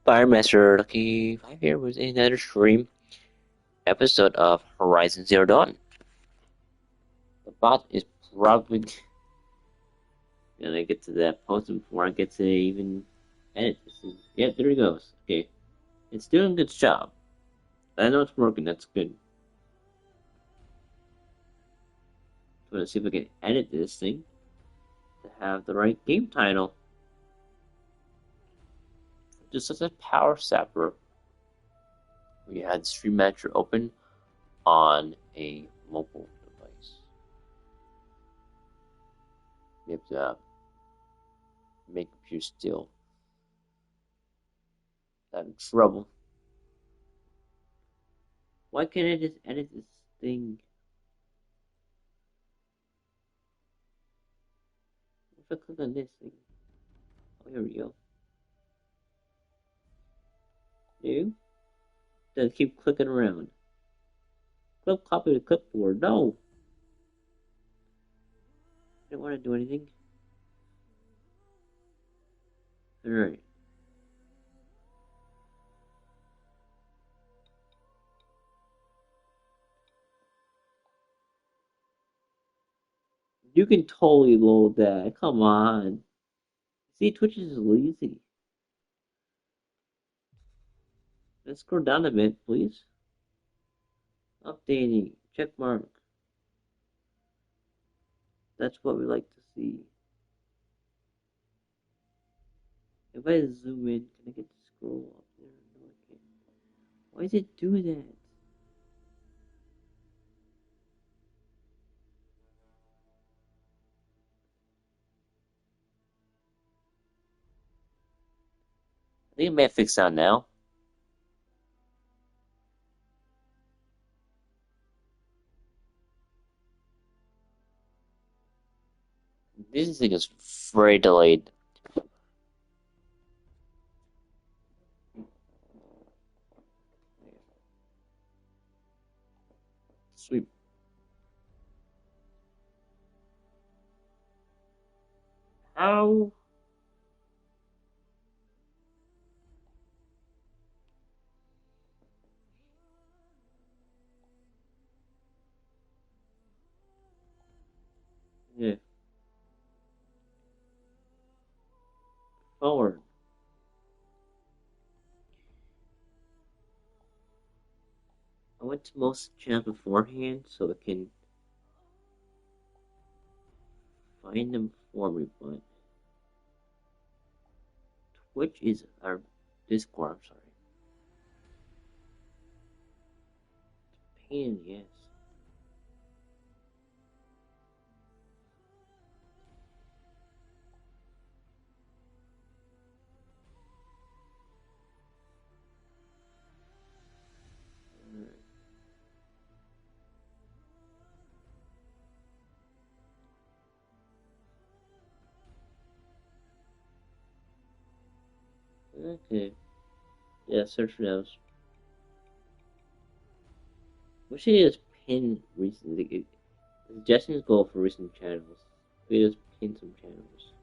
Firemaster Lucky 5 here with another stream episode of Horizon Zero Dawn. The bot is probably gonna get to that post before I get to even edit this. Yeah, there it goes. Okay. It's doing a good job. I know it's working, that's good. I'm gonna see if I can edit this thing to have the right game title. Just as a power sapper, we had Stream Manager open on a mobile device. We have to make computer still. I'm in trouble. Why can't I just edit this thing? If I click on this thing. Oh, here we go. New? Then keep clicking around. Clip copy to clipboard. No! I don't want to do anything. Alright. You can totally load that. Come on. See, Twitch is lazy. Let's scroll down a bit, please. Updating. Check mark. That's what we like to see. If I zoom in, can I get to scroll up there? No, I can't. Why does it do that? I think I may have fixed that now. This thing is very delayed. Sweet. How? Yeah. Forward. I went to most channels beforehand so I can find them for me, but Twitch is our Discord, I'm sorry. Pain in the ass. Okay. Yeah, search for those. What should just pin recent suggestions go for recent channels? We just pin some channels.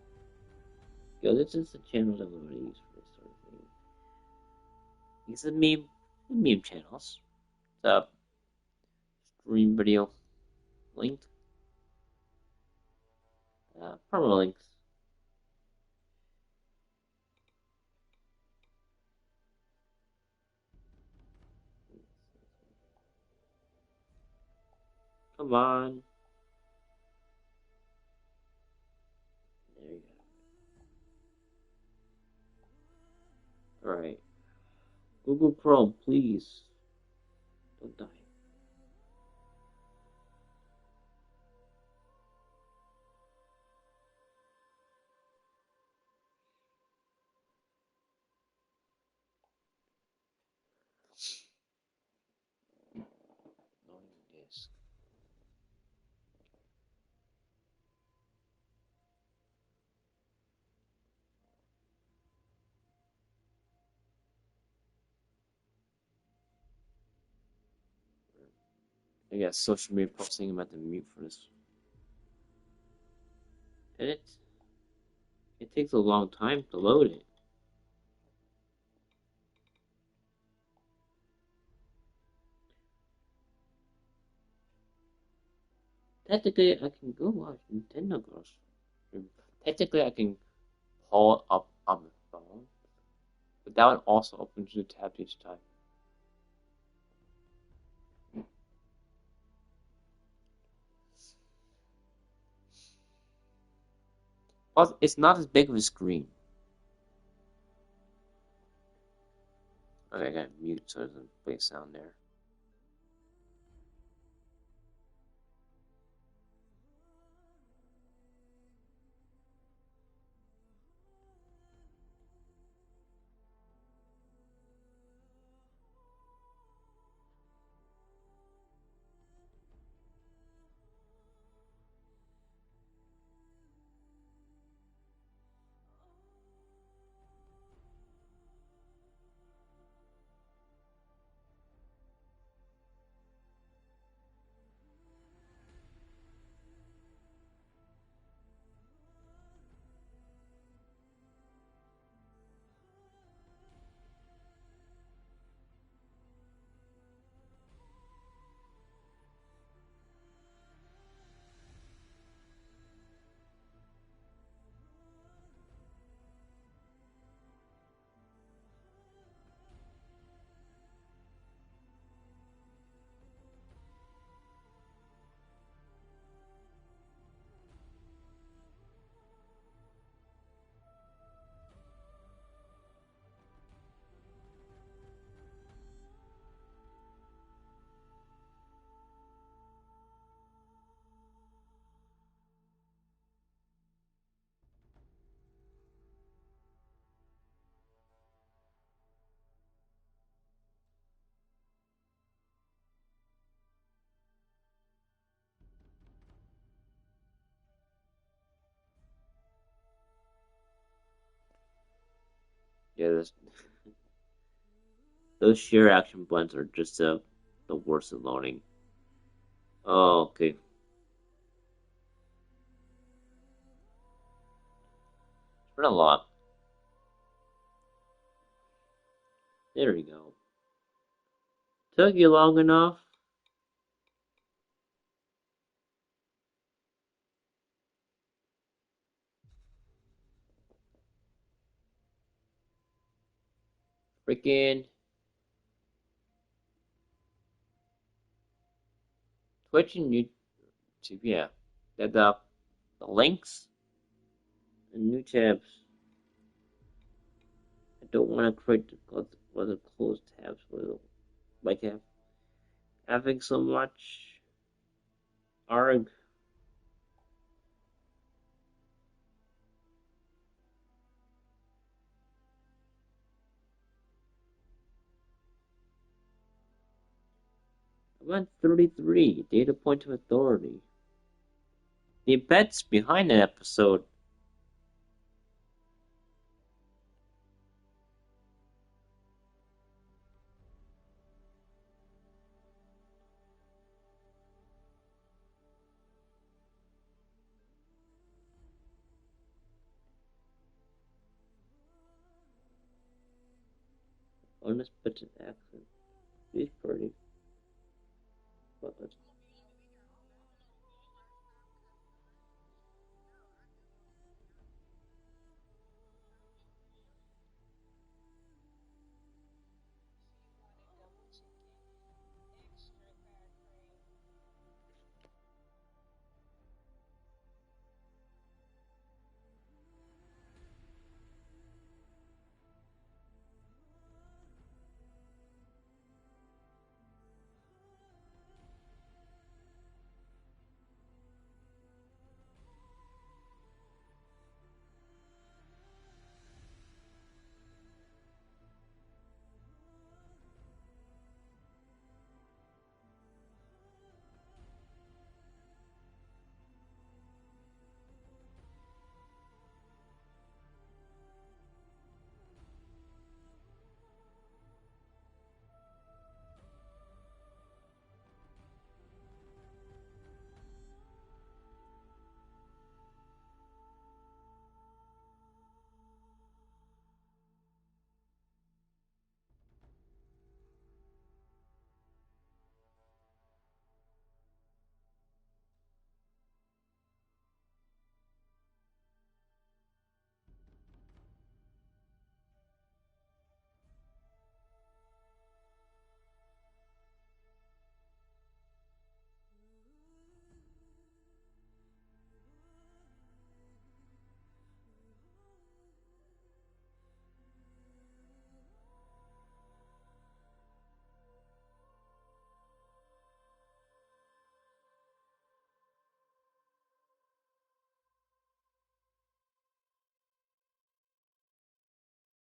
Yo, this is the channels I'm gonna use for this sort of thing. These are meme channels. What's stream video link. Permalinks. Come on. There you go. Alright. Google Chrome, please. Don't die. Yes. I guess social media posting about the mute for this. And it takes a long time to load it. Technically, I can go watch Nintendo Girls. Technically, I can pull it up on the phone, but that would also open two tabs each time. Plus, it's not as big of a screen. Okay, I gotta mute so it doesn't play sound there. Yeah, those sheer action blends are just the worst of loading. Oh, okay. It's been a lot. There we go. Took you long enough. Freaking Twitch and YouTube, yeah. The links and new tabs. I don't want to create other closed tabs with like having so much arg. I went 33 data point of authority. The events behind that episode. Honest but accent. She's pretty. But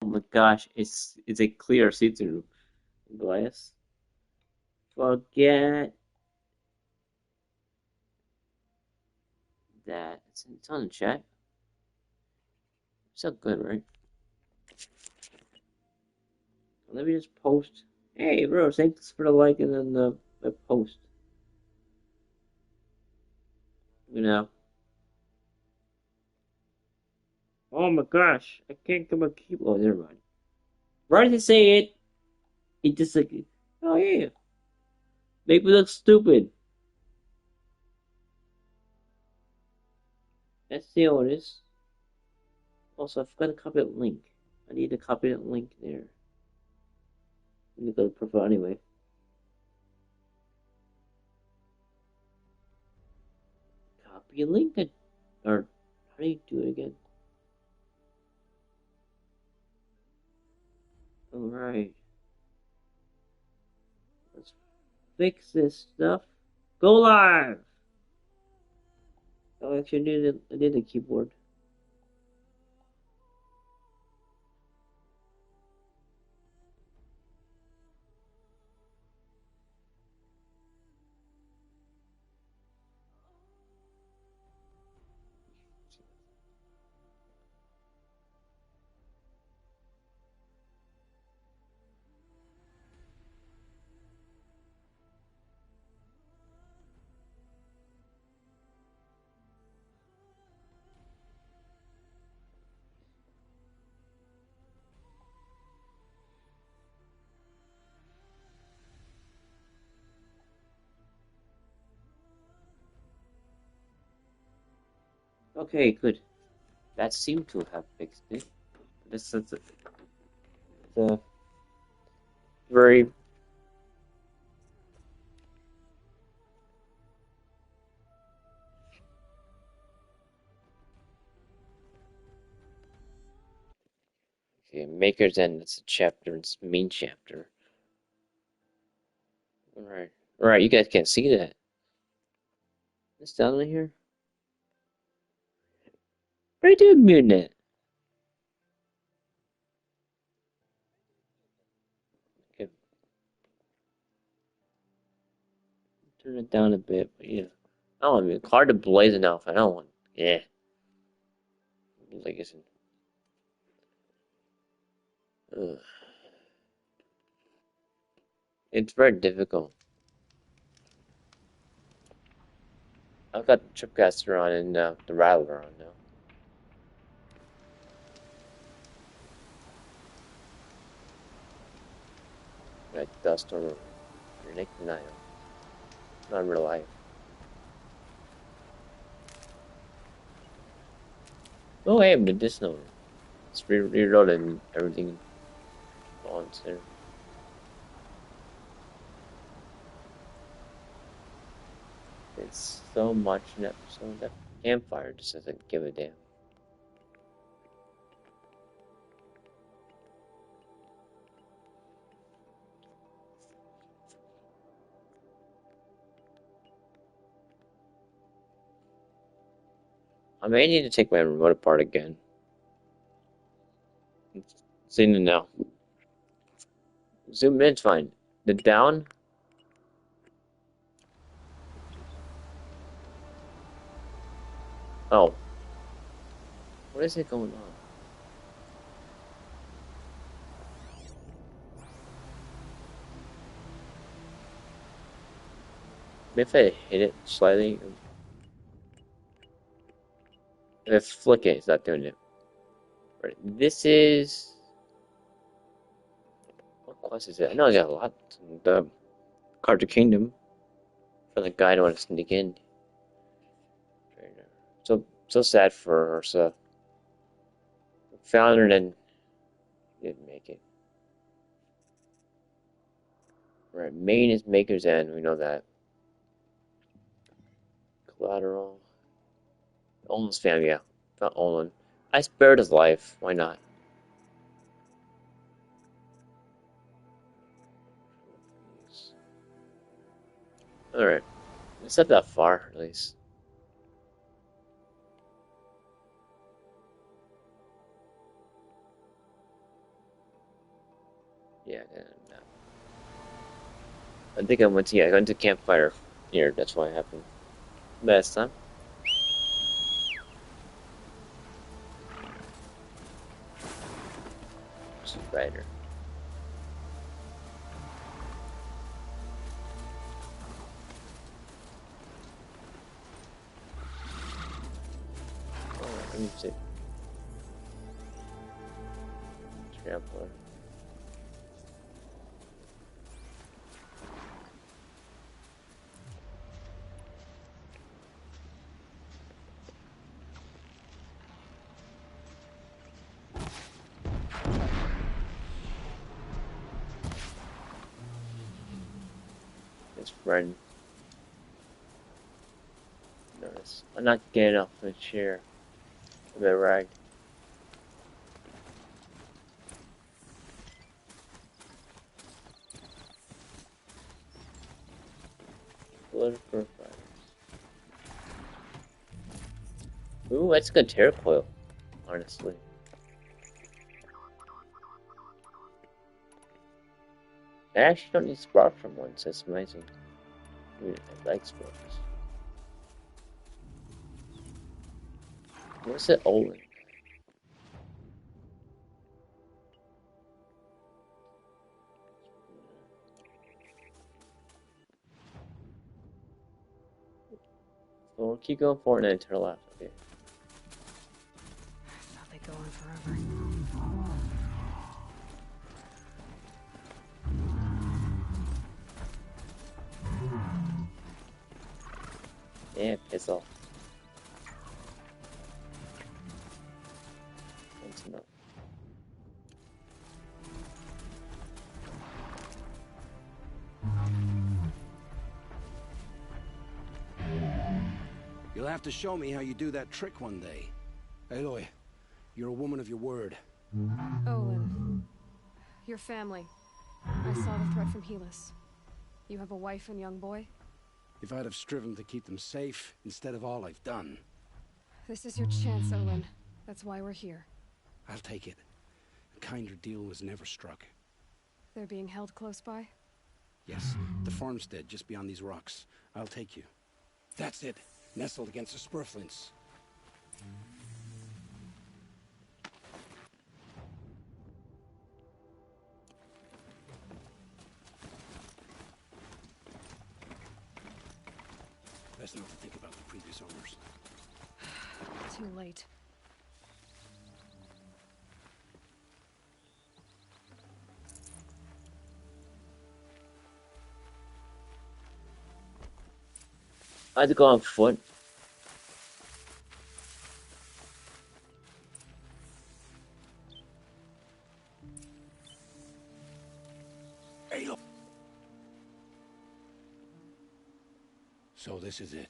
Oh my gosh, it's a clear see-through glass. Forget that. It's on the chat. So good, right? Let me just post. Hey, bro, thanks for the like and then the post. You know. Oh my gosh, I can't get my keyboard. Oh, never mind. Right to say it, it just like, oh yeah, make me look stupid. That's the honest. Also, I forgot to copy that link. I need to copy that link there. Let me go to profile anyway. Copy a link, or how do you do it again? Alright. Let's fix this stuff. Go live! Oh, actually, I need a keyboard. Okay, good. That seemed to have fixed it. This is the very okay, Maker's End. That's a chapter. It's main chapter. Alright. Alright, you guys can't see that. It's down in here. What are you doing, Mutant? Okay, turn it down a bit, but yeah. I don't want to be hard to blaze enough. I don't want. Yeah. Like it's. Ugh. It's very difficult. I've got the Tripcaster on and the Rattler on now. Like dust over your neck denial. Not in real life. Oh, hey, but this no. It's reloaded and everything on there. It's so much in episode that Campfire just doesn't give a damn. I may need to take my remote apart again. Seeing it now. Zoom in's fine. The down. Oh. What is it going on? Maybe if I hit it slightly. If I flick it, it's not doing it. Right. This is. What quest is it? I know I got a lot. The Carter Kingdom. For the guy to want to sneak in. So sad for Ursa. Found her and then didn't make it. Right, main is Maker's End, we know that. Collateral. Olin's family, yeah. Not Olin. I spared his life, why not? Alright. It's not that far, at least. Yeah, no. I think I went to, yeah, I went to campfire here. That's why it happened last time. Spider. Oh, let me see. Trampler. His friend. Notice. I'm not getting off the chair. I'm a rag. Blood for fire. Ooh, that's a good tear coil, honestly. I actually don't need spark from one, so it's amazing. Dude, I like sparks. What's it Olin? So we'll keep going forward and turn left. Okay. Thought they'd go on forever. Yeah, piss off. That's enough. You'll have to show me how you do that trick one day. Aloy, you're a woman of your word. Olin, your family. I saw the threat from Helis. You have a wife and young boy? If I'd have striven to keep them safe instead of all I've done. This is your chance, Olin. That's why we're here. I'll take it. A kinder deal was never struck. They're being held close by? Yes, the farmstead just beyond these rocks. I'll take you. That's it. Nestled against the spurflints. Best not to think about the previous owners. Too late. I had to go on foot. Aloy! So this is it.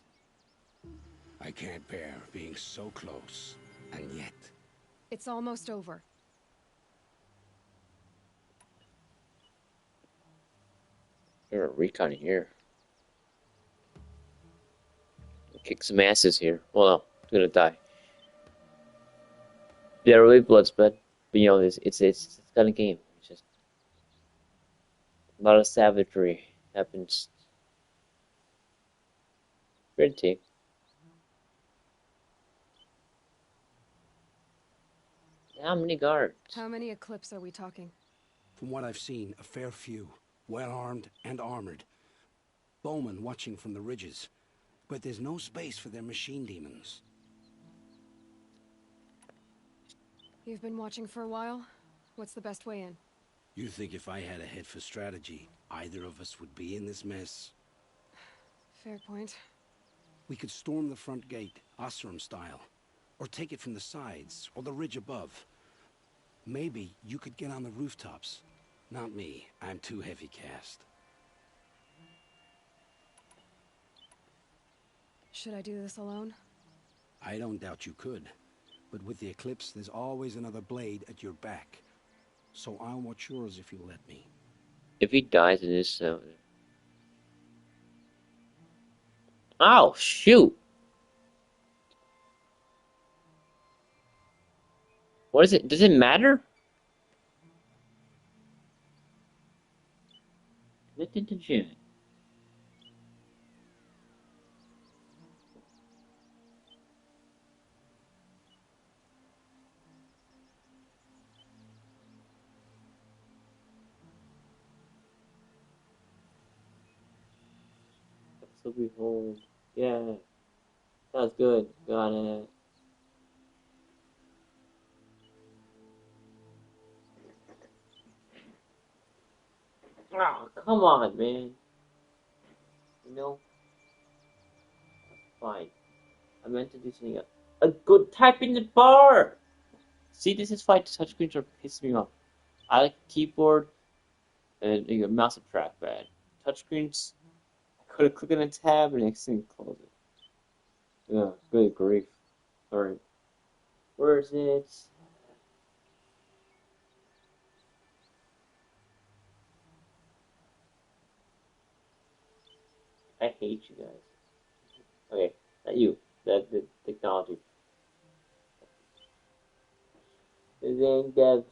I can't bear being so close, and yet... It's almost over. There's a recon here. Kick some asses here. Well, no, I'm gonna die. Yeah, really blood sped. But you know, it's kind of game. It's just a lot of savagery happens. Red team. How many guards? How many Eclipse are we talking? From what I've seen, a fair few. Well-armed and armored. Bowmen watching from the ridges. But there's no space for their machine demons. You've been watching for a while? What's the best way in? You think if I had a head for strategy, either of us would be in this mess? Fair point. We could storm the front gate, Osram style. Or take it from the sides, or the ridge above. Maybe you could get on the rooftops. Not me. I'm too heavy cast. Should I do this alone? I don't doubt you could. But with the Eclipse, there's always another blade at your back. So I'll watch yours if you let me. If he dies in this, oh shoot! What is it? Does it matter? Listen to Janet. So behold. Yeah. That's good. Got it. Oh, come on, man. You know, fine. I meant to do something else. A good type in the bar! See, this is why touchscreens are pissing me off. I like keyboard and a mouse and trackpad. Touchscreens, I could have clicked on a tab and accidentally close it. Yeah, good grief. Alright. Where is it? I hate you guys. Okay, not you. The technology. Design devs.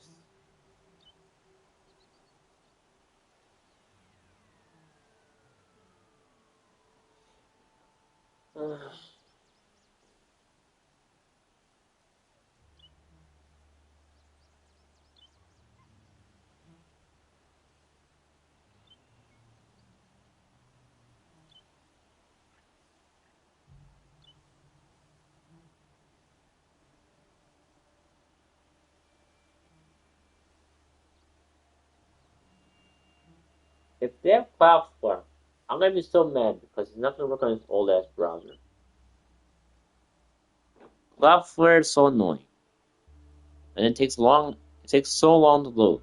If they have Cloudflare, I'm gonna be so mad because it's not gonna work on this old ass browser. Cloudflare is so annoying. And it takes long. It takes so long to load.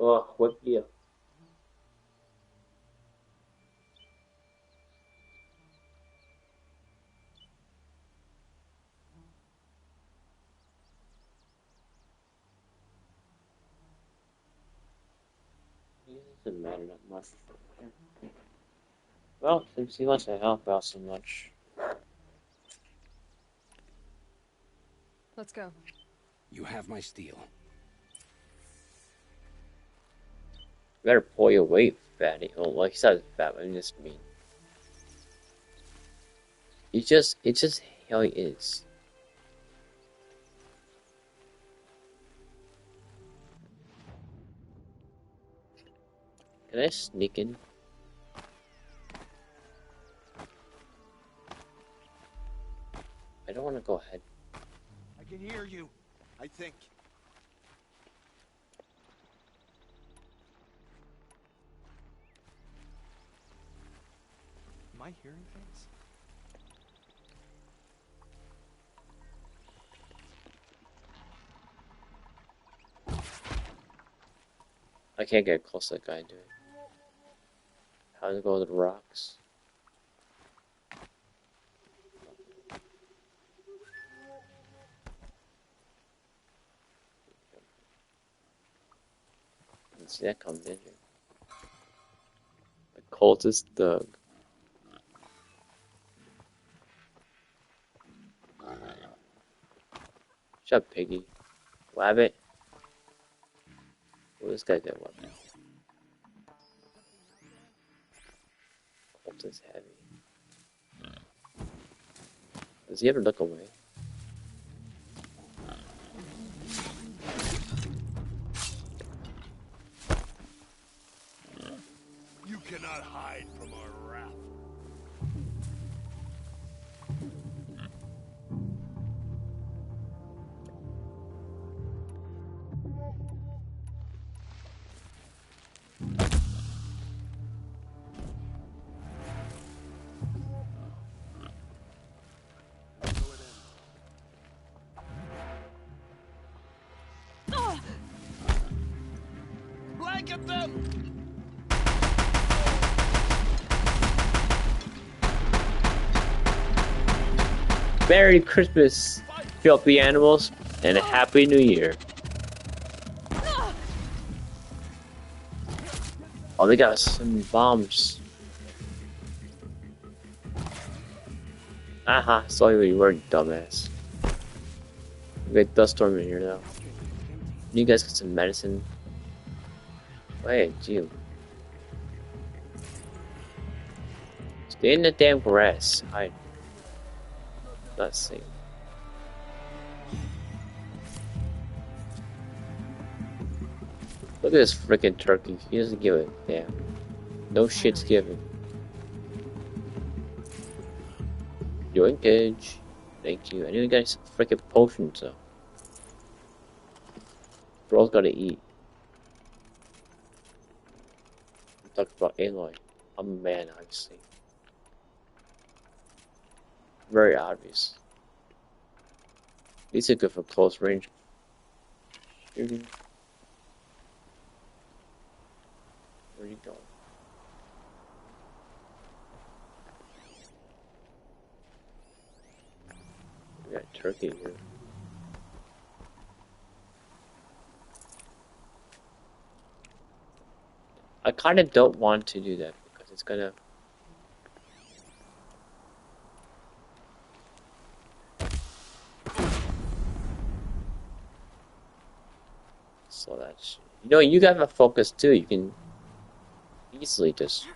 Oh, what deal? It doesn't matter that much. Well, since he wants to help out so much, Let's go. You have my steel. you better pull your weight, fatty. Oh, like he said, fat. I mean, just mean. It's just how he is. Can I sneak in? I don't want to go ahead. I can hear you, I think. Am I hearing things? I can't get close to that guy, dude. How to go to the rocks? Didn't see that coming, did you? The cultist Doug. Shut up, piggy. Wabbit. Oh, this guy got weapon. Cultist heavy. Does he ever look away? You cannot hide from our wrath. Get them! Merry Christmas, filthy animals, and a Happy New Year. Oh, they got some bombs. Aha, saw you were, dumbass. We got dust storm in here now. You guys got some medicine. Wait, you. Stay in the damn grass. Hide. Not safe. Look at this freaking turkey. He doesn't give a damn. No shit's given. Yoinkage. Thank you. I need to get some freaking potions though. Bro's gotta eat. Talk about Aloy. I'm a man, obviously. Very obvious. These are good for close range shooting. Where are you going? We got turkey here. I kind of don't want to do that because it's gonna. So that's. You know, you got a focus too. You can easily just.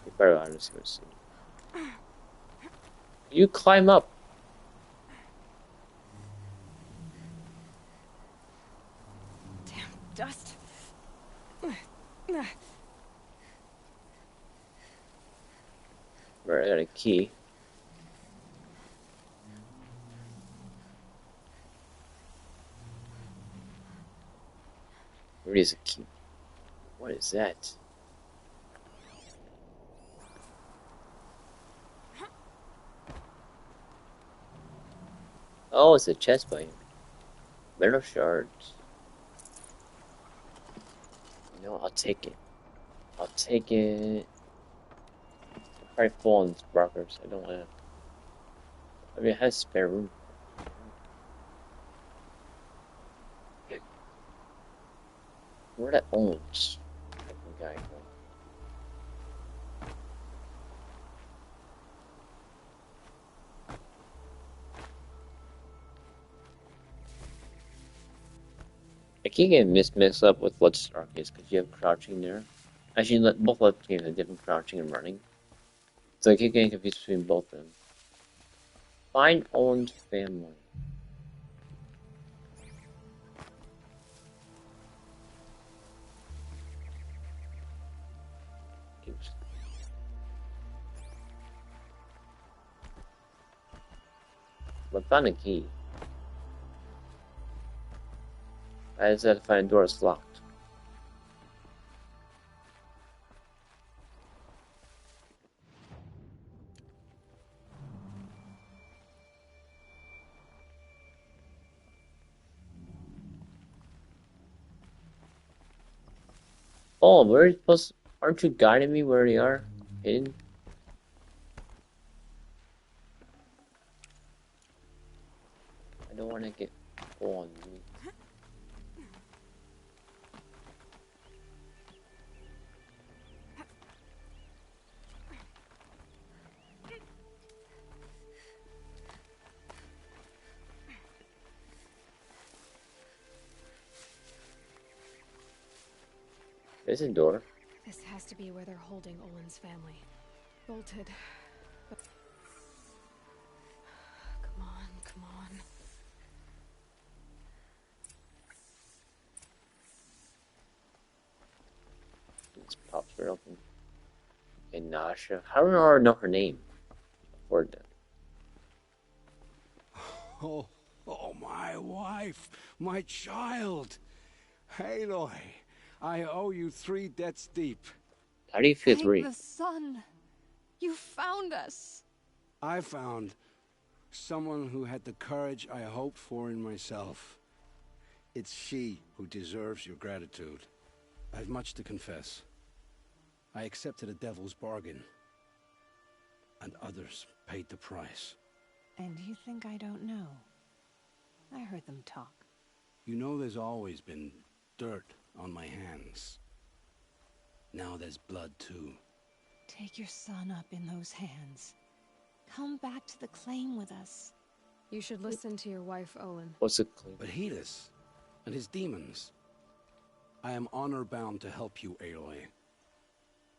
You better honestly see. You climb up. Damn dust. Right, I got a key. Where is a key? What is that? Oh, it's a chest plate. Metal shards. You know, I'll take it. I'll take it. I'm probably full on sparkers. I don't want to. I mean, it has spare room. Where that owns? Guy go? I keep getting mixed up with Bloodstained Arcades because you have crouching there. Actually, both Bloodstained games have different crouching and running. So I keep getting confused between both of them. Find Owen's family. Oops. I found a key. I just had to find a door that's locked. Oh, where are you supposed? Aren't you guiding me where they are? Hidden? I don't want to get on me. There's a door. This has to be where they're holding Owen's family. Bolted. But... Come on, come on. This pops right open. And Nasha. How do I know her name? Or the... Oh, my wife, my child. Aloy, I owe you 3 debts deep. How do you feel Thank three? the sun. You found us. I found someone who had the courage I hoped for in myself. It's she who deserves your gratitude. I've much to confess. I accepted a devil's bargain, and others paid the price. And you think I don't know? I heard them talk. You know there's always been dirt on my hands. Now there's blood too. Take your son up in those hands. Come back to the claim with us. You should listen to your wife, Olin. What's it called? But Helis and his demons. I am honor-bound to help you, Aloy.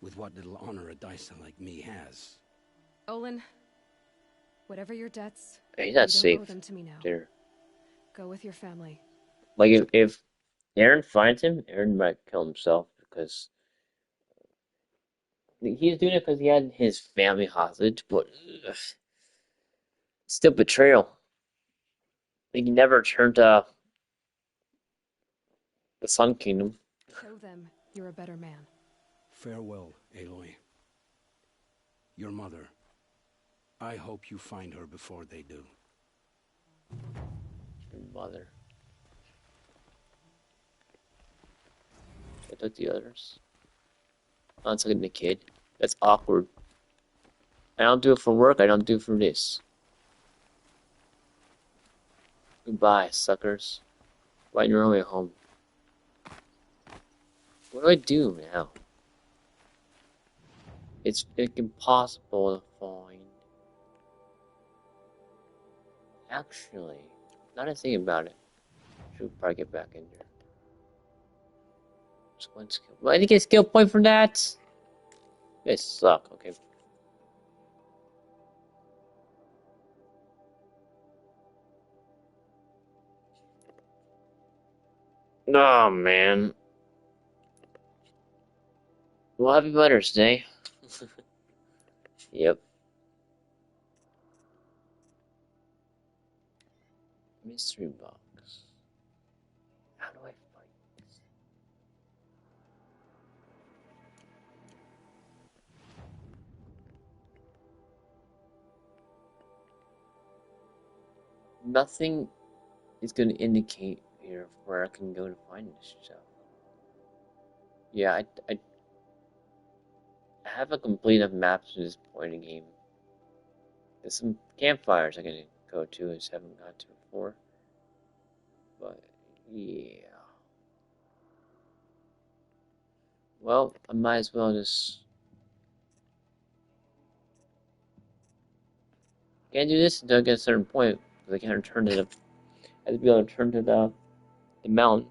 With what little honor a Dyson like me has. Olin, whatever your debts, He's you not don't safe owe them to me now. there. Go with your family. Like if Aaron finds him, Aaron might kill himself because he's doing it because he had his family hostage, but ugh, still betrayal. Like he never turned to the Sun Kingdom. Show them you're a better man. Farewell, Aloy. Your mother. I hope you find her before they do. Your mother. I took the others. I'm taking the kid. That's awkward. I don't do it for work, I don't do it for this. Goodbye, suckers. Find your own way home. What do I do now? It's impossible to find. Actually, now that I think about it, should probably get back in there. Just one skill. Well, I didn't get a skill point from that. You guys suck. Okay. Oh man. Well, happy Mother's Day. Yep. Mystery box. How do I find this? Nothing is going to indicate here where I can go to find this stuff. Yeah, I haven't completed enough maps to this point in the game. There's some campfires I can go to, I just haven't got to before. But, yeah. Well, I might as well just... Can't do this until I get a certain point, because I can't return to the... I have to be able to return to the mountain.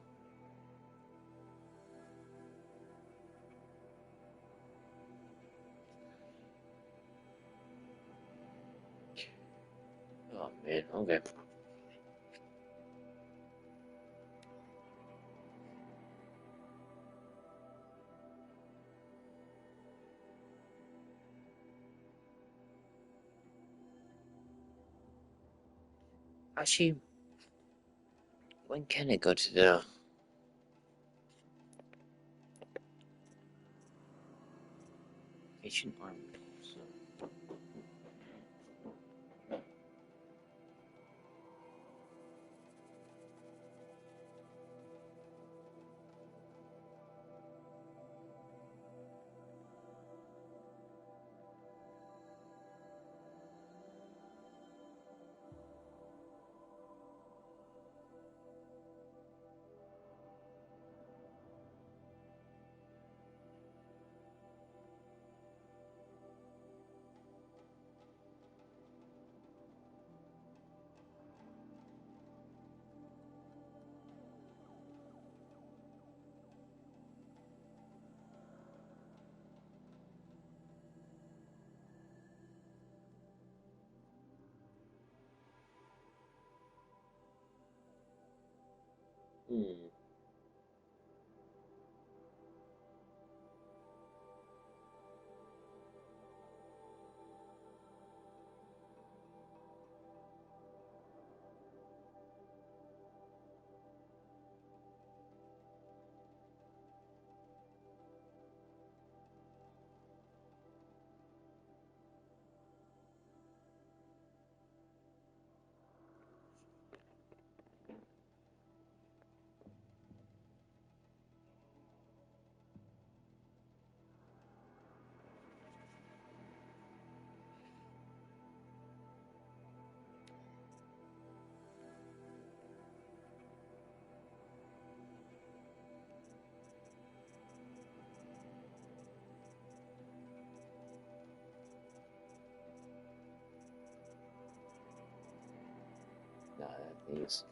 Oh man, okay. Actually, when can I go to the ancient army? So, hmm. Nah, these.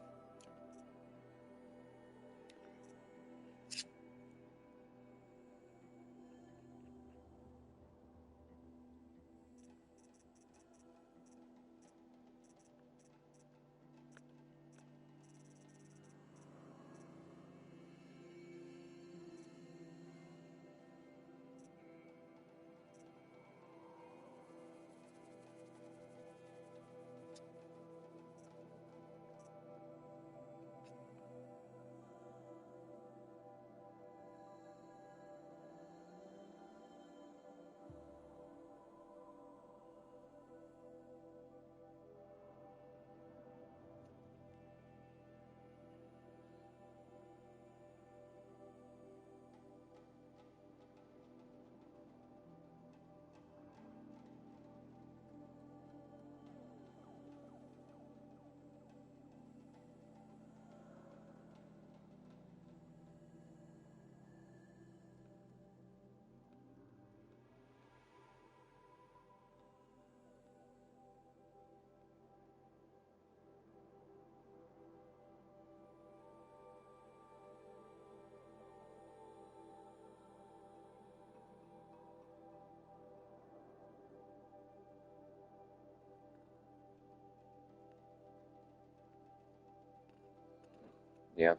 Yeah,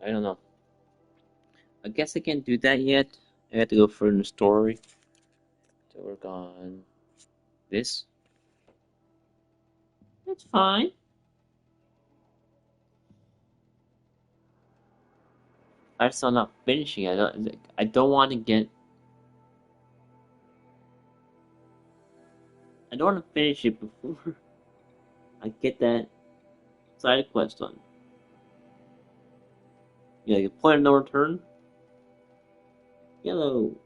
I don't know. I guess I can't do that yet. I have to go further in the story to work on this. That's fine. I'm still not finishing. I don't want to get. I don't want to finish it before I get that side quest done. Yeah, you point of no return. Yellow.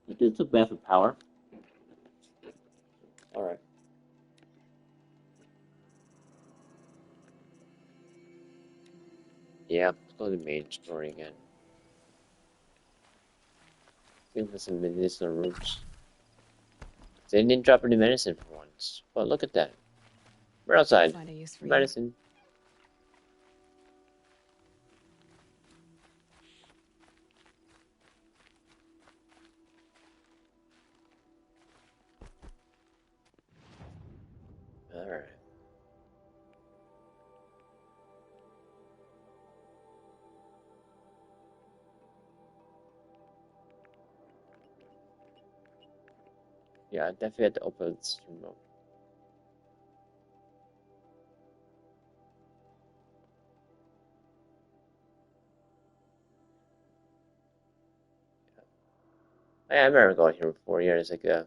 It is a bad for power. Alright. Yeah, let's go to the main story again. Give us some medicinal roots. They didn't drop any medicine for once. But look at that. We're outside. Find a use for you. Medicine. Alright. Yeah, I definitely had to open this remote. I remember going here before. Yeah, it's like a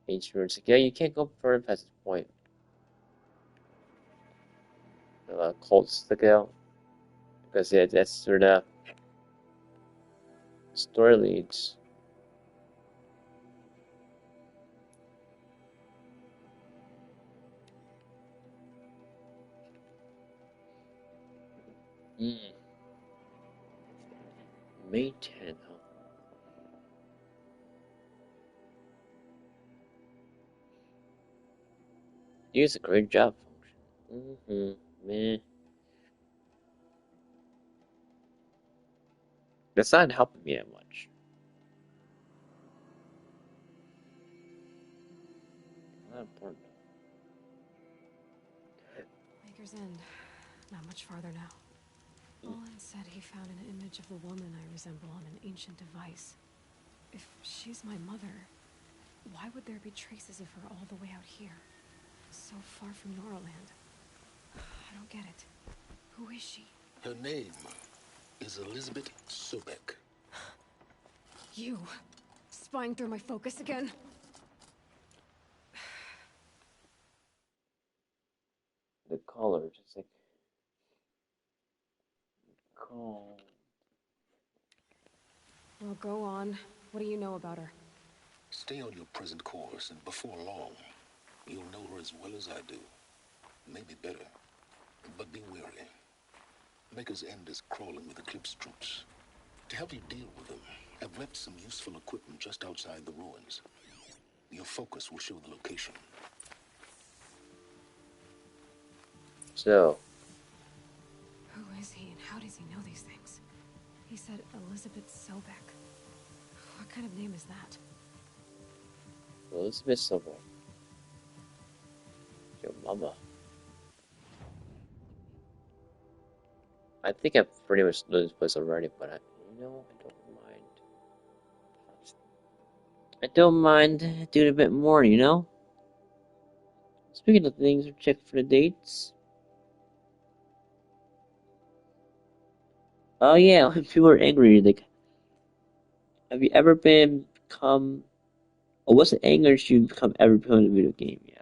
ancient room. It's like, yeah, you can't go further past this point. Cults stick out. Because yeah, that's where the story leads. Mm. May 10, huh? You did a great job, function. Meh. That's not helping me that much. Not important. Maker's End. Not much farther now. Olin said he found an image of the woman I resemble on an ancient device. If she's my mother, why would there be traces of her all the way out here? So far from Norland. I don't get it. Who is she? Her name is Elizabeth Sobek. You. Spying through my focus again? The color, just like cold. Well, go on. What do you know about her? Stay on your present course, and before long, you'll know her as well as I do. may be better, but be wary. Maker's End is crawling with Eclipse troops. To help you deal with them, I've left some useful equipment just outside the ruins. Your focus will show the location. So, Who is he and how does he know these things? He said Elizabeth Sobek. What kind of name is that? Elizabeth Silver. Your mama. I think I've pretty much known this place already, but I don't mind. I don't mind doing a bit more, you know? Speaking of things, we'll check for the dates. Oh yeah, when people are angry, like, have you ever become, or what's the anger you become ever playing a video game? Yeah.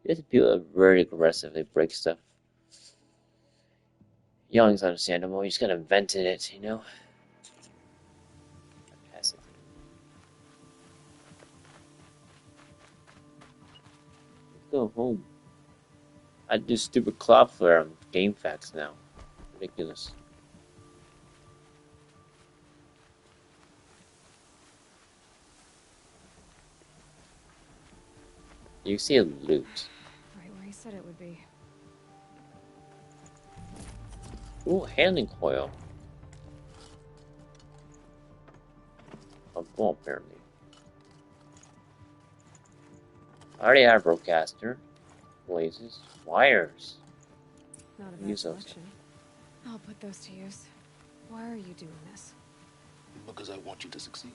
There's people that are very aggressive, they break stuff. Yelling's understandable, you just gotta vent in it, you know? Pass it. Go home. I do stupid Cloudflare on GameFAQs now. Ridiculous. You see a loot. Right where he said it would be. Ooh, handling coil. A ball, apparently. I already have a broadcaster. Blazes. Wires. Not a bad Use those. selection. I'll put those to use. Why are you doing this? Because I want you to succeed.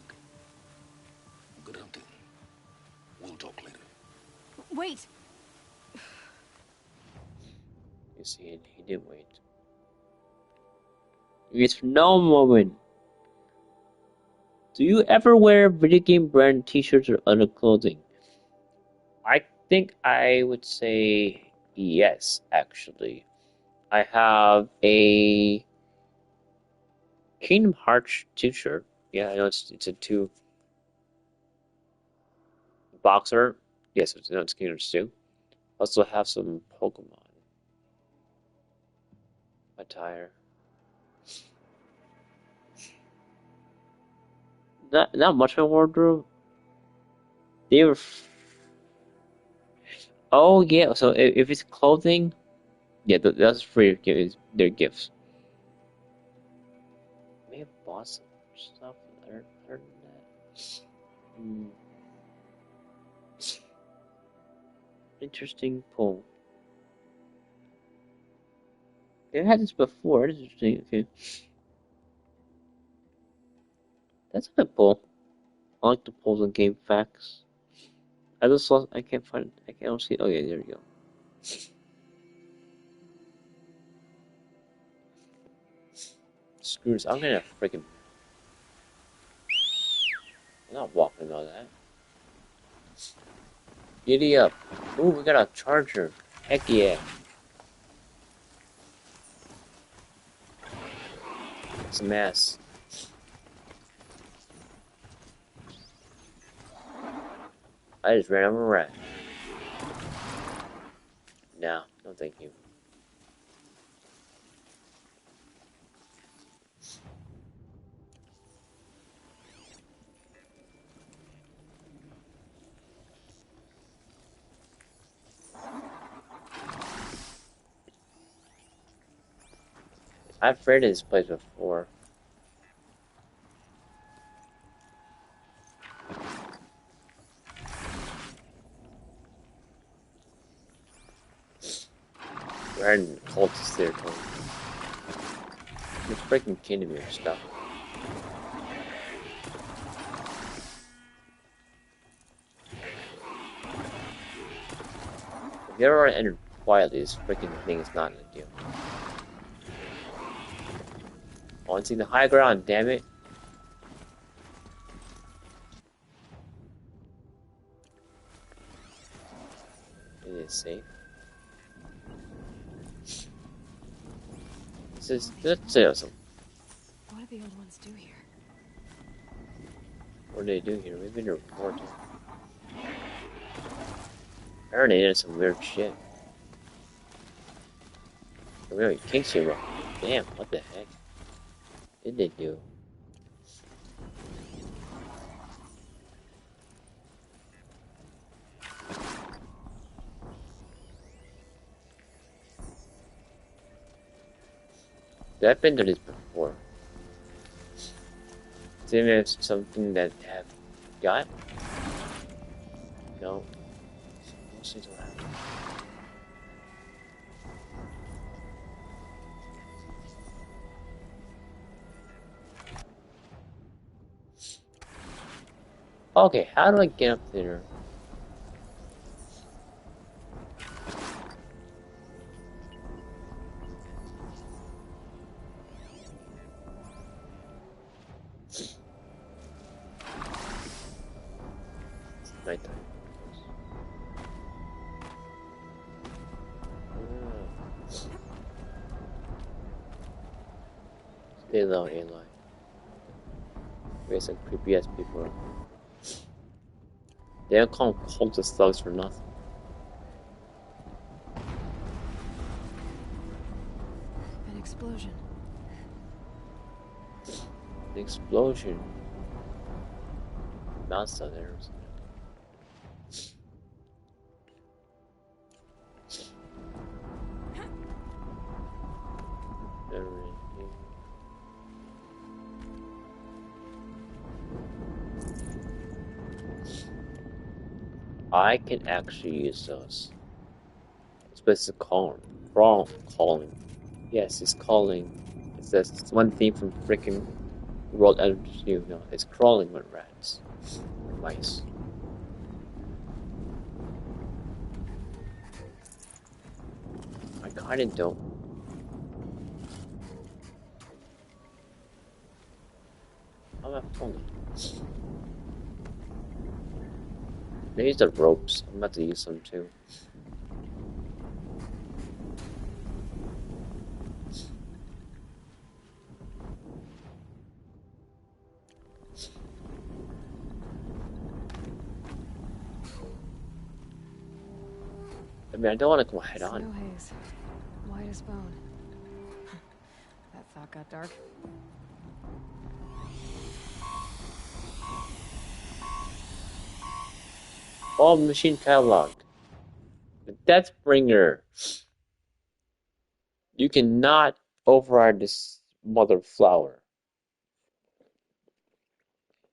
Good hunting. We'll talk later. Wait! You see, he did wait. It's no moment. Do you ever wear video game brand t-shirts or other clothing? I think I would say yes, actually. I have a Kingdom Hearts t-shirt. Yeah, I know it's a two boxer. Yes, it's Kingdom Hearts 2. Also have some Pokemon attire. Not much of a wardrobe. They were. Oh yeah, so if it's clothing, yeah, that's free. They're gifts. May have bought some stuff other than that. Hmm. Interesting pull. I've had this before. It's interesting. Okay, that's a good pull. I like the pulls on GameFAQs. I just saw. I can't find. I can't see. Oh yeah, there we go. Screws. I'm gonna freaking. I'm not walking on that. Giddy up. Ooh, we got a charger. Heck yeah. It's a mess. I just ran over a rat. No, no thank you. I've raided this place before. We're in cultist territory. You're freaking kidding me or stuff. If you ever entered quietly, this freaking thing is not an deal. I want to see the high ground, damn it. It is safe. Let's say awesome. What do the old ones do here? What do they do here? We've been here before too. I heard they did some weird shit. Really, Kingston Rock. Damn, what the heck did they do? I've been to this before. Is it something that I have got? No. Most things don't happen. Okay, how do I get up there? It's nighttime. Stay low, Aloy. We have some creepy ass people. They don't call them cultist thugs for nothing. An explosion. The explosion. Monster there. I can actually use those. It's basically calling. Yes, it's calling. It's this one thing from freaking World Editors New. No, it's crawling with rats. Or mice. I kinda don't. I'm not phone. Maybe the ropes. I'm about to use them too. I mean, I don't want to go head on. Snow haze. White as bone. That thought got dark. All machine catalog. The Deathbringer. You cannot override this mother flower.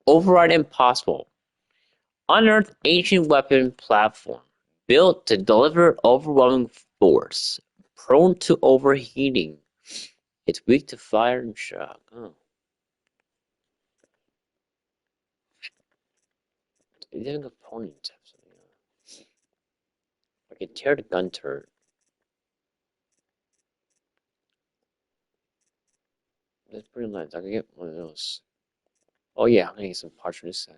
Override impossible. Unearthed ancient weapon platform. Built to deliver overwhelming force. Prone to overheating. It's weak to fire and shock. Oh. Even components have something. I can tear the gun turret. That's pretty nice. I can get one of those. Oh yeah, I'm gonna get some parts for this side.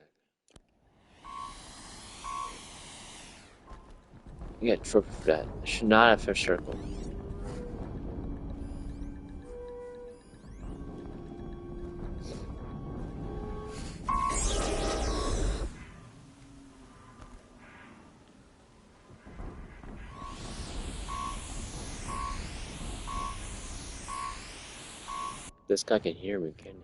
You get a trophy for that. It should not have a circle. This guy can hear me, can he?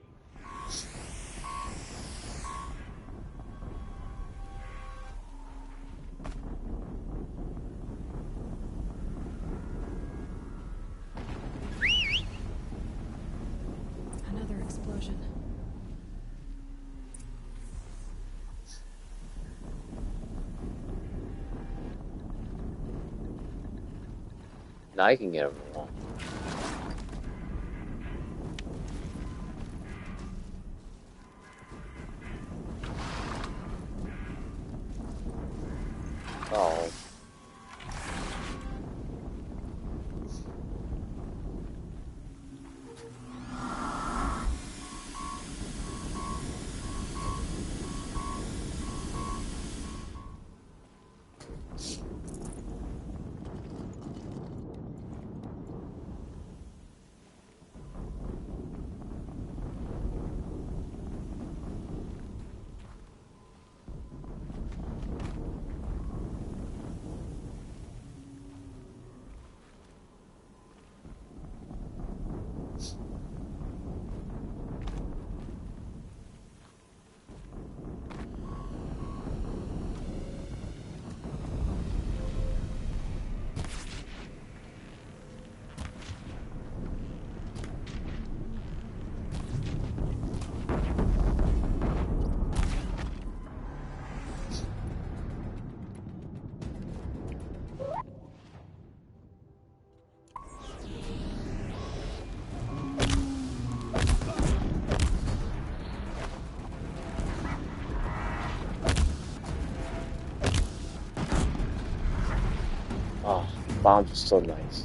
Another explosion. Now I can get over the wall. Oh. bombs are so nice.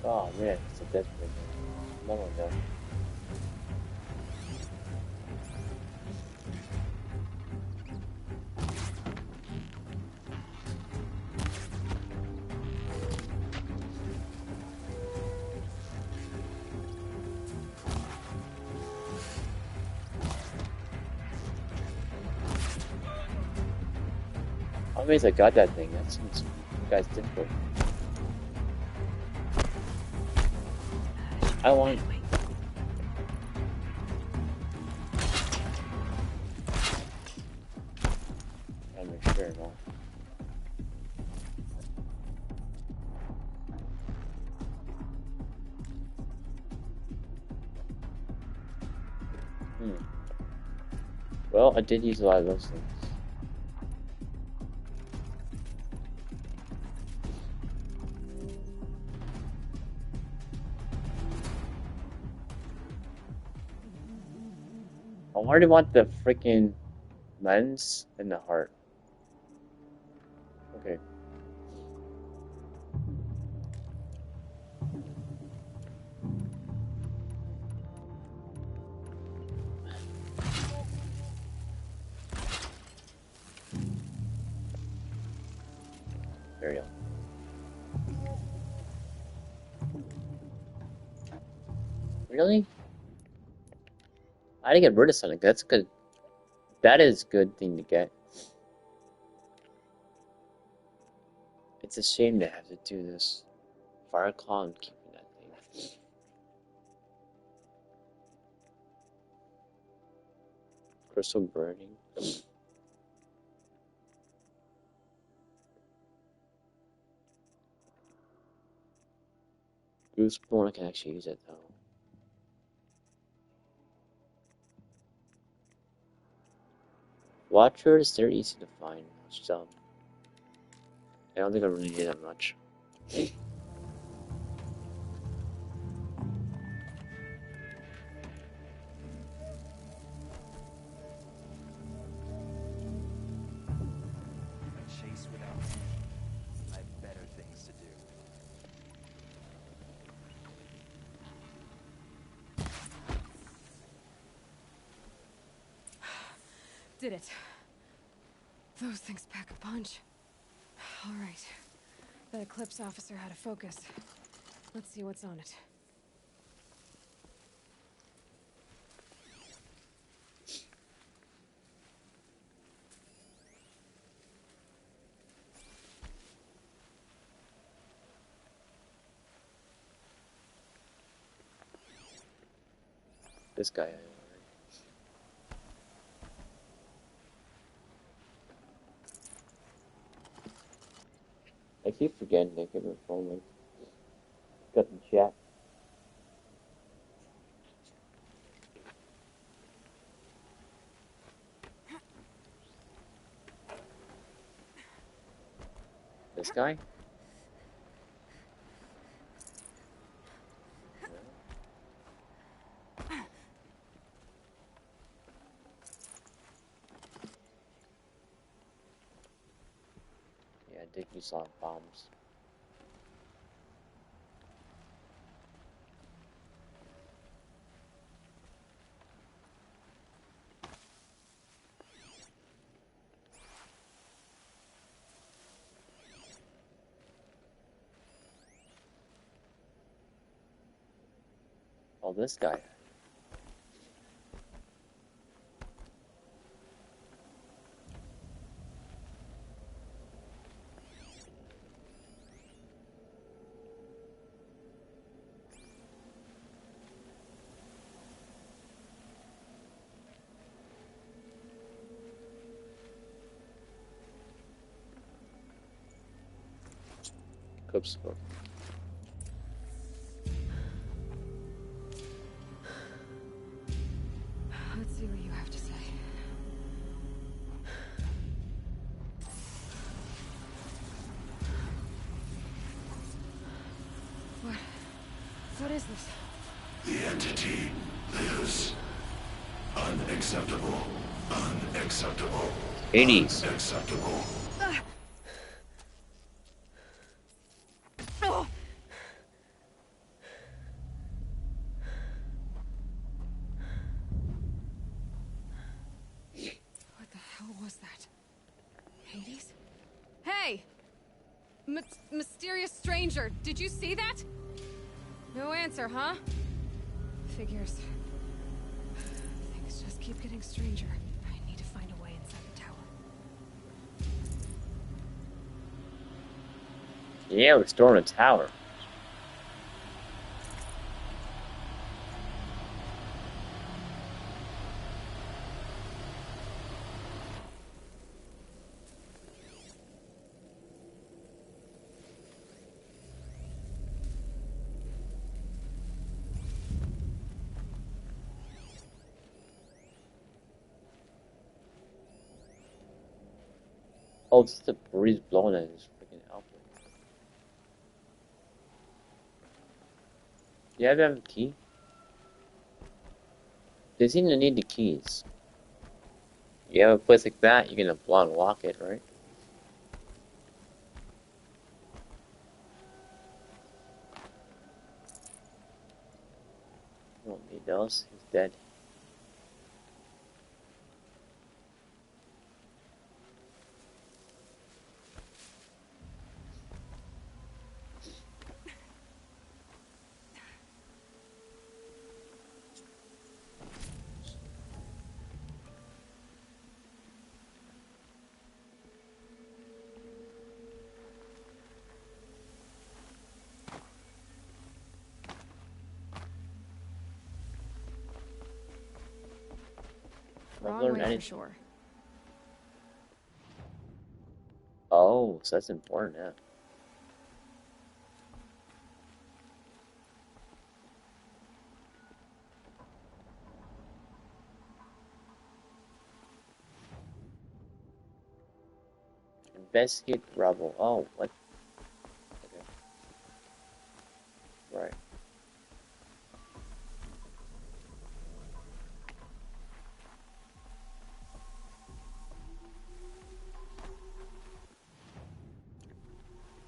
Oh man, it's a desperate man. No one does. I'm amazed I got that thing. That seems you guys difficult. I want. I'll make sure, no. Well, I did use a lot of those things. I already want the freaking lens and the heart. Okay. There you go. Really? I had to get rid of something. That's good. That is a good thing to get. It's a shame to have to do this. Fire claw and keeping that thing. Crystal burning. Goosebone, I can actually use it though. Watchers, they're easy to find. So I don't think I really need that much. Chase without me. I have better things to do. Did it. Those things pack a punch. All right. The Eclipse officer had a focus. Let's see what's on it. This guy. I keep forgetting to give my phone like got the chat. This guy? Yeah, I did use a lot of bombs. Oh, this guy. Oops. Let's see what you have to say. What is this? The entity lives. Unacceptable. Unacceptable. Hades. Unacceptable. Oh! What the hell was that? Hades? Hey! Mysterious stranger, did you see that? No answer, huh? Figures. Things just keep getting stranger. I need to find a way inside the tower. Yeah, we're storming a tower. Oh, it's the breeze blowing at his freaking outfit. Do you have a key? They seem to need the keys. You have a place like that, you're gonna unlock it, right? You don't need those. He's dead. Wrong learned way for anything. sure. Oh, so that's important, yeah. Investigate rubble. Oh, what? Okay. Right.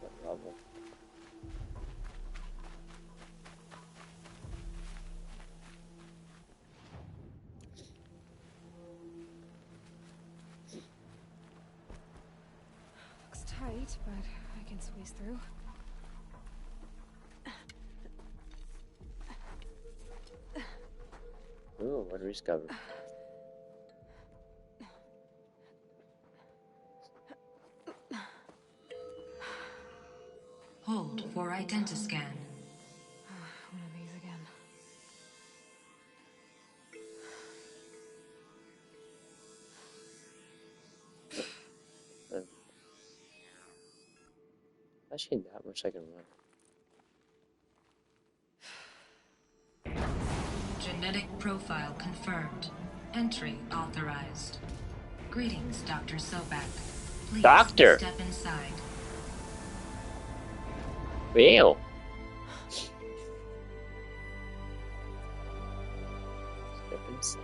What rubble? Looks tight, but I can squeeze through. Ooh, what rediscovered? Hold for identiscan. One of these again. Actually, that much I can run. Genetic profile confirmed. Entry authorized. Greetings, Dr. Sobek. Please Doctor! step inside. Ew! Step inside.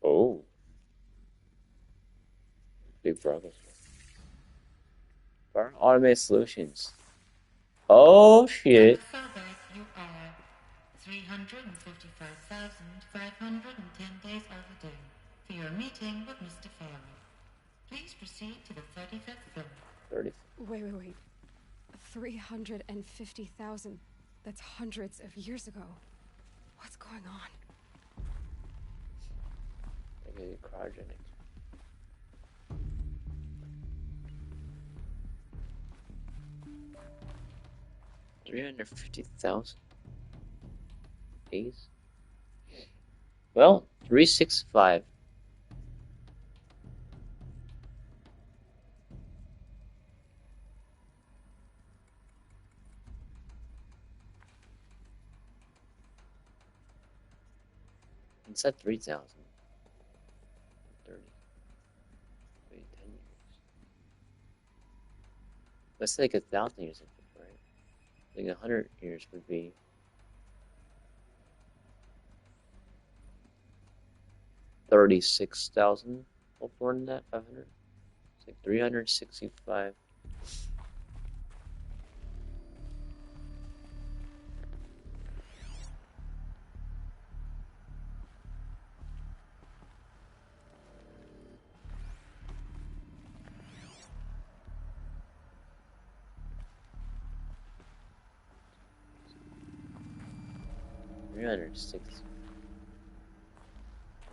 Oh. Big progress. Our automated solutions. Oh shit. Dr. Sobek, you are 355,510 days overdue for your meeting with Mr. Farrell. Please proceed to the 35th floor. 30. Wait. 350,000. That's hundreds of years ago. What's going on? Maybe cryogenics. $350,000 days? Well, 365. It's at 3,000. 30. Wait, 10 years. Let's say like 1,000 years, right? Like 100 years would be 36,000. Well, more than that, 500. It's like 365.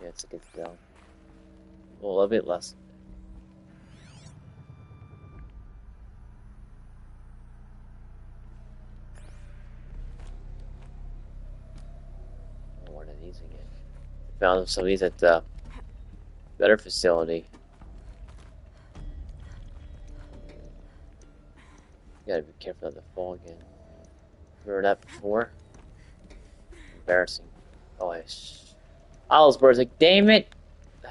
Yeah, it's a good down. Well, a little bit less. Oh, one of these again. Found some of these at the better facility. You gotta be careful not to fall again. Remember that before? Embarrassing. Oh, I was like, damn it!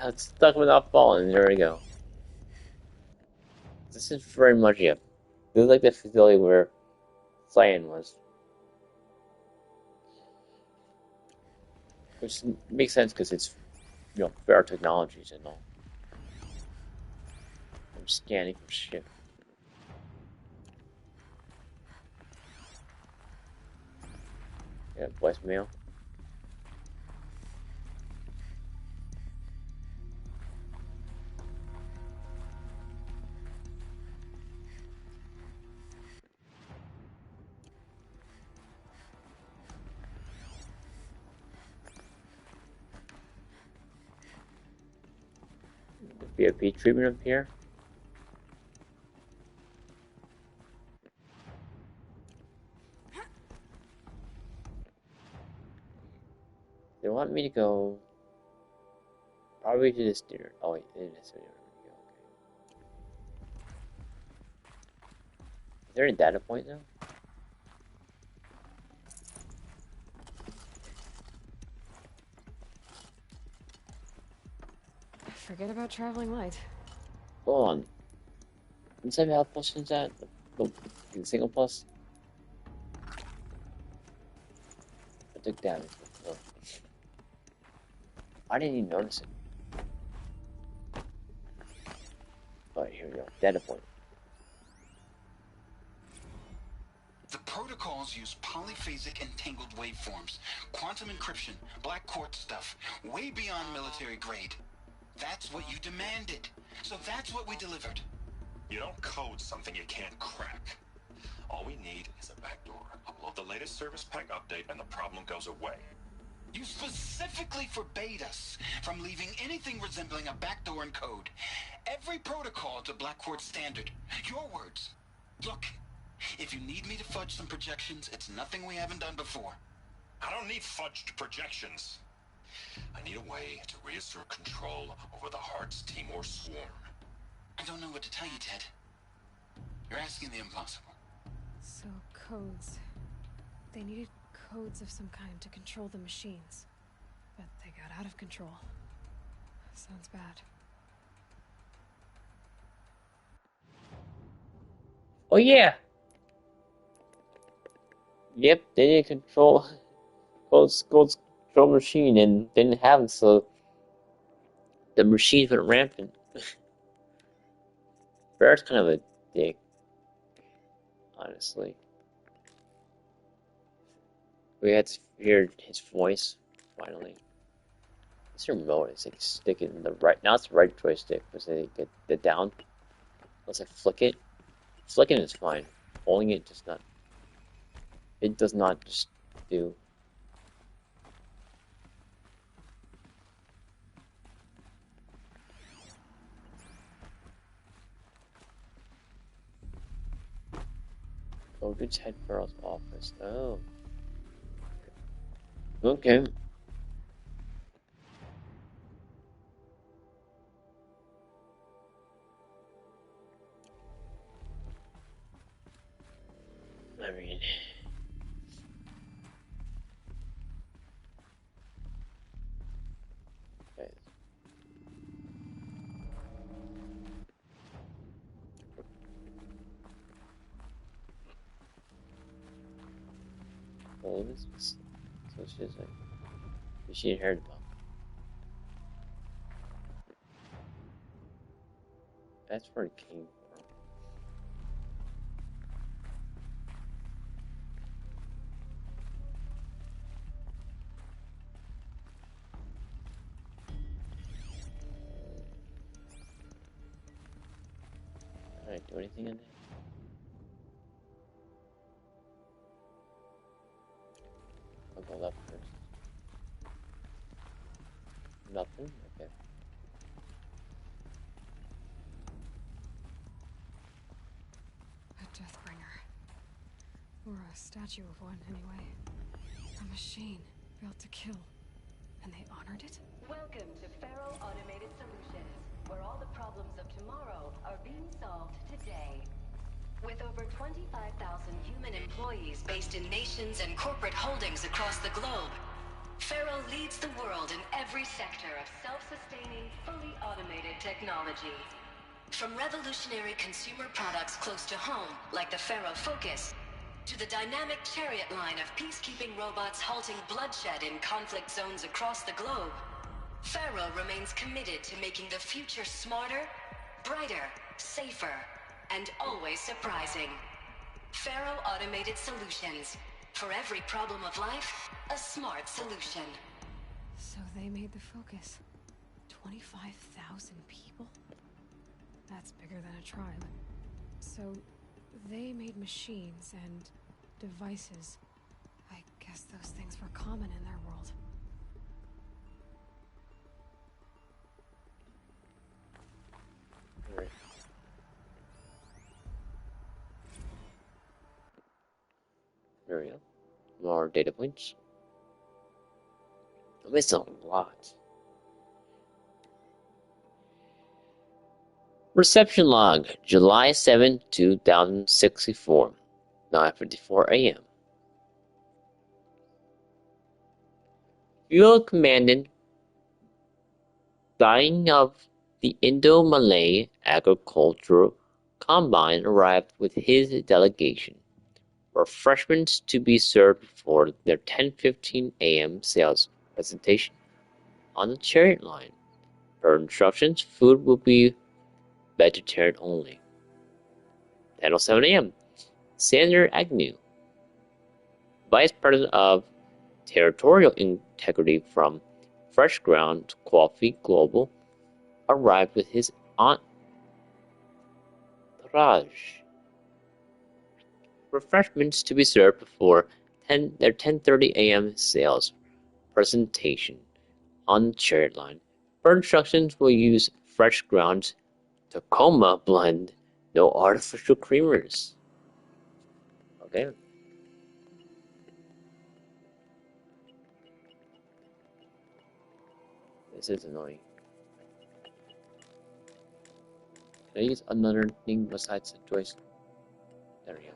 I was stuck without falling, and there we go. This is very much, yeah. This is like the facility where Cyan was. Which makes sense because it's, better technologies and all. I'm scanning for shit. Yeah, voicemail. VIP treatment up here. They want me to go probably to this dinner. Oh wait, it is okay. Is there a data point now? Forget about traveling light. Hold on. Let's have health potions at the single plus. I took damage. Oh. I didn't even notice it. Alright, here we go. Data point. The protocols use polyphasic entangled waveforms, quantum encryption, black quartz stuff, way beyond military grade. That's what you demanded. So that's what we delivered. You don't code something you can't crack. All we need is a backdoor. Upload the latest service pack update and the problem goes away. You specifically forbade us from leaving anything resembling a backdoor in code. Every protocol to Black Quartz standard. Your words. Look, if you need me to fudge some projections, it's nothing we haven't done before. I don't need fudged projections. I need a way to reassert control over the Heart's Timor swarm. I don't know what to tell you, Ted. You're asking the impossible. So, codes. They needed codes of some kind to control the machines. But they got out of control. Sounds bad. Oh yeah! Yep, they didn't control control machine and didn't have it, so the machines went rampant. Barrett's kind of a dick, honestly. We had to hear his voice finally. This remote is like sticking in the right. Now it's the right joystick. Was it get the down? Let's like flick it. Flicking is fine. Holding it does not. It does not just do. Go to Ted Burrow's office. Oh. Okay. all of this. So it's just like machine heard about. That's where it came from. Alright, do anything in there? I'll go left first. Nothing? Okay. A Deathbringer. Or a statue of one, anyway. A machine built to kill. And they honored it? Welcome to Faro Automated Solutions, where all the problems of tomorrow are being solved today. With over 25,000 human employees based in nations and corporate holdings across the globe, Faro leads the world in every sector of self-sustaining, fully automated technology. From revolutionary consumer products close to home, like the Faro Focus, to the dynamic Chariot line of peacekeeping robots halting bloodshed in conflict zones across the globe, Faro remains committed to making the future smarter, brighter, safer, and always surprising. Faro Automated Solutions. For every problem of life, a smart solution. So they made the Focus. 25,000 people? That's bigger than a tribe. So they made machines and devices. I guess those things were common in their world. Alright. There we go. More data points. I missed a lot. Reception log, July 7, 2064, 9:54 a.m. Field Commandant dying of the Indo-Malay Agricultural Combine arrived with his delegation. Refreshments to be served before their 10:15 a.m. sales presentation on the Chariot line. Per instructions, food will be vegetarian only. 10:07 a.m. Senator Agnew, Vice President of Territorial Integrity from Fresh Ground Coffee Global, arrived with his entourage. Refreshments to be served before their 10:30 a.m. sales presentation on the Chariot line. Per instructions, will use fresh ground Tacoma blend, no artificial creamers. Okay. This is annoying. Can I use another thing besides the choice? There we go.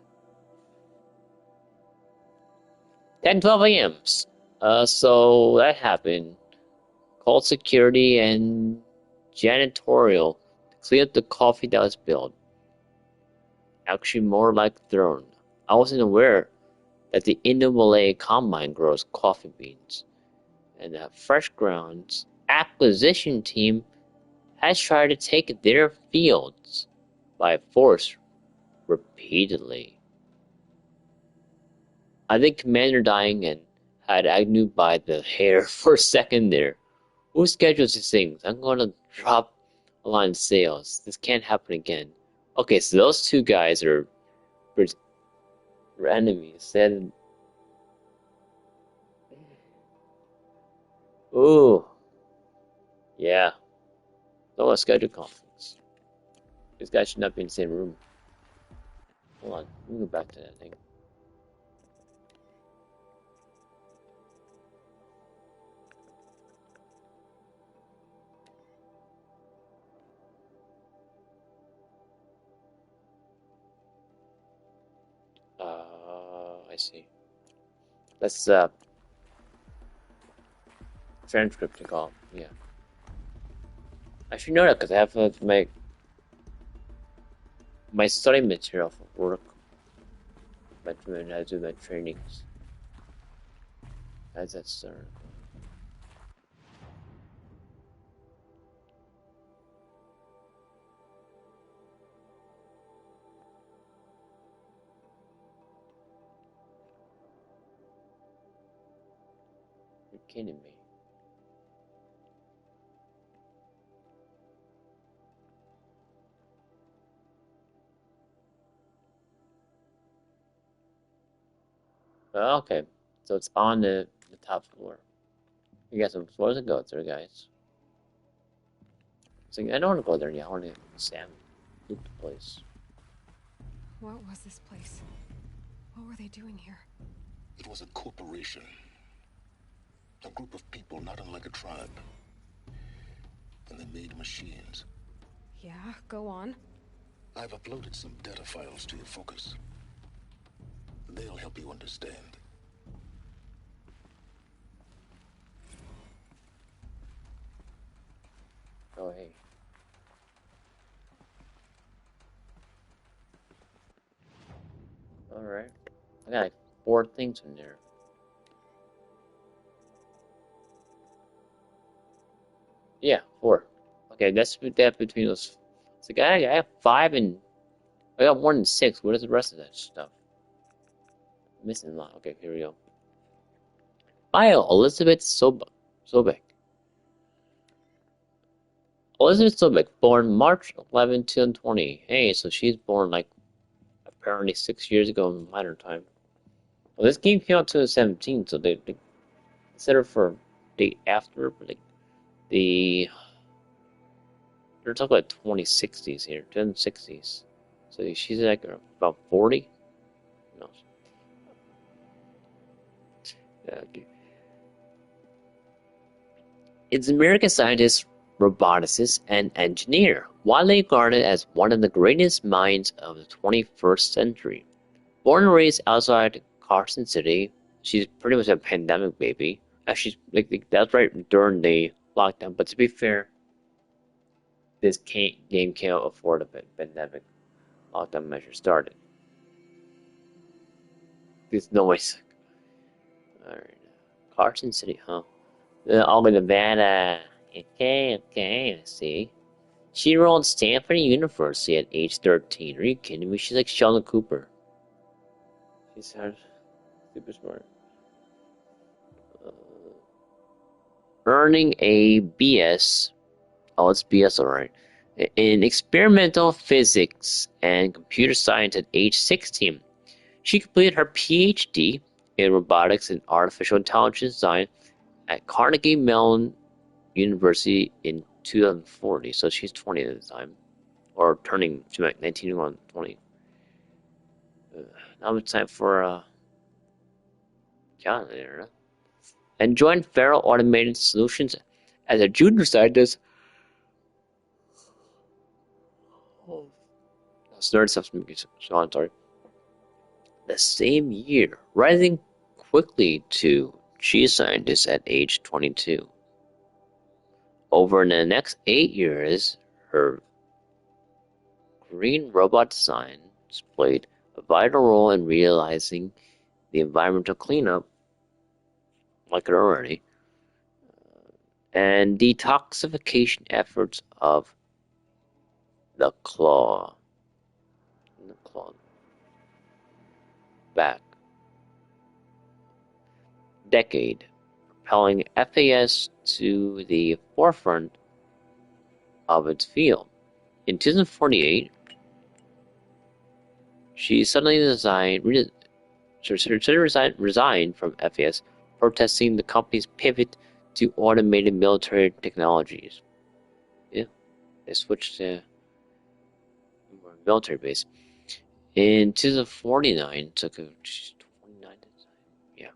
10:12 a.m. So that happened. Called security and janitorial to clean up the coffee that was spilled. Actually, more like thrown. I wasn't aware that the Indo-Malay Combine grows coffee beans, and the Fresh Grounds acquisition team has tried to take their fields by force repeatedly. I think Commander dying and had Agnew by the hair for a second there. Who schedules these things? I'm gonna drop a line of sales. This can't happen again. Okay, so those two guys are enemies. Then, ooh, yeah. Don't want to schedule conflicts. These guys should not be in the same room. Hold on, let me go back to that thing. I see. Let's transcript to call. Yeah. I should know that because I have my study material for work. When I do my trainings. As that sir. You're kidding me. Okay, so it's on the top floor. You got some floors to go through, guys. So I don't want to go there yet. I want to Sam loot the place. What was this place? What were they doing here? It was a corporation. A group of people not unlike a tribe. And they made machines. Yeah, go on. I've uploaded some data files to your focus. They'll help you understand. Oh, hey. Alright. I got like 4 things in there. Yeah, 4. Okay, let's split that between those. So I have 5 and I got more than 6. What is the rest of that stuff? I'm missing a lot. Okay, here we go. Bio Elizabeth Sobek. Elizabeth Sobek, born March 11, 2020. Hey, so she's born like apparently 6 years ago in modern time. Well, this game came out 2017, so they consider for date after, but like they're talking about 2060s here, 2060s. So she's like about 40. No. Okay. It's an American scientist, roboticist, and engineer, widely regarded as one of the greatest minds of the 21st century. Born and raised outside Carson City, she's pretty much a pandemic baby. Actually, that's right during the lockdown. But to be fair, this game came out before the pandemic lockdown measure started. There's no way. Alright, Carson City, huh? Albany, Nevada. Okay, I see. She enrolled at Stanford University at age 13. Are you kidding me? She's like Sheldon Cooper. She's super smart. Earning a BS. Oh, it's BS, alright. In experimental physics and computer science at age 16. She completed her PhD in robotics and artificial intelligence design at Carnegie Mellon University in 2040. So she's 20 at the time. Or turning to 19 on 20. Now it's time for John there. And joined Ferrell Automated Solutions as a junior scientist. Oh. That's nerd stuff. Sean, sorry. The same year, rising quickly to chief scientist at age 22. Over the next 8 years, her green robot design played a vital role in realizing the environmental cleanup, like it already, and detoxification efforts of the claw. Back decade, propelling FAS to the forefront of its field. In 2048, she suddenly resigned from FAS, protesting the company's pivot to automated military technologies. Yeah, they switched to more military base. In 2049, took a 29. Yeah,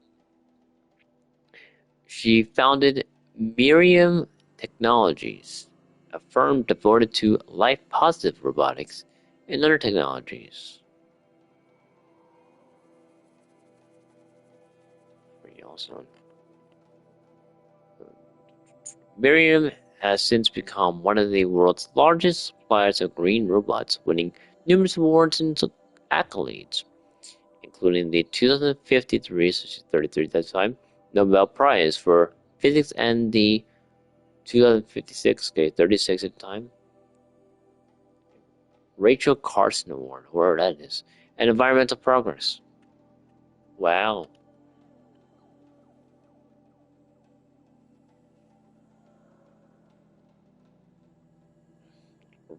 she founded Miriam Technologies, a firm devoted to life-positive robotics and other technologies. Pretty awesome. Miriam has since become one of the world's largest suppliers of green robots, winning numerous awards and accolades, including the 2053, so she's 33 at that time, Nobel Prize for Physics and the 2056, okay, 36 at the time. Rachel Carson Award, whatever that is. And Environmental Progress. Wow.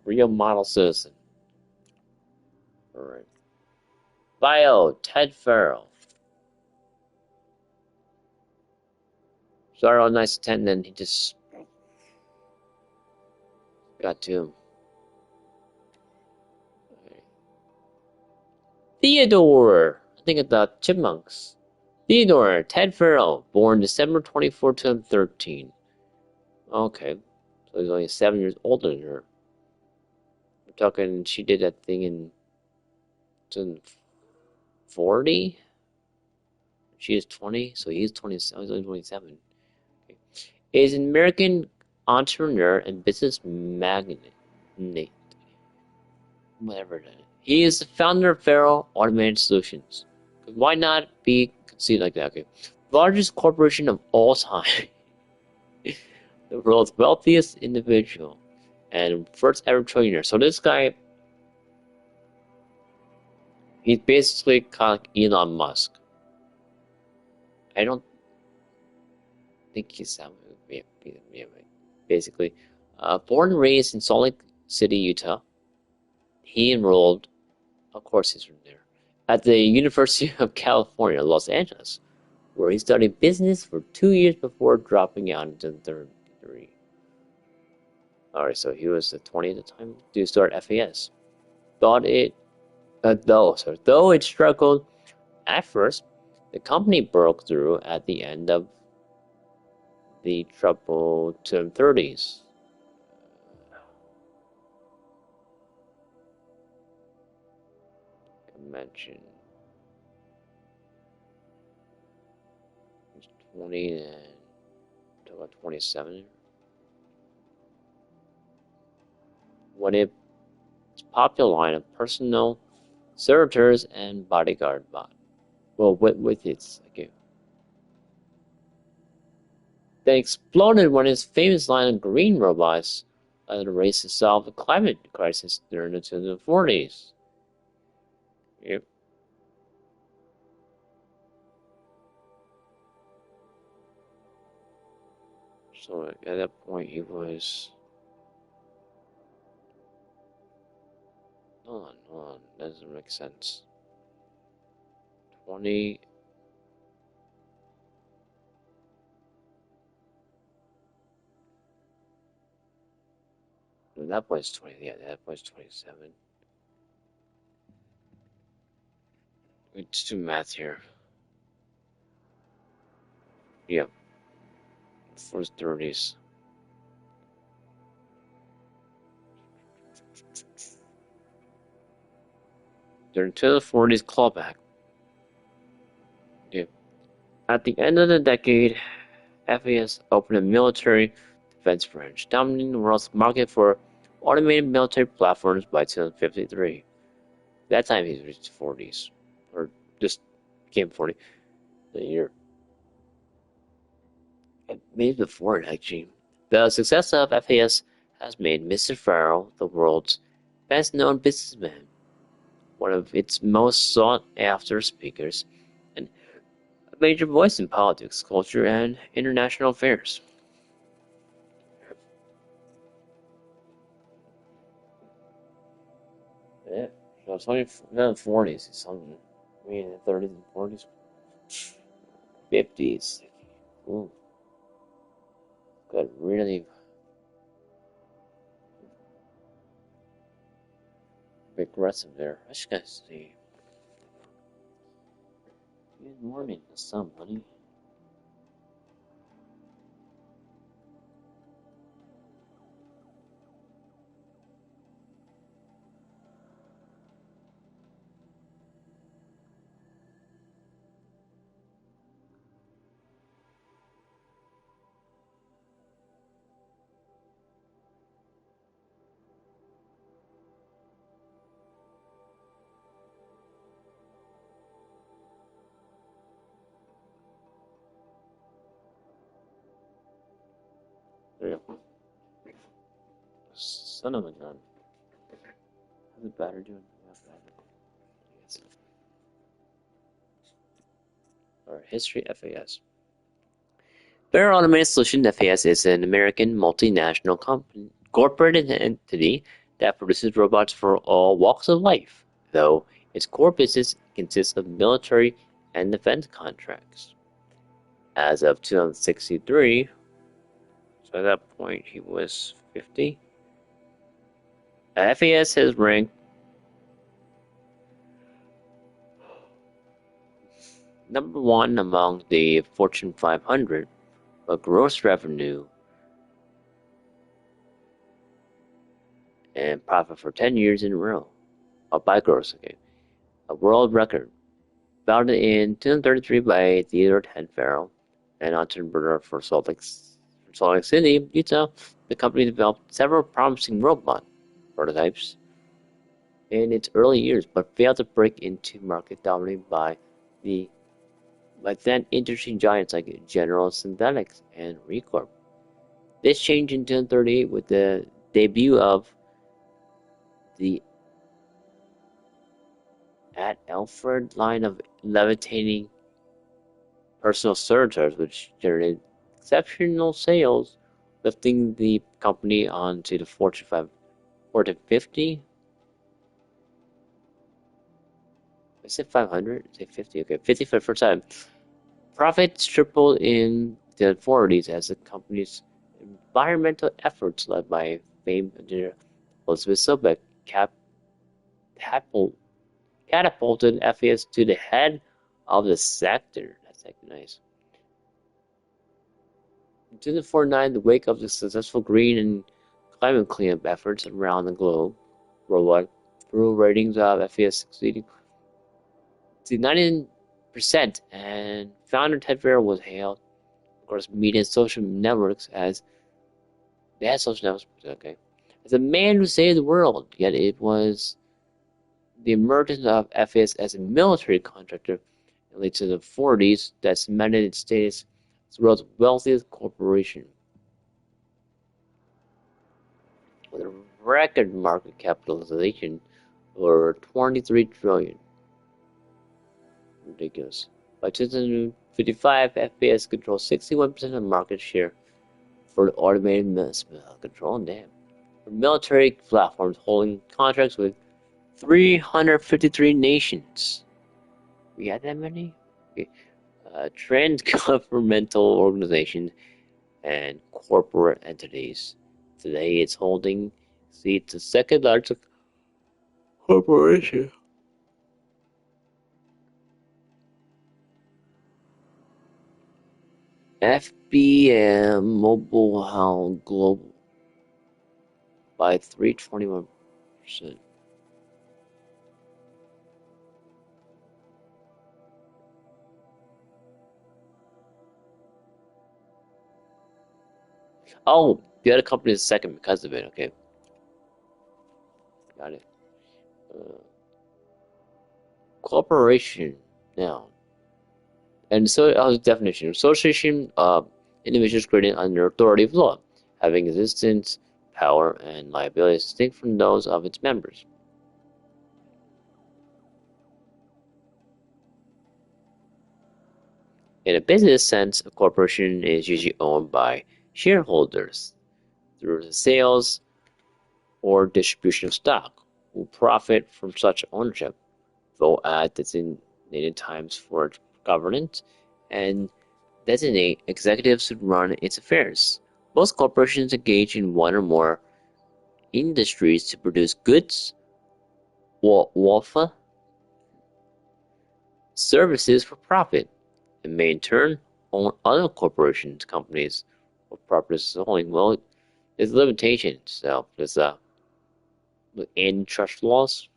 Real model citizen. Alright. Bio, Ted Farrell. Started all nice and then he just got to him. Theodore, I think of the Chipmunks. Theodore Ted Farrell, born December 24, 2013. Okay, so he's only 7 years older than her. We're talking, she did that thing in 2040? She is 20, so he's 20, he's only 27. Okay. Is an American entrepreneur and business magnate. Whatever that is. He is the founder of Farrell Automated Solutions. Why not be conceived like that? Okay. Largest corporation of all time. The world's wealthiest individual. And first ever trillionaire. So this guy, he's basically kind of like Elon Musk. I don't think he's that. Yeah, basically. Born and raised in Salt Lake City, Utah. He enrolled, of course he's from there, at the University of California, Los Angeles, where he studied business for 2 years before dropping out into the third degree. Alright, so he was 20 at the time to start FAS. Though it struggled at first, the company broke through at the end of the troubled 30s. Mention 20 and talk about 27. When its popular line of personal servitors and bodyguard bot. Well, with its okay. Then exploded when its famous line of green robots led the race to solve the climate crisis during the 2040s. Yep. So at that point he was... Hold on, that doesn't make sense. 20... No, that point's 20, yeah, that point's 27. Let's do math here. Yep. First 30s. During the 40s clawback. Yep. At the end of the decade, FAS opened a military defense branch, dominating the world's market for automated military platforms by 2053. That time he reached 40s. Or just became 40 the year. Maybe before it, actually. The success of FAS has made Mr. Farrell the world's best-known businessman, one of its most sought-after speakers, and a major voice in politics, culture, and international affairs. Yeah, so it's only in the 40s, it's something. I mean, in the 30s and 40s. 50s. Ooh. Got really aggressive there. I just gotta see. Good morning to somebody. Son of a gun. How's it better doing? Yes. Alright, history FAS. Bear Automated Solutions FAS is an American multinational corporate entity that produces robots for all walks of life, though its core business consists of military and defense contracts. As of 2063, so at that point he was 50, FAS has ranked number 1 among the Fortune 500 for gross revenue and profit for 10 years in a row. By gross, okay. A world record. Founded in 2033 by Theodore Ted Farrell, an entrepreneur for Salt Lake City, Utah, the company developed several promising robot prototypes in its early years, but failed to break into market dominated by then industry giants like General Synthetics and Recorp. This changed in 2038 with the debut of the At Alfred line of levitating personal servitors, which generated exceptional sales, lifting the company onto the Fortune 50. I said 500? I said 50. Okay, 50 for the first time. Profits tripled in the 40s as the company's environmental efforts, led by famed engineer Elizabeth Sobek, catapulted FAS to the head of the sector. That's like nice. In 2049, the wake of the successful green and climate cleanup efforts around the globe, worldwide, through ratings of FAS succeeding to 90%, and founder Ted Farrell was hailed across media and social networks as as a man who saved the world. Yet it was the emergence of FAS as a military contractor in late to the 40s that cemented its status as the world's wealthiest corporation. With a record market capitalization of over $23 trillion. Ridiculous. By 2055, FAS controls 61% of market share for automated missile control. Damn. For military platforms holding contracts with 353 nations. We had that many? Okay. Trans-governmental organizations and corporate entities. Today it's holding seats the second largest corporation. FBM Mobile Hound Global by 321%. Oh, the other company is second because of it. Okay, got it. Corporation now, and so definition: association of individuals created under authority of law, having existence, power, and liability distinct from those of its members. In a business sense, a corporation is usually owned by shareholders through the sales or distribution of stock, who profit from such ownership, vote at designated times for governance, and designate executives to run its affairs. Most corporations engage in one or more industries to produce goods or offer services for profit, and may in turn own other corporations, companies, or purposes only. Well, there's limitations. So there's antitrust laws,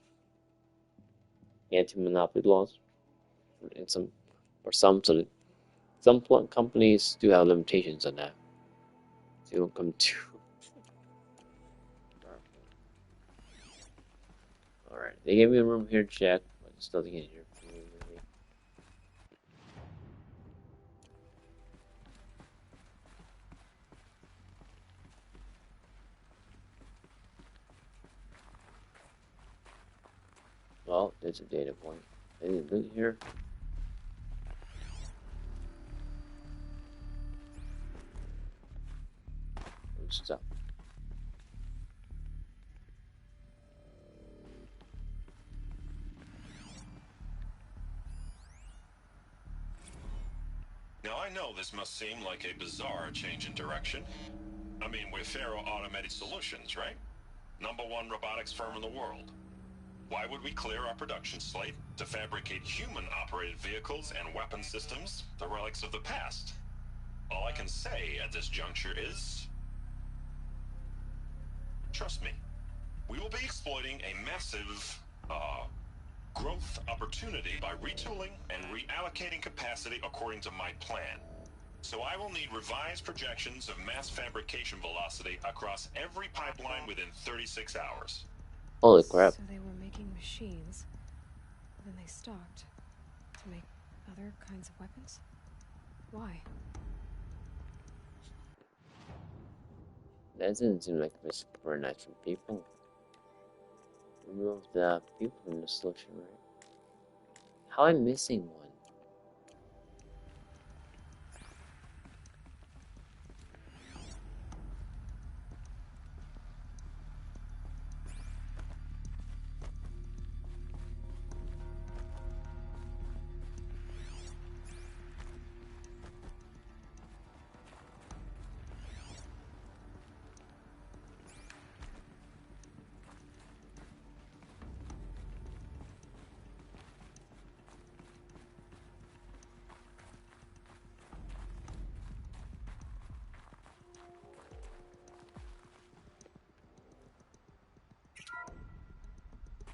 anti-monopoly laws, and some companies do have limitations on that. So you don't come too. All right, they gave me a room here to check, but there's nothing in here. Well, there's a data point. Any loot here? Good stuff. Now I know this must seem like a bizarre change in direction. I mean, we're Faro Automated Solutions, right? #1 robotics firm in the world. Why would we clear our production slate to fabricate human-operated vehicles and weapon systems, the relics of the past? All I can say at this juncture is... trust me. We will be exploiting a massive, growth opportunity by retooling and reallocating capacity according to my plan. So I will need revised projections of mass fabrication velocity across every pipeline within 36 hours. Holy crap. So they were making machines, then they stopped to make other kinds of weapons? Why? That doesn't seem like a supernatural people. Remove the people from the solution, right? How am I missing one?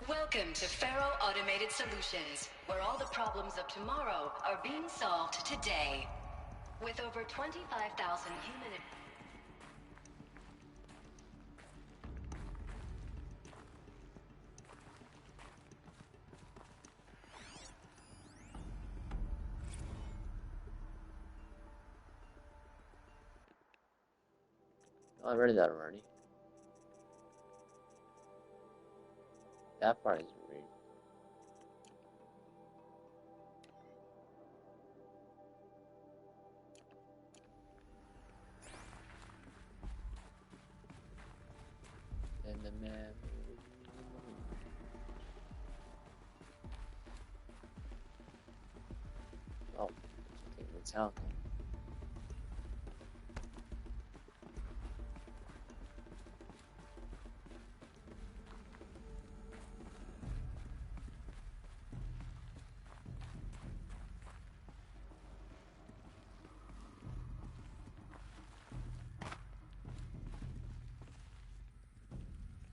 Welcome to Faro Automated Solutions, where all the problems of tomorrow are being solved today. With over 25,000 human... Oh, I read that already. That part is read. And the map. Oh, take what's out there.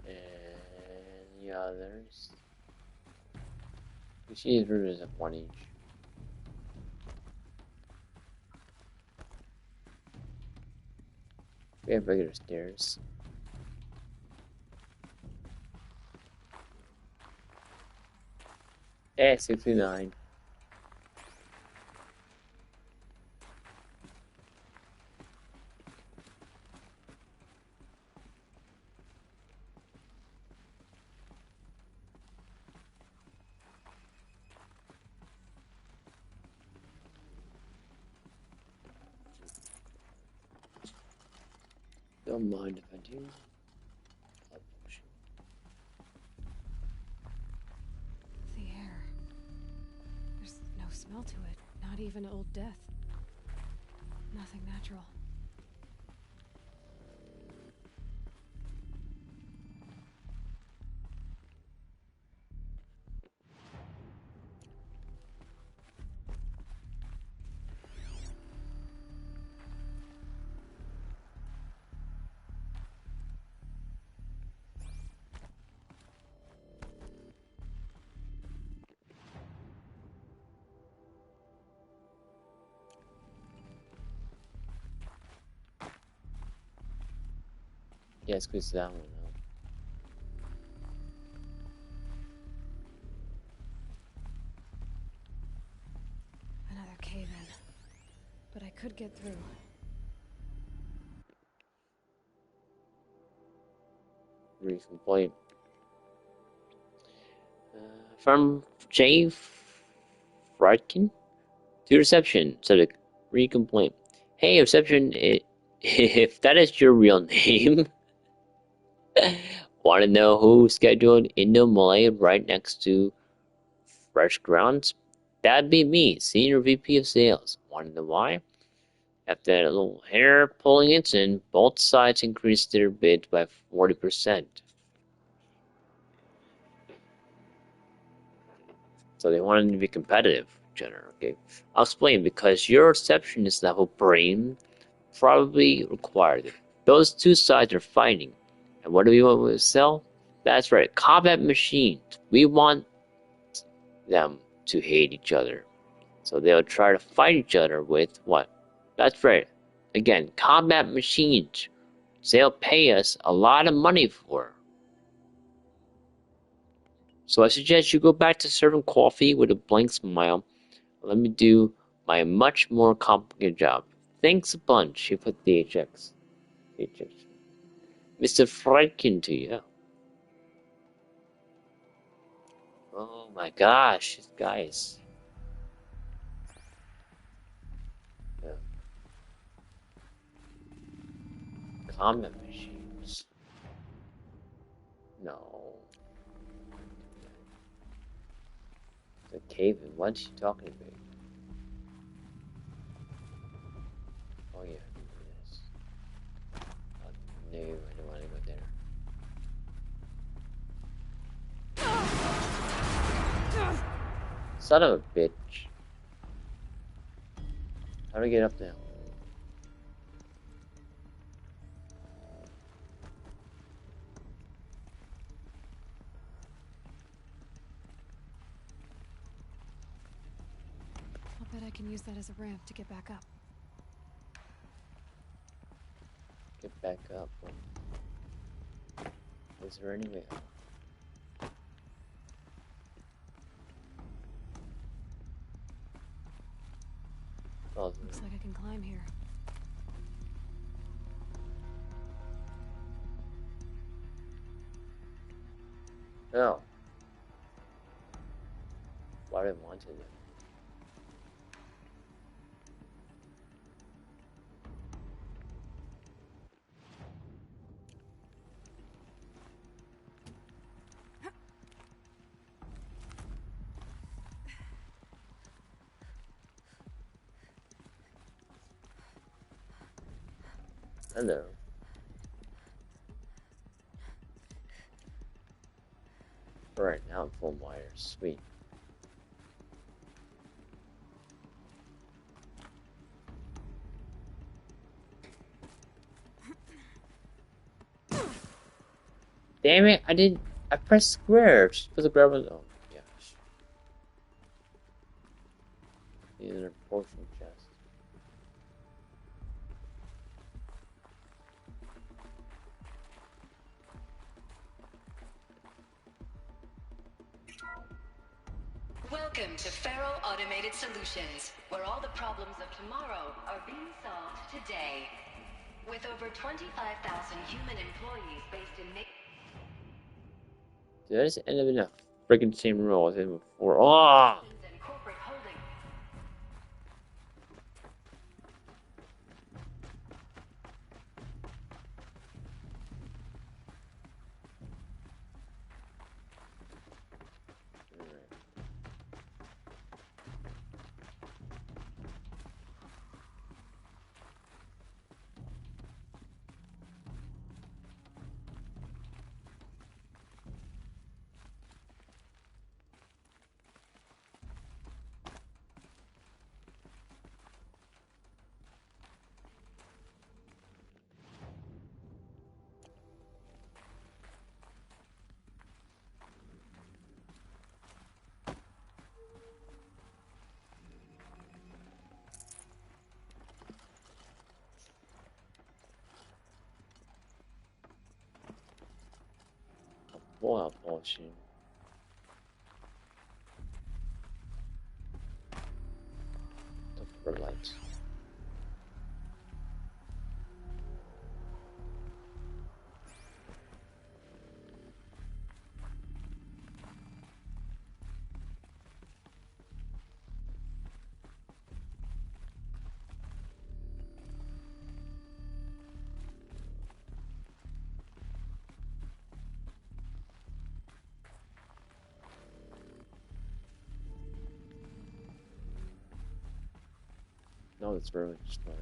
And the others. Each room is of 1 each. We have regular stairs. Hey, 69. Don't mind if I do. The air. There's no smell to it, not even old death. Nothing natural. Yeah, squeeze that one out. Another cave-in. But I could get through. Recomplete. From J. Fradkin to reception. Subject: re-complaint. Hey, reception. If that is your real name, want to know who scheduled Indo Malay right next to Fresh Grounds? That'd be me, Senior VP of Sales. Want to know why? After that little hair pulling incident, both sides increased their bids by 40%. So they wanted to be competitive, Jenner. Okay, I'll explain. Because your receptionist level brain probably required it. Those two sides are fighting. And what do we want to sell? That's right, combat machines. We want them to hate each other. So they'll try to fight each other with what? That's right. Again, combat machines. They'll pay us a lot of money for. So I suggest you go back to serving coffee with a blank smile. Let me do my much more complicated job. Thanks a bunch. He put the HX. Mr. Fredkin to you. Oh my gosh, this guys. Yeah. Comment machines. No. The cave, what's she talking about? Oh yeah, yes. No, I don't want to go there. Son of a bitch. How do I get up there? I'll bet I can use that as a ramp to get back up. Get back up. Is there any way up? Oh, looks like I can climb here. No. Why did I want to do? Hello. Alright, now I'm full wires. Sweet. Damn it, I pressed square. Just supposed to grab it. Oh, gosh. These are potion chests. Welcome to Faro Automated Solutions, where all the problems of tomorrow are being solved today. With over 25,000 human employees based in... Did I just end up in a freaking same room I was in before? Oh! and corporate holding. Boil potion. The lights. No, it's really just not.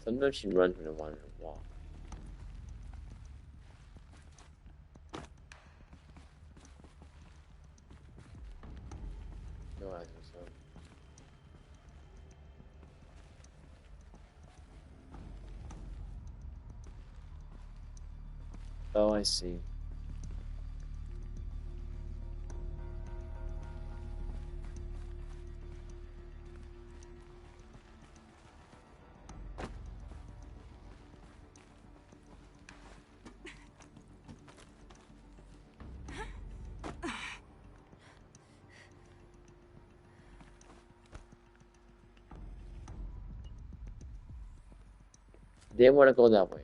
Sometimes she runs when I want her to walk. No, I think so. Oh, I see. Didn't want to go that way.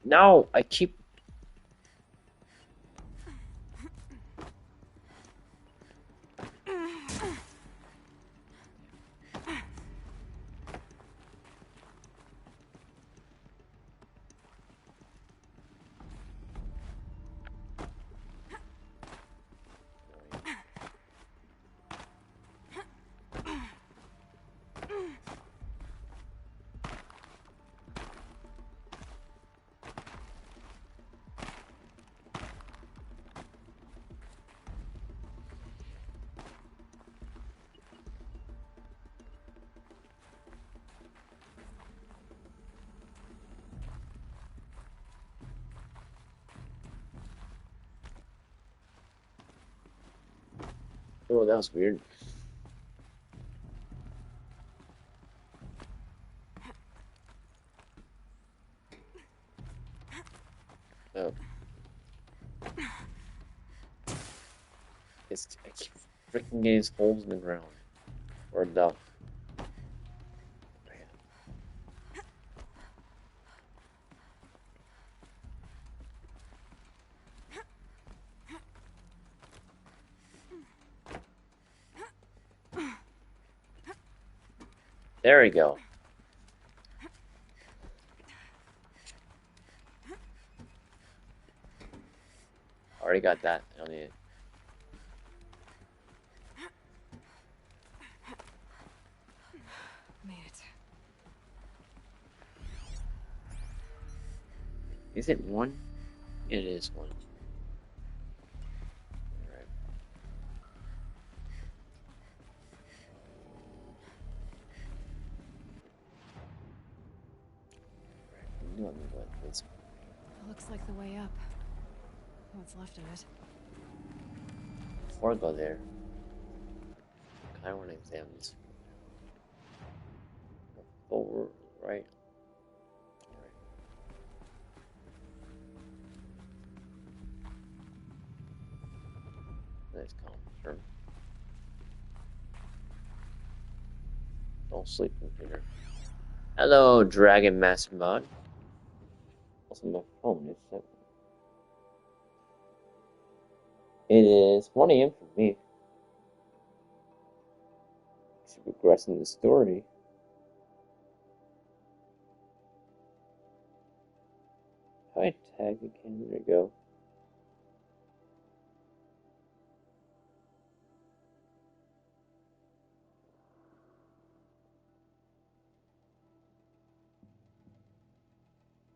No, I keep. Oh, that was weird. Oh. I keep freaking getting these holes in the ground. Or the. There we go. Already got that. I don't need it. Made it. Is it one? It is one. Alright. Right. Let me go this way. It looks like the way up. What's left of it. Before I go there, I kind of want to examine this. Forward, right? Nice confirm. Don't sleep in here. Hello, Dragon Master Mod. Also, my phone is set. It is 1 AM for me. Should progress in the story. How do I tag again? There we go.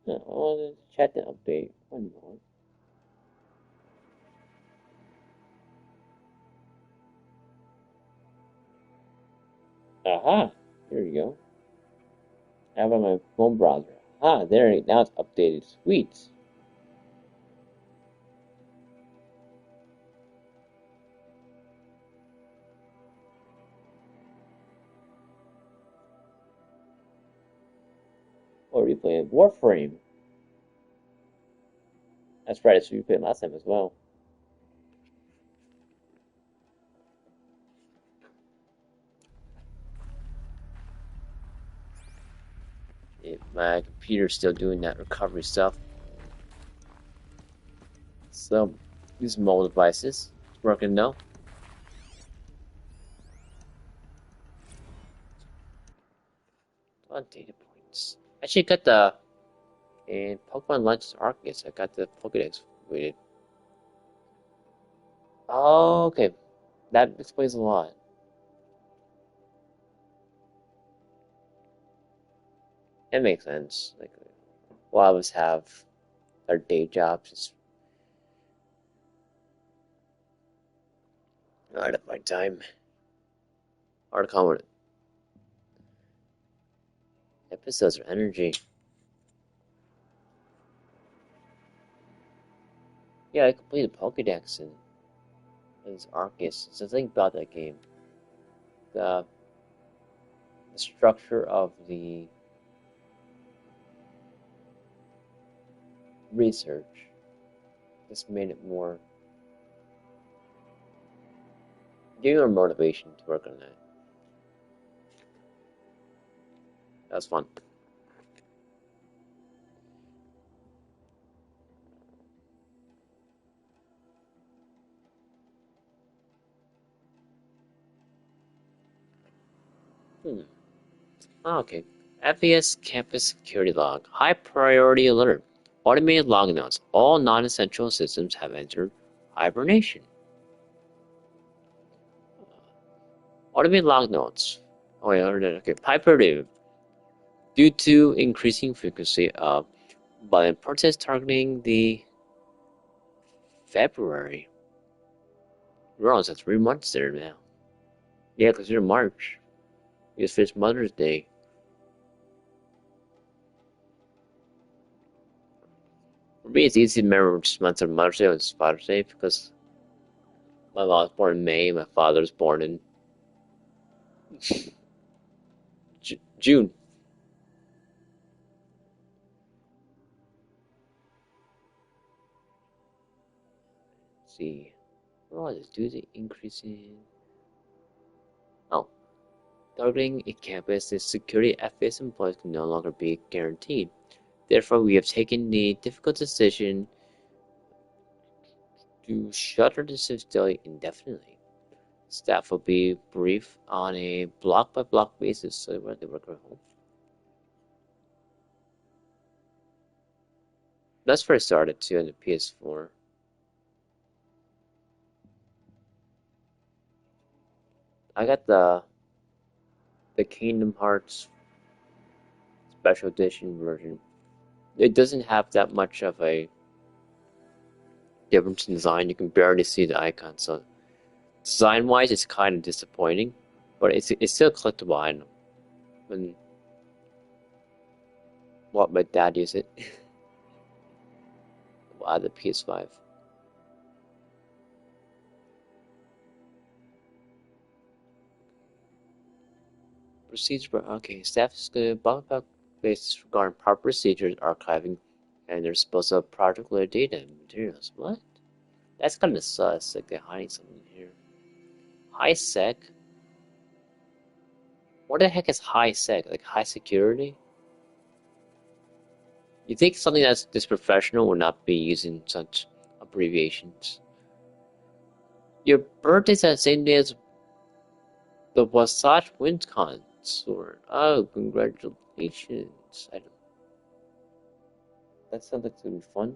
Oh, the chat to update. One more. Aha! There you go. I have on my phone browser. Ah, there. Now it's updated. Sweet. Or replaying Warframe. That's right, it's replayed last time as well. My computer's still doing that recovery stuff. So, use mobile devices. It's working now. On data points. Actually, got the in Pokemon Legends Arceus. I got the Pokédex rated. Oh, okay, that explains a lot. It makes sense. Like, a lot of us have our day jobs. It's hard to find time. Hard to come with it. Episodes are energy. Yeah, I completed Pokédex and this Arceus. So think about that game. The structure of the research just made it more. Give you more motivation to work on that. That's fun. Okay. FES Campus Security Log. High priority alert. Automated log notes. All non-essential systems have entered hibernation. Automated log notes. Oh yeah, okay. High priority. Due to increasing frequency of violent protests targeting the February. We're almost at 3 months there now. Yeah, because we're in March. We just finished Mother's Day. For me, it's easy to remember which months are Mother's Day and Father's Day because my mom was born in May, my father was born in June. Let's see. Oh, this due to increasing. Oh. Targeting a campus, the security FS employees can no longer be guaranteed. Therefore, we have taken the difficult decision to shutter the facility indefinitely. Staff will be briefed on a block-by-block basis, so where they work at home. That's where I started too on the PS4. I got the Kingdom Hearts Special Edition version. It doesn't have that much of a difference in design. You can barely see the icon, so design-wise, it's kind of disappointing, but it's still a collectible item. When my dad used it. Wow, the PS5. Procedure, okay. Staff is going to bump up basis regarding proper procedures, archiving, and their disposal of project-related data and materials. What? That's kind of sus. Like they're hiding something here. High sec? What the heck is high sec? Like high security? You think something that's this professional would not be using such abbreviations? Your birthday's at the same day as the Wasatch WinCon sword. Oh, congratulations. That sounds like it's gonna be fun.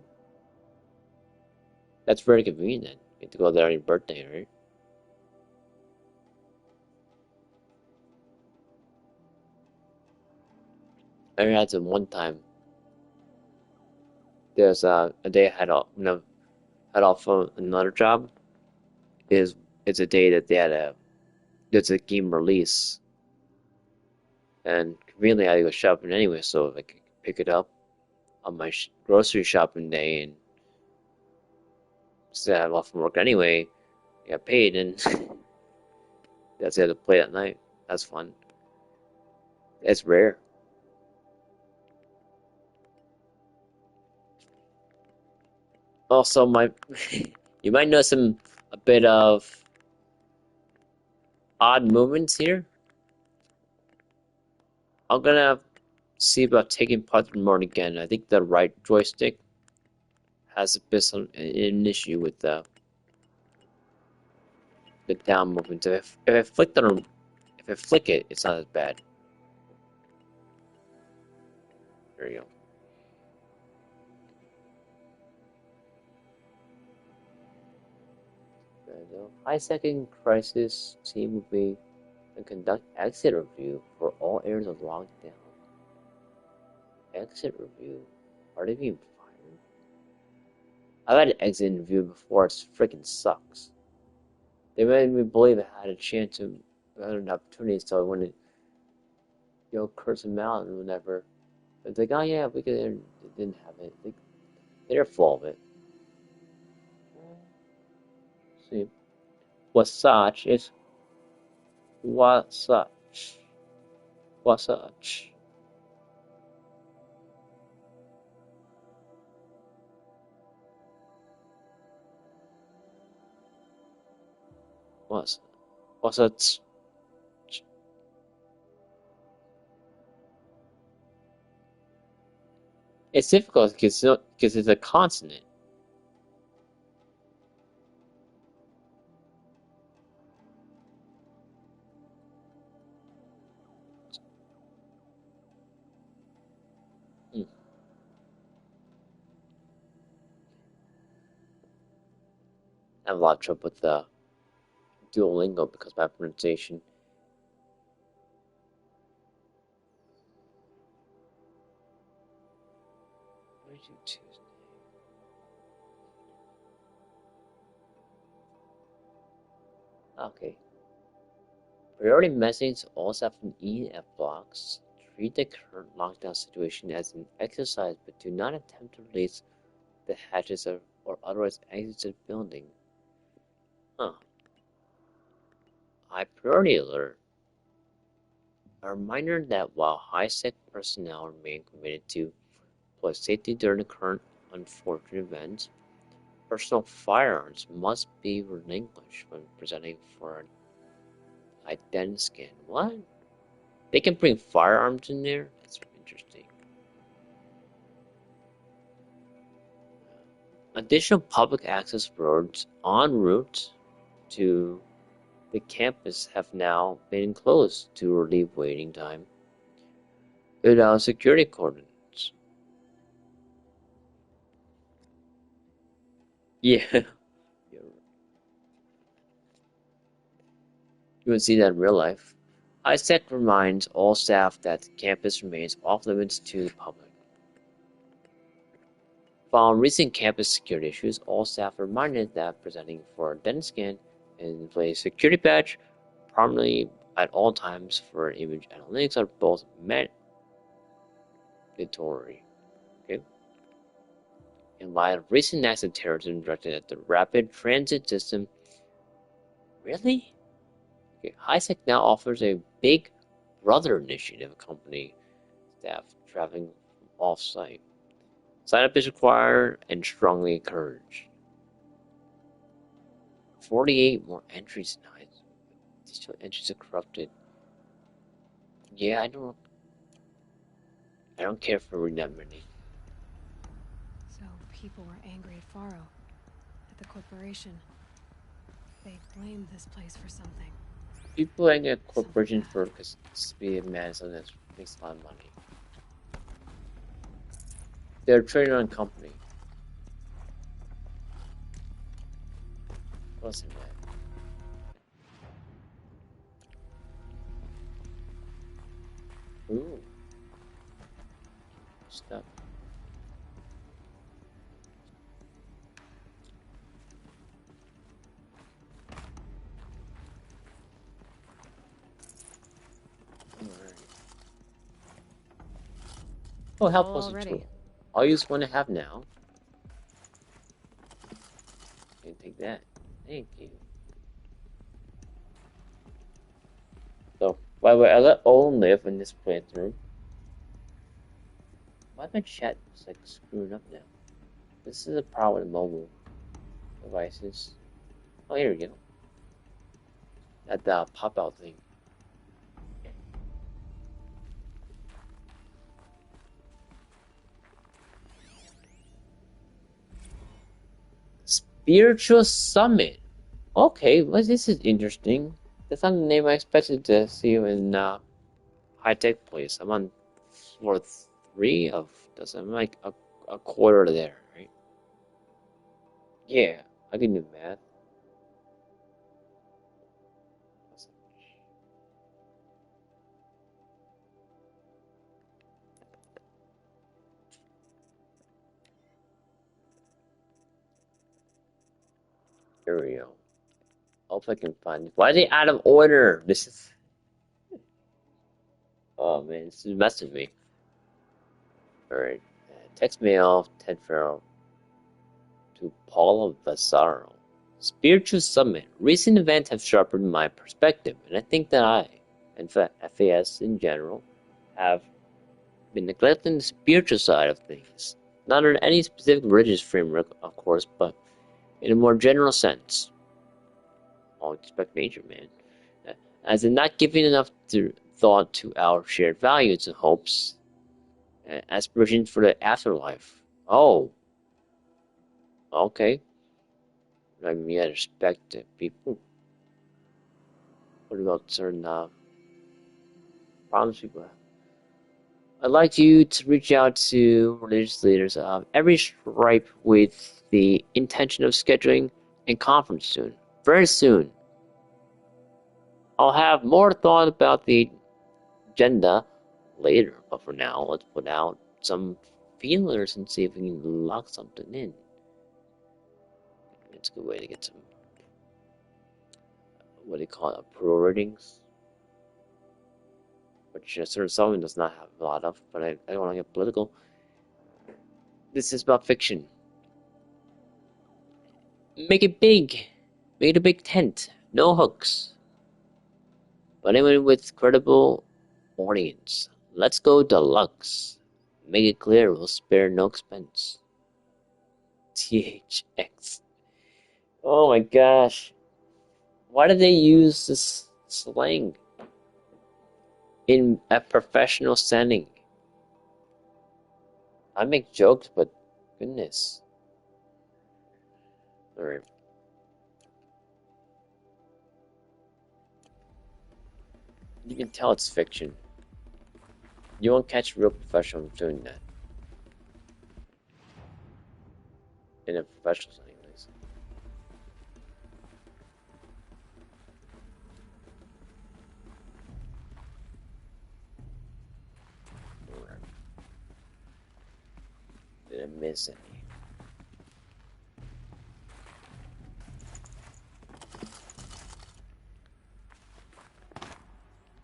That's very convenient then. You get to go there on your birthday, right? I had some one time. There's a day I had off from another job. It's a day that they had there's a game release, and conveniently I had to go shopping anyway, so I could pick it up on my grocery shopping day, and since I'm off from work anyway, I got paid, and that's it to play at night. That's fun. It's rare. Also, you might notice a bit of odd movements here. I'm gonna see about taking part in more again. I think the right joystick has a bit of an issue with the down movement. If I flick it, it's not as bad. There you go. The high-second crisis team will be and conduct exit review for all areas of lockdown. Exit review? Are they being fired? I've had an exit review before. It freaking sucks. They made me believe I had a chance to had an opportunity, so I wouldn't, curse them out and whatever. It's like, oh yeah, we could. They didn't have it. They're full of it. See, Wasatch is Wasatch. Wasatch. Wasatch. It's difficult because it's a consonant. I have a lot of trouble with Duolingo because of my pronunciation. Tuesday. Okay. Priority messaging to all staff from E and F blocks. Treat the current lockdown situation as an exercise, but do not attempt to release the hatches or otherwise exit the building. Huh. High priority alert. A reminder that while high-sec personnel remain committed to employee safety during the current unfortunate events, personal firearms must be relinquished when presenting for an identity scan. What? They can bring firearms in there? That's interesting. Additional public access roads en route to the campus have now been closed to relieve waiting time without security coordinates. Yeah. You would see that in real life. HiSec reminds all staff that the campus remains off limits to the public. Following recent campus security issues, all staff are reminded that presenting for a identity scan and display a security badge prominently at all times for image analytics are both mandatory. Okay. In light of recent acts of terrorism directed at the rapid transit system, really? Okay. HiSec now offers a Big Brother initiative accompanying staff traveling off-site. Sign-up is required and strongly encouraged. 48 more entries tonight. These entries are corrupted. Yeah, I don't care for reading that many. So people were angry at Faro, at the corporation. They blamed this place for something. People angry at corporation for because it's be a man so that makes a lot of money. They're trading on company. Wasn't that? Ooh. Stop. Oh, help us too. I'll use one I have now. Okay, take that. Thank you. So, by the way, I let Owen live in this playthrough. Why my chat is like screwing up now? This is a problem with mobile devices. Oh, here we go. That pop-out thing. Spiritual Summit. Okay, well, this is interesting. That's not the name I expected to see in high-tech place. I'm on floor 3 of this. I'm like a quarter there, right? Yeah, I can do math. Here we go. Hope I can find it. Why are they out of order? This is... Oh man, this is messing with me. Alright. Text mail, Ted Farrell to Paula Vasaro. Spiritual Summit. Recent events have sharpened my perspective, and I think that I, and FAS in general, have been neglecting the spiritual side of things. Not in any specific religious framework, of course, but in a more general sense. I'll expect nature, man. As in not giving enough thought to our shared values and hopes, and aspirations for the afterlife. Oh. Okay. I mean, I respect people. What about certain problems people have? I'd like you to reach out to religious leaders of every stripe with the intention of scheduling a conference soon. Very soon. I'll have more thought about the agenda later, but for now, let's put out some feelers and see if we can lock something in. It's a good way to get some, what do you call it, approval ratings, which certain someone does not have a lot of, but I don't want to get political. This is about fiction. Make it big. Make it a big tent. No hooks. But anyone with credible audience. Let's go deluxe. Make it clear we'll spare no expense. THX. Oh my gosh. Why do they use this slang in a professional setting? I make jokes, but goodness. Alright. You can tell it's fiction. You won't catch real professionals doing that. In a professional setting, at least. Alright. Did I miss any?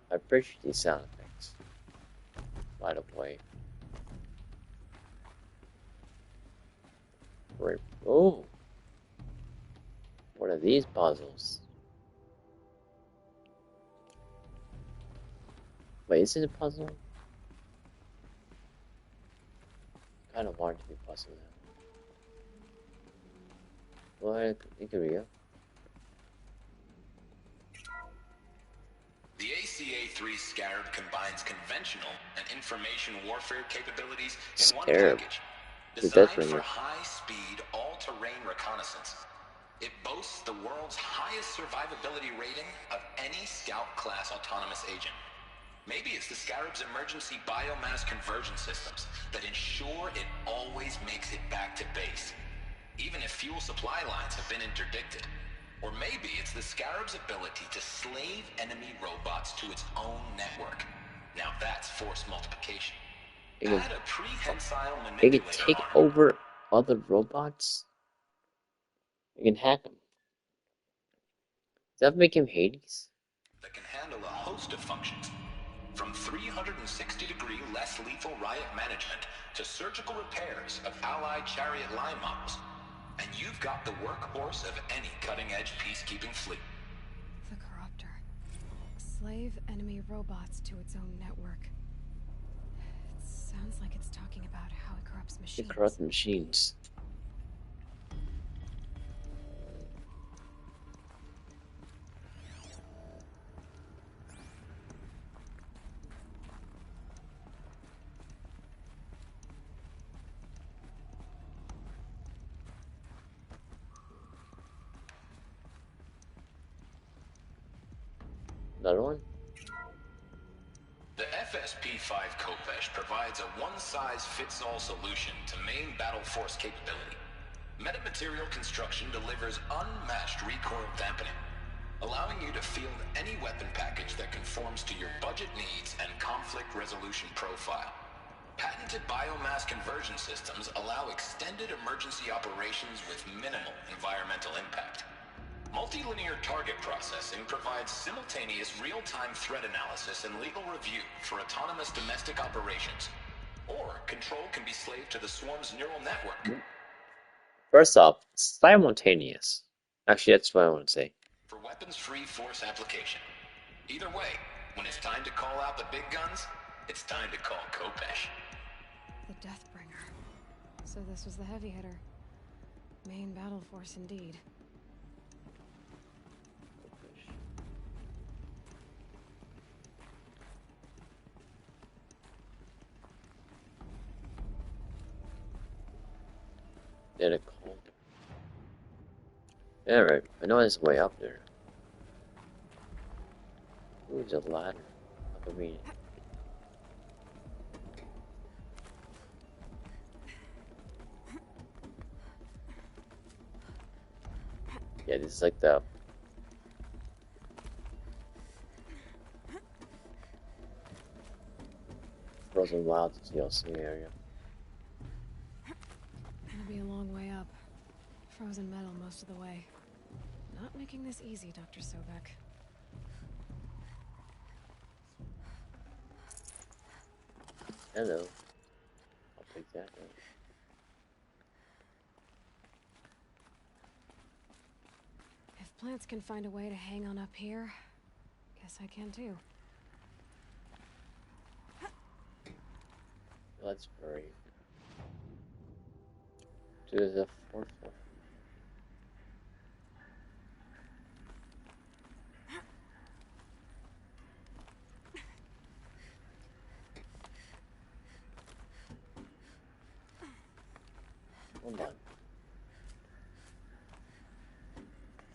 I appreciate these sound effects. By the way. Right. Oh! What are these puzzles? Wait, is it a puzzle? I kind of want it to be a puzzle now. Well, here we go. The ACA-3 Scarab combines conventional and information warfare capabilities in one package. Designed for high-speed, all-terrain reconnaissance. It boasts the world's highest survivability rating of any Scout-class autonomous agent. Maybe it's the Scarab's emergency biomass conversion systems that ensure it always makes it back to base, even if fuel supply lines have been interdicted. Or maybe it's the Scarab's ability to slave enemy robots to its own network. Now that's force multiplication. Add a prehensile manipulator. It can take over other robots? You can hack them. Does that make him Hades? That can handle a host of functions. From 360-degree less lethal riot management to surgical repairs of Allied chariot line models. And you've got the workhorse of any cutting-edge peacekeeping fleet. The Corruptor. Slave enemy robots to its own network. It sounds like it's talking about how it corrupts machines. It corrupts machines. Another one? The FSP-5 Khopesh provides a one-size-fits-all solution to main battle force capability. Metamaterial construction delivers unmatched recoil dampening, allowing you to field any weapon package that conforms to your budget needs and conflict resolution profile. Patented biomass conversion systems allow extended emergency operations with minimal environmental impact. Multilinear target processing provides simultaneous real-time threat analysis and legal review for autonomous domestic operations. Or control can be slaved to the swarm's neural network. First off, simultaneous. Actually, that's what I want to say. For weapons-free force application. Either way, when it's time to call out the big guns, it's time to call Khopesh. The Deathbringer. So this was the heavy hitter. Main battle force indeed. Did it cold? Yeah, right. I know there's a way up there. Ooh, there's a ladder. I mean, yeah, this is like the Frozen Wilds DLC area. It'll be a long way up. Frozen metal most of the way. Not making this easy, Dr. Sobek. Hello. I'll take that one. If plants can find a way to hang on up here, guess I can too. Let's breathe. To the fourth one. Hold on.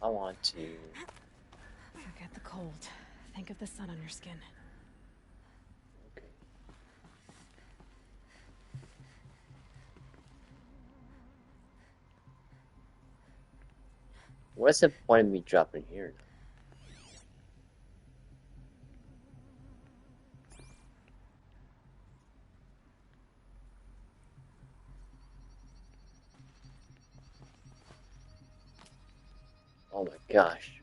I want to... Forget the cold. Think of the sun on your skin. Okay. What's the point of me dropping here? Oh my gosh.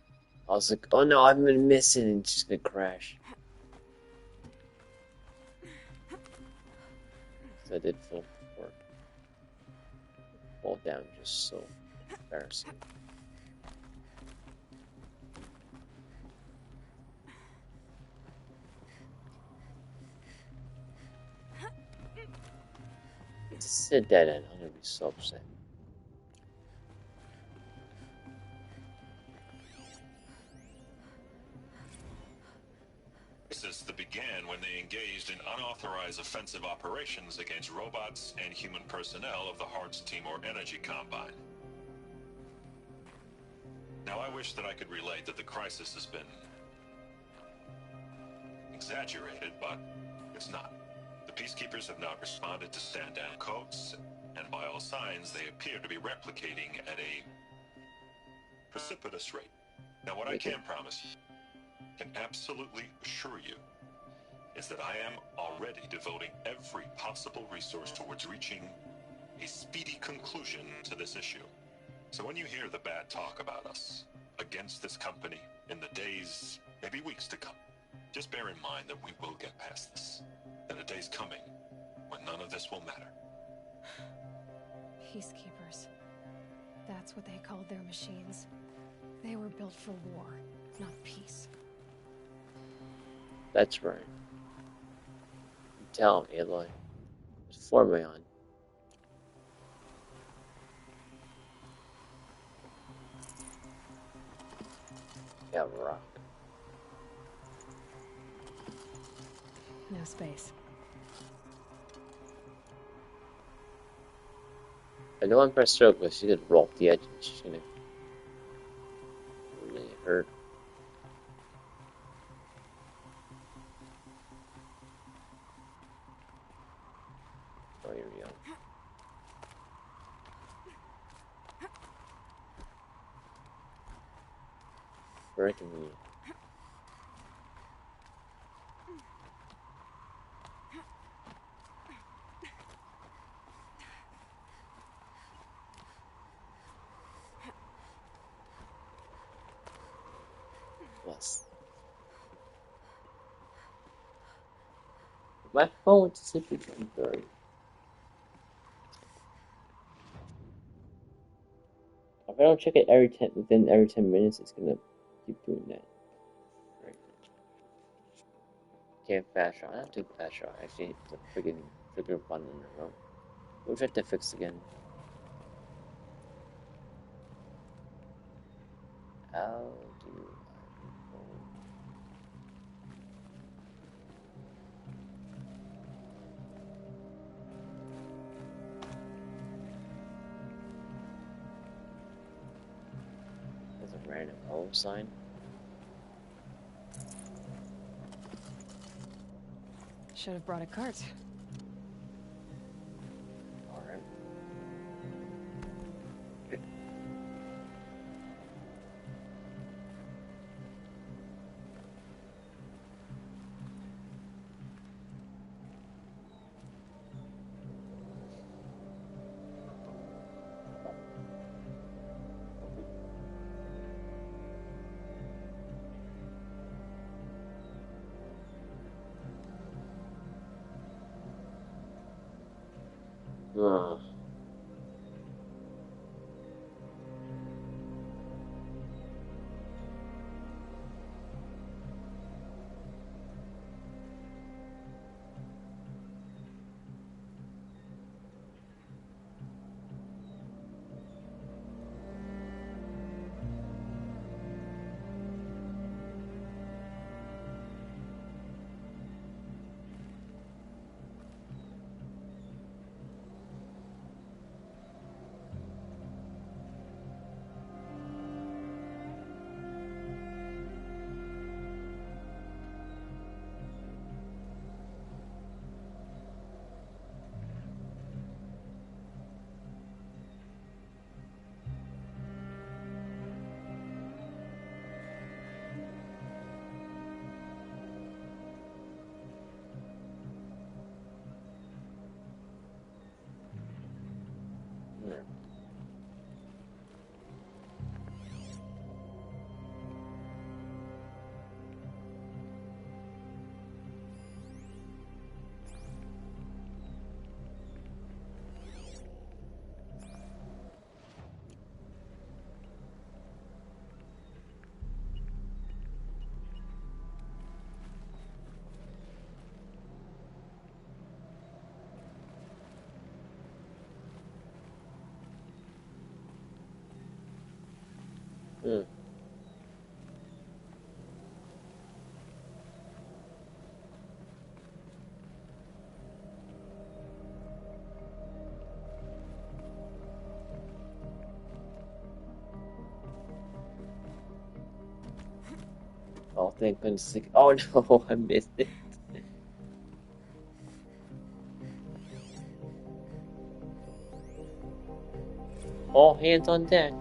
I was like, oh no, I'm gonna miss it and it's just gonna crash. So I did film before. Fall down just so embarrassing. It's a dead end, I'm gonna be so upset. Crisis that began when they engaged in unauthorized offensive operations against robots and human personnel of the Hearts Timor Energy Combine. Now, I wish that I could relate that the crisis has been exaggerated, but it's not. The Peacekeepers have not responded to stand-down codes, and by all signs, they appear to be replicating at a precipitous rate. Now, what I can promise you, can absolutely assure you, is that I am already devoting every possible resource towards reaching a speedy conclusion to this issue. So when you hear the bad talk about us against this company in the days, maybe weeks to come, just bear in mind that we will get past this. And a day's coming when none of this will matter. Peacekeepers. That's what they called their machines. They were built for war, not peace. That's right. Tell me, Aloy. It's for me on. Yeah, rock. No space. I know I'm pressed stroke, but she did roll off the edge and she's gonna really hurt. Very convenient. Yes. My phone went to sleep at 10:30. If I don't check it within every 10 minutes, it's gonna keep doing that. Right. Can't fast travel. I have to fast travel. Actually, it's a freaking button in the room. Which I have to fix again. How do There's a random home sign. Should have brought a cart. Alright. Ugh. Hmm. Oh, thank goodness. Oh no, I missed it. All hands on deck.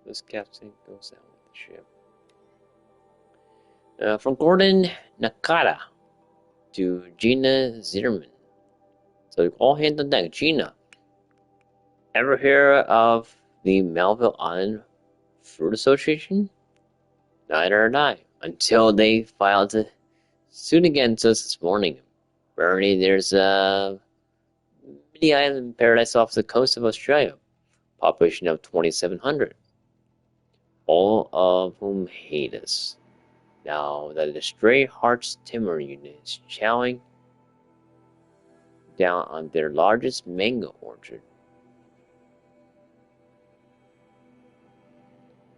This captain goes down with the ship. From Gordon Nakata to Gina Zimmerman. So all hands on deck. Gina, ever hear of the Melville Island Fruit Association? Neither had I, until they filed a suit against us this morning. Apparently, there's a mini island paradise off the coast of Australia, population of 2,700, all of whom hate us. Now that the Stray Hearts Timber Unit is chowing down on their largest mango orchard.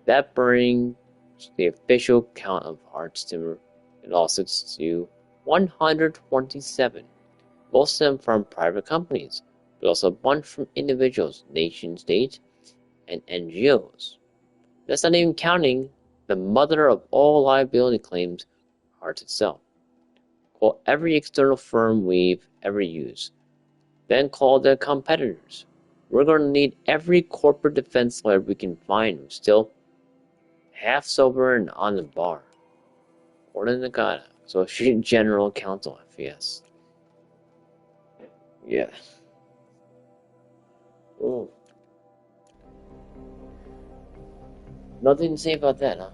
That brings the official count of Hearts Timber lawsuits to 127, most of them from private companies, but also a bunch from individuals, nation states, and NGOs. That's not even counting the mother of all liability claims, Hearts itself. Call every external firm we've ever used, then call their competitors, We're going to need every corporate defense lawyer we can find who's still half sober and on the bar. Order Nagata, Associate General Counsel, FES. Yeah. Ooh. Nothing to say about that, huh?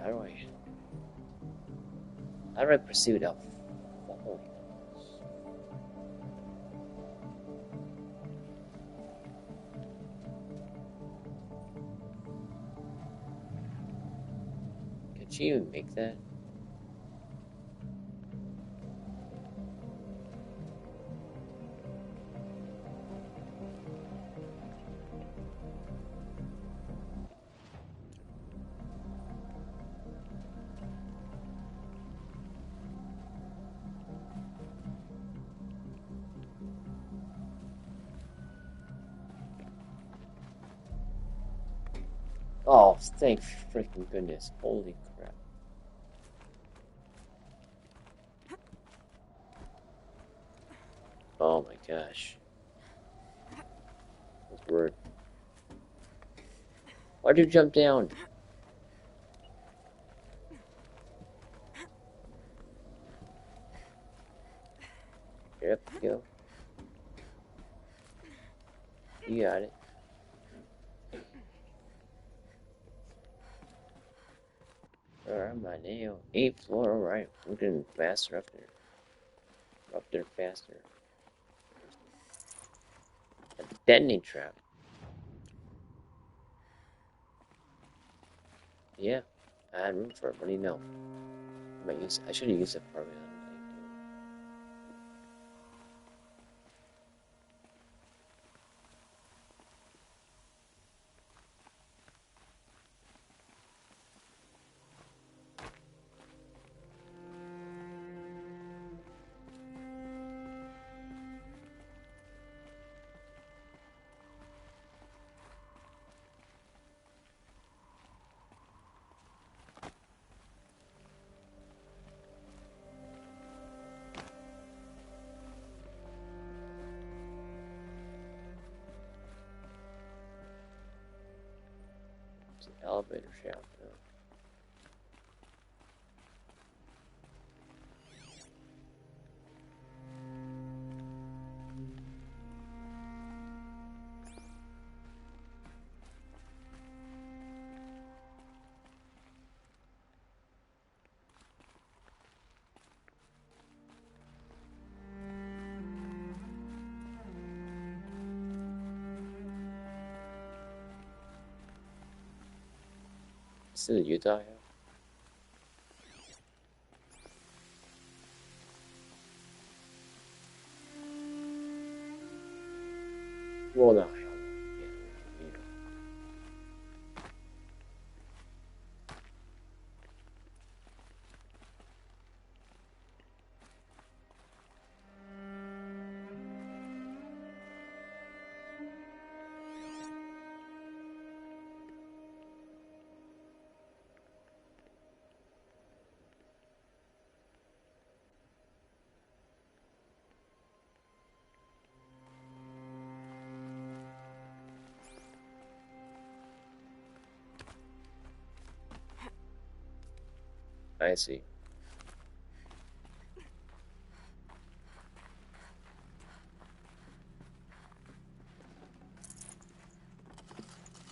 Alright, how do I proceed without following this? Can she even make that? Oh, thank freaking goodness. Holy crap. Oh my gosh. That's weird. Why'd you jump down? Yep, go. You got it. Alright, my nail. 8th floor, alright. We're getting faster up there. Up there faster. A detonate trap. Yeah, I had room for it. What do you know? I should have used it probably. It's an elevator shaft, though. This is Utah, yeah. Well, no. I see.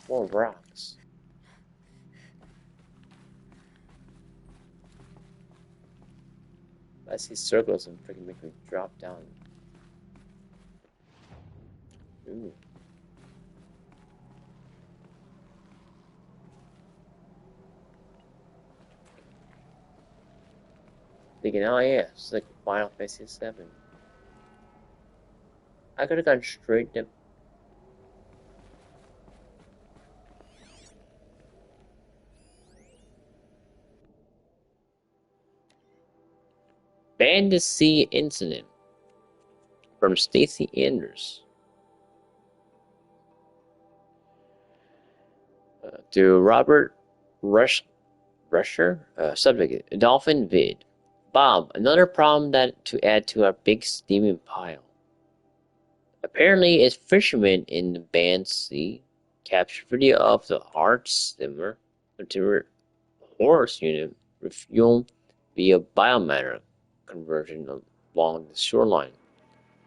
More rocks. I see circles and freaking make me drop down. Ooh. Thinking, oh yeah, it's like Final Fantasy 7. I could have gone straight to. Bandit Sea Incident from Stacy Anders. To Robert Rusher, subject Dolphin Vid. Bob, another problem that to add to our big steaming pile. Apparently, a fisherman in the Band Sea captured video of the hard simmer material horse unit refueled via biomatter conversion along the shoreline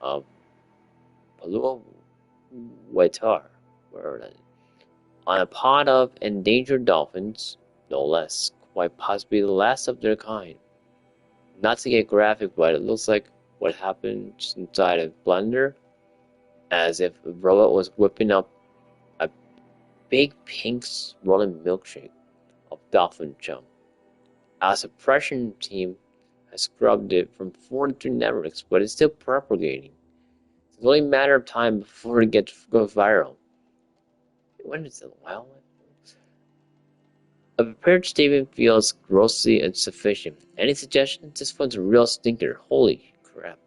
of Palua Waitar, on a pod of endangered dolphins, no less, quite possibly the last of their kind. Not to get graphic, but it looks like what happened inside a blender, as if a robot was whipping up a big pink swirling milkshake of dolphin chum. Our suppression team has scrubbed it from 43 networks, but it's still propagating. It's only a matter of time before it goes viral. When is it? Well, a prepared statement feels grossly insufficient. Any suggestions? This one's a real stinker. Holy crap.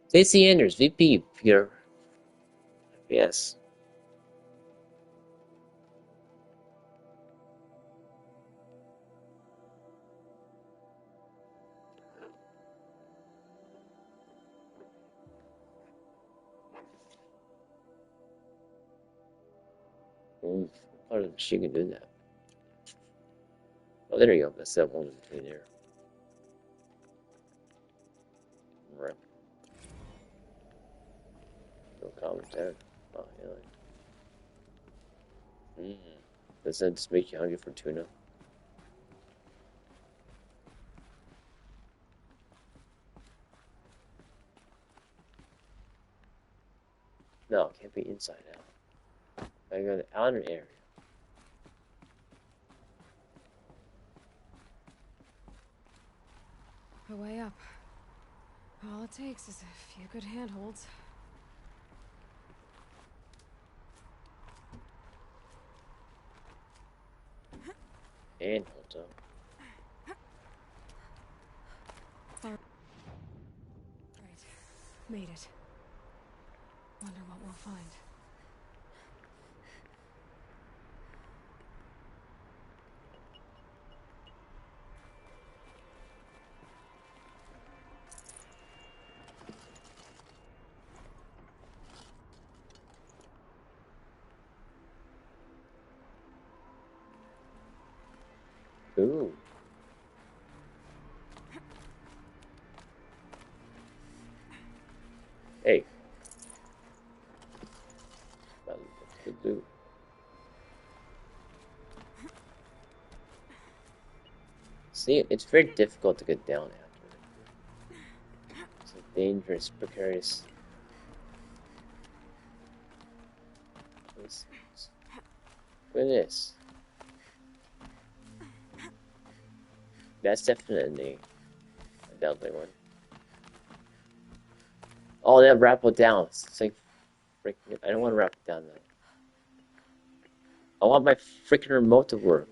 Stacey Anders, VP, Peter. Yes. How did she can do that? Oh, there you go. That's that one between there. Right. No comment there. Oh, yeah. Does that just make you hungry for tuna? No, it can't be inside out. I go to the outer area. A way up. All it takes is a few good handholds. Handholds, Right. Made it. Wonder what we'll find. Ooh. Hey. That looks good, dude. See, it's very difficult to get down after it. It's a dangerous, precarious. Look at this. That's definitely a deadly one. Oh, that wrap it down. It's like freaking. I don't want to wrap it down though. I want my freaking remote to work.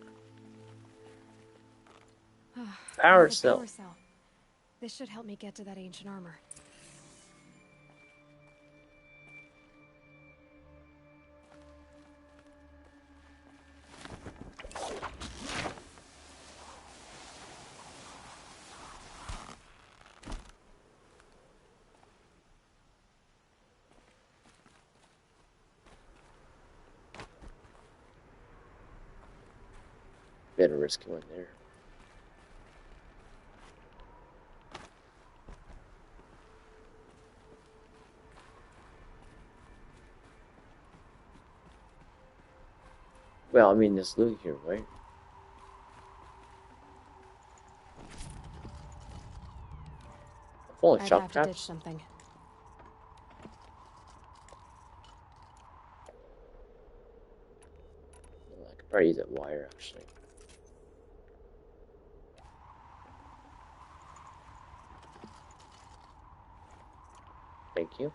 Power cell. This should help me get to that ancient armor. Better risk going there. Well, I mean, there's loot here, right? Oh, I'd shock have to trap. ditch something. I could probably use that wire, actually. Thank you.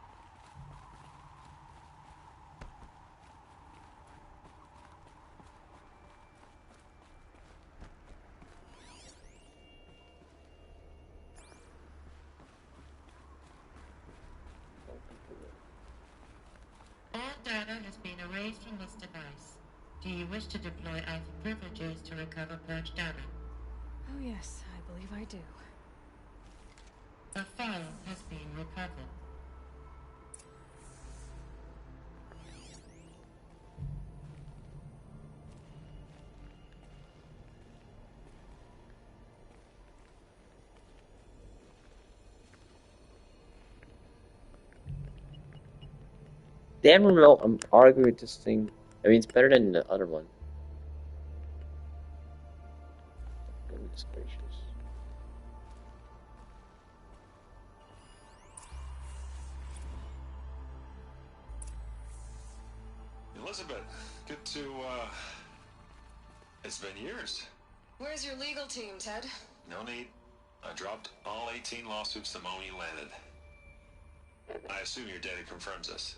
All data has been erased from this device. Do you wish to deploy Alpha privileges to recover purged data? Oh yes, I believe I do. A file has been recovered. Damn remote, I'm arguing with this thing. I mean, it's better than the other one. Goodness gracious. Elizabeth, good to, it's been years. Where's your legal team, Ted? No need. I dropped all 18 lawsuits the moment you landed. I assume your data confirms this.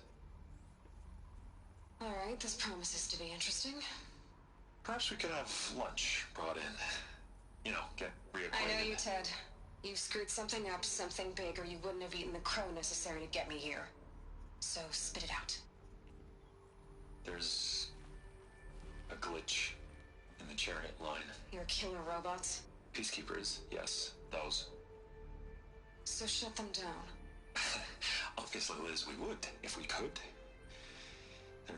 Alright, this promises to be interesting. Perhaps we could have lunch brought in. You know, get reacquainted. I know you, Ted. You screwed something up, something big, or you wouldn't have eaten the crow necessary to get me here. So, spit it out. There's a glitch in the chariot line. Your killer robots? Peacekeepers, yes, those. So shut them down. Obviously, Liz, we would, if we could.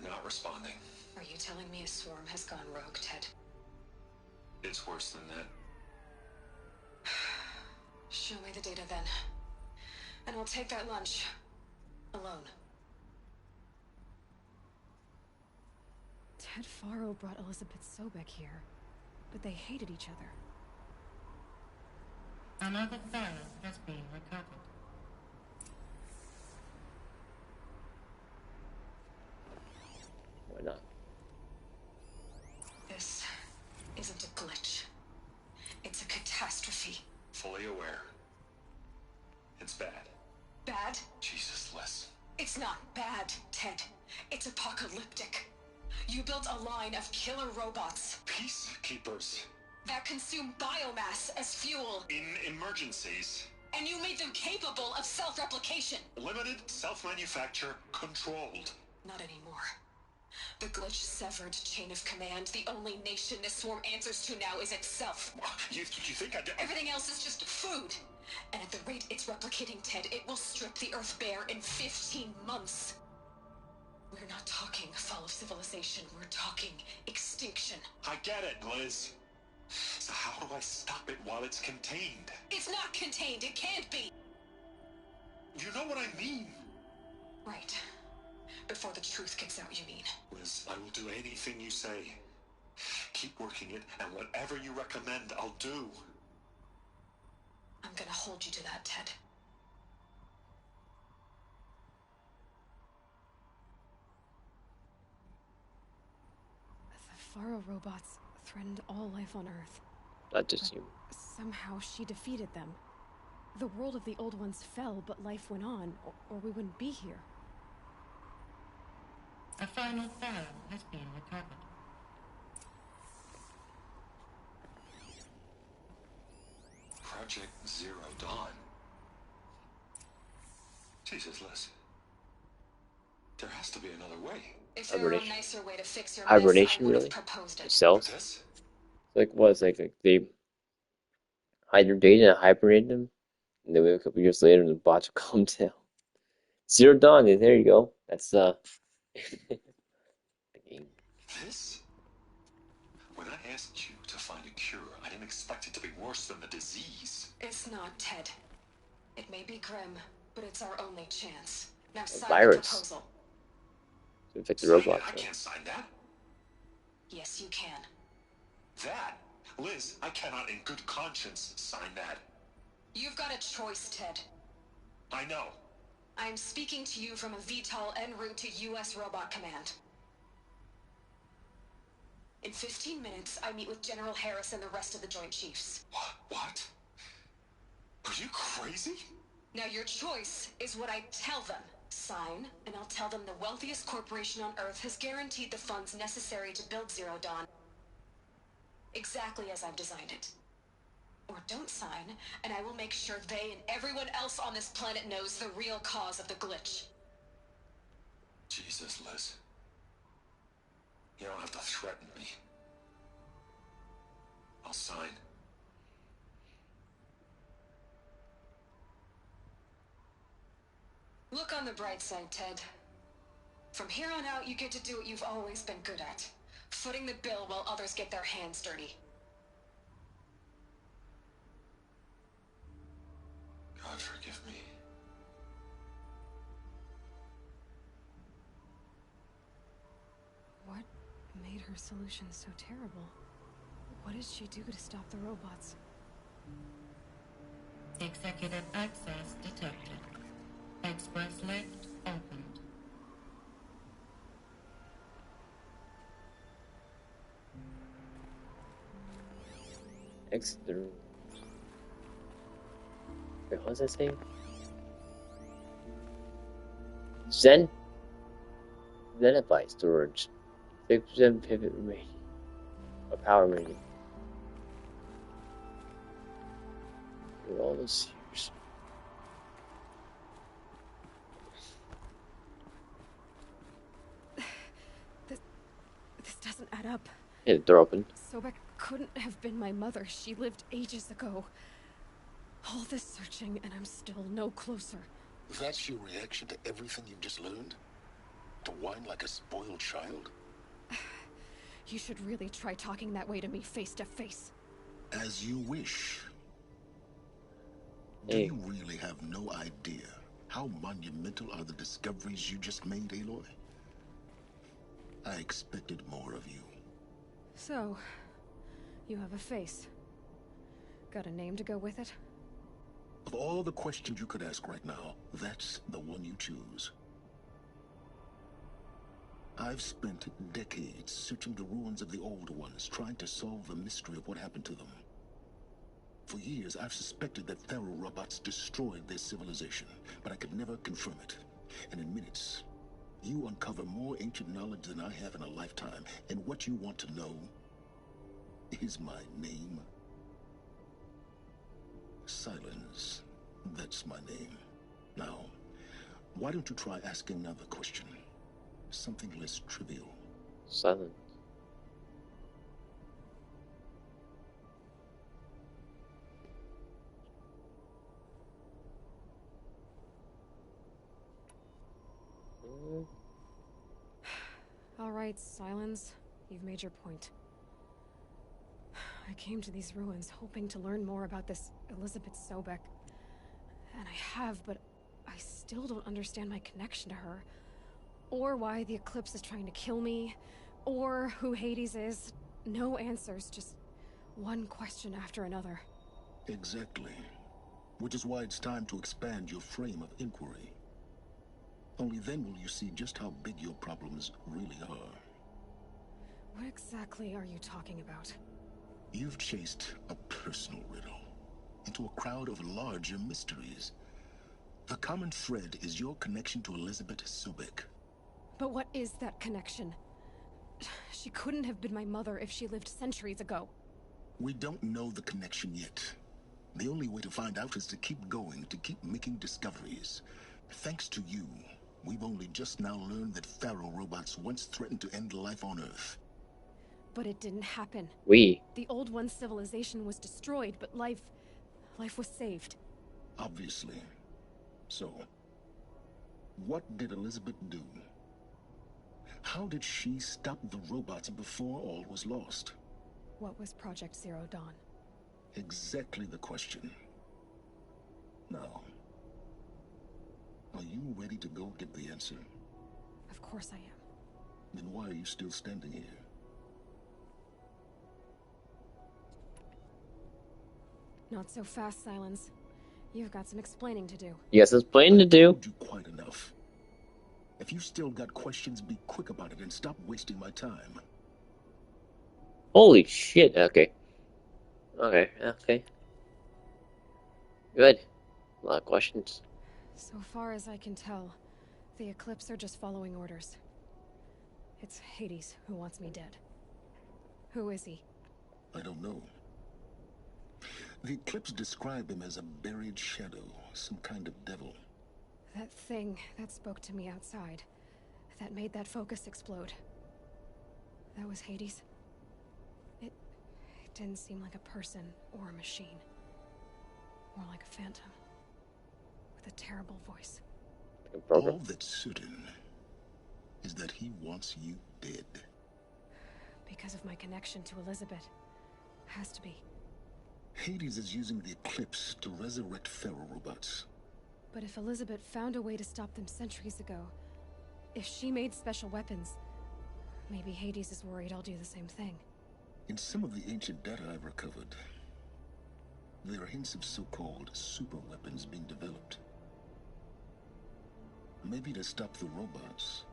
They're not responding. Are you telling me a swarm has gone rogue, Ted? It's worse than that. Show me the data then. And I'll take that lunch. Alone. Ted Faro brought Elizabeth Sobek here, but they hated each other. Another file has been recovered. Why not? This isn't a glitch. It's a catastrophe. Fully aware. It's bad. Bad? Jesus, Liz. It's not bad, Ted. It's apocalyptic. You built a line of killer robots. Peacekeepers. That consume biomass as fuel. In emergencies. And you made them capable of self-replication. Limited, self-manufacture, controlled. Not anymore. The glitch severed chain of command. The only nation this swarm answers to now is itself. You think I did? Everything else is just food. And at the rate it's replicating, Ted, it will strip the Earth bare in 15 months. We're not talking fall of civilization. We're talking extinction. I get it, Liz. So how do I stop it while it's contained? It's not contained. It can't be. You know what I mean? Right. Before the truth gets out, you mean? Liz, I will do anything you say. Keep working it, and whatever you recommend, I'll do. I'm gonna hold you to that, Ted. The Faro robots threatened all life on Earth. That just seemed... Somehow she defeated them. The world of the old ones fell, but life went on, or we wouldn't be here. A final file has been recovered. Project Zero Dawn. Jesus, Liz. There has to be another way. If there were a nicer way to fix your hibernation, mess, I would really? have proposed it. Cells? Like what? It's like they hide their data and hibernate them, and then a couple years later, the bots will calm down. Zero Dawn. There you go. That's the game. This? When I asked you to find a cure, I didn't expect it to be worse than the disease. It's not, Ted. It may be grim, but it's our only chance. Now A sign virus. the proposal. To infect the robots. I can't sign that. Yes, you can. That? Liz, I cannot in good conscience sign that. You've got a choice, Ted. I know. I'm speaking to you from a VTOL en route to U.S. Robot Command. In 15 minutes, I meet with General Harris and the rest of the Joint Chiefs. What? Are you crazy? Now your choice is what I tell them. Sign, and I'll tell them the wealthiest corporation on Earth has guaranteed the funds necessary to build Zero Dawn. Exactly as I've designed it. Or don't sign, and I will make sure they and everyone else on this planet knows the real cause of the glitch. Jesus, Liz. You don't have to threaten me. I'll sign. Look on the bright side, Ted. From here on out, you get to do what you've always been good at. Footing the bill while others get their hands dirty. God forgive me. What made her solution so terrible? What did she do to stop the robots? Executive access detected. Express lift opened. Exit the room. Wait, what was that saying? Zenify storage. 6% pivot remaining. Or power remaining. With all those years. This doesn't add up. Yeah, the door open. Sobek couldn't have been my mother. She lived ages ago. All this searching, and I'm still no closer. That's your reaction to everything you've just learned? To whine like a spoiled child? You should really try talking that way to me face to face. As you wish. Hey. Do you really have no idea how monumental are the discoveries you just made, Aloy? I expected more of you. So, you have a face. Got a name to go with it? Of all the questions you could ask right now, that's the one you choose. I've spent decades searching the ruins of the old ones, trying to solve the mystery of what happened to them. For years, I've suspected that Faro robots destroyed their civilization, but I could never confirm it. And in minutes, you uncover more ancient knowledge than I have in a lifetime, and what you want to know is my name. Silence. That's my name. Now, why don't you try asking another question? Something less trivial. Silence. All right, Silence. You've made your point. I came to these ruins hoping to learn more about this Elizabeth Sobek. And I have, but I still don't understand my connection to her. Or why the Eclipse is trying to kill me. Or who Hades is. No answers, just one question after another. Exactly. Which is why it's time to expand your frame of inquiry. Only then will you see just how big your problems really are. What exactly are you talking about? You've chased a personal riddle into a crowd of larger mysteries. The common thread is your connection to Elizabeth Sobek. But what is that connection? She couldn't have been my mother if she lived centuries ago. We don't know the connection yet. The only way to find out is to keep going, to keep making discoveries. Thanks to you, we've only just now learned that Faro robots once threatened to end life on Earth. But it didn't happen. The Old One's civilization was destroyed, but life was saved. Obviously. So, what did Elizabeth do? How did she stop the robots before all was lost? What was Project Zero Dawn? Exactly the question. Now, are you ready to go get the answer? Of course I am. Then why are you still standing here? Not so fast, Silence. You've got some explaining to do. Yes, explaining to do. Do quite enough. If you still got questions, be quick about it and stop wasting my time. Holy shit, okay. Okay. Good. A lot of questions. So far as I can tell, the Eclipse are just following orders. It's Hades who wants me dead. Who is he? I don't know. The Eclipse described him as a buried shadow, some kind of devil. That thing that spoke to me outside, that made that focus explode. That was Hades. It didn't seem like a person or a machine. More like a phantom. With a terrible voice. All that's certain is that he wants you dead. Because of my connection to Elizabeth. Has to be. Hades is using the Eclipse to resurrect Pharaoh robots. But if Elizabeth found a way to stop them centuries ago, if she made special weapons, maybe Hades is worried I'll do the same thing. In some of the ancient data I've recovered, there are hints of so-called super weapons being developed. Maybe to stop the robots,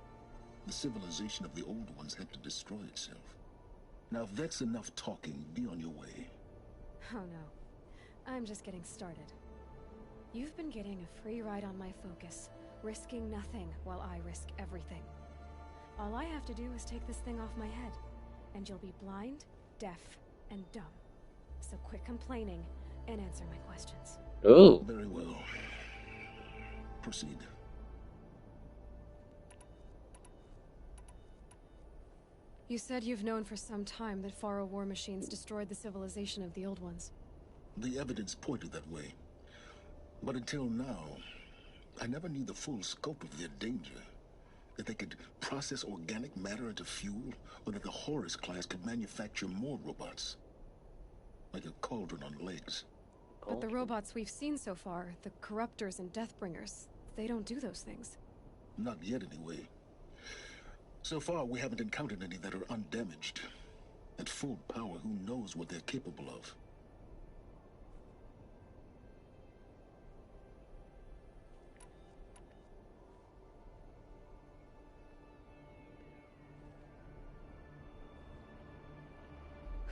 the civilization of the old ones had to destroy itself. Now, if that's enough talking, be on your way. Oh no, I'm just getting started. You've been getting a free ride on my focus, risking nothing while I risk everything. All I have to do is take this thing off my head, and you'll be blind, deaf, and dumb. So quit complaining and answer my questions. Oh. Very well. Proceed. You said you've known for some time that Faro war machines destroyed the civilization of the old ones. The evidence pointed that way. But until now, I never knew the full scope of their danger. That they could process organic matter into fuel, or that the Horus class could manufacture more robots. Like a cauldron on legs. But the robots we've seen so far, the Corruptors and Deathbringers, they don't do those things. Not yet, anyway. So far, we haven't encountered any that are undamaged. At full power, who knows what they're capable of?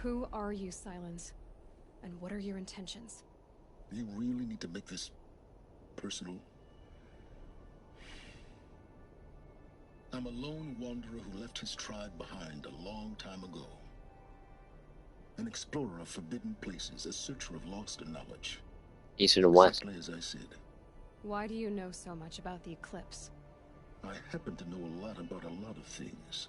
Who are you, Silence? And what are your intentions? You really need to make this personal? I'm a lone wanderer who left his tribe behind a long time ago. An explorer of forbidden places, a searcher of lost knowledge. East and West. Exactly as I said. Why do you know so much about the Eclipse? I happen to know a lot about a lot of things.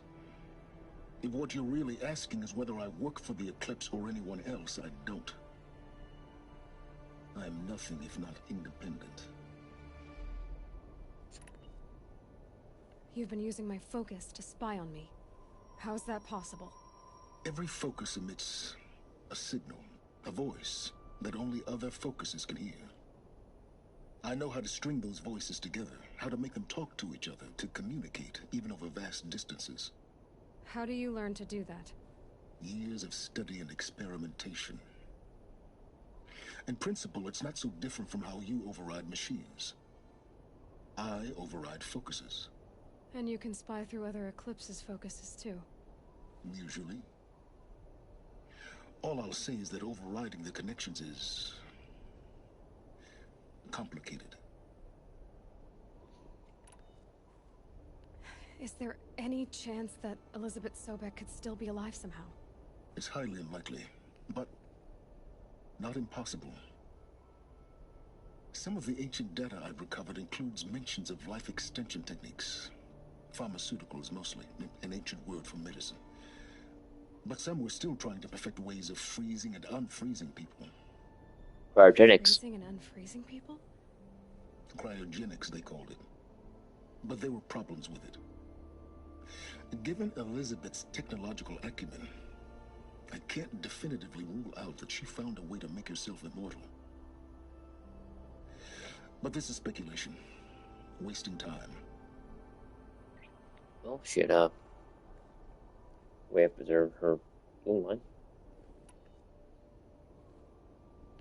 If what you're really asking is whether I work for the Eclipse or anyone else, I don't. I am nothing if not independent. You've been using my focus to spy on me. How's that possible? Every focus emits a signal, a voice, that only other focuses can hear. I know how to string those voices together, how to make them talk to each other, to communicate, even over vast distances. How do you learn to do that? Years of study and experimentation. In principle, it's not so different from how you override machines. I override focuses. And you can spy through other Eclipse's focuses too. Usually. All I'll say is that overriding the connections is complicated. Is there any chance that Elizabeth Sobek could still be alive somehow? It's highly unlikely, but not impossible. Some of the ancient data I've recovered includes mentions of life extension techniques. Pharmaceuticals, mostly, an ancient word for medicine. But some were still trying to perfect ways of freezing and unfreezing people. Cryogenics. Freezing and unfreezing people? Cryogenics, they called it. But there were problems with it. Given Elizabeth's technological acumen, I can't definitively rule out that she found a way to make herself immortal. But this is speculation. Wasting time. Oh shit, we have preserved her line.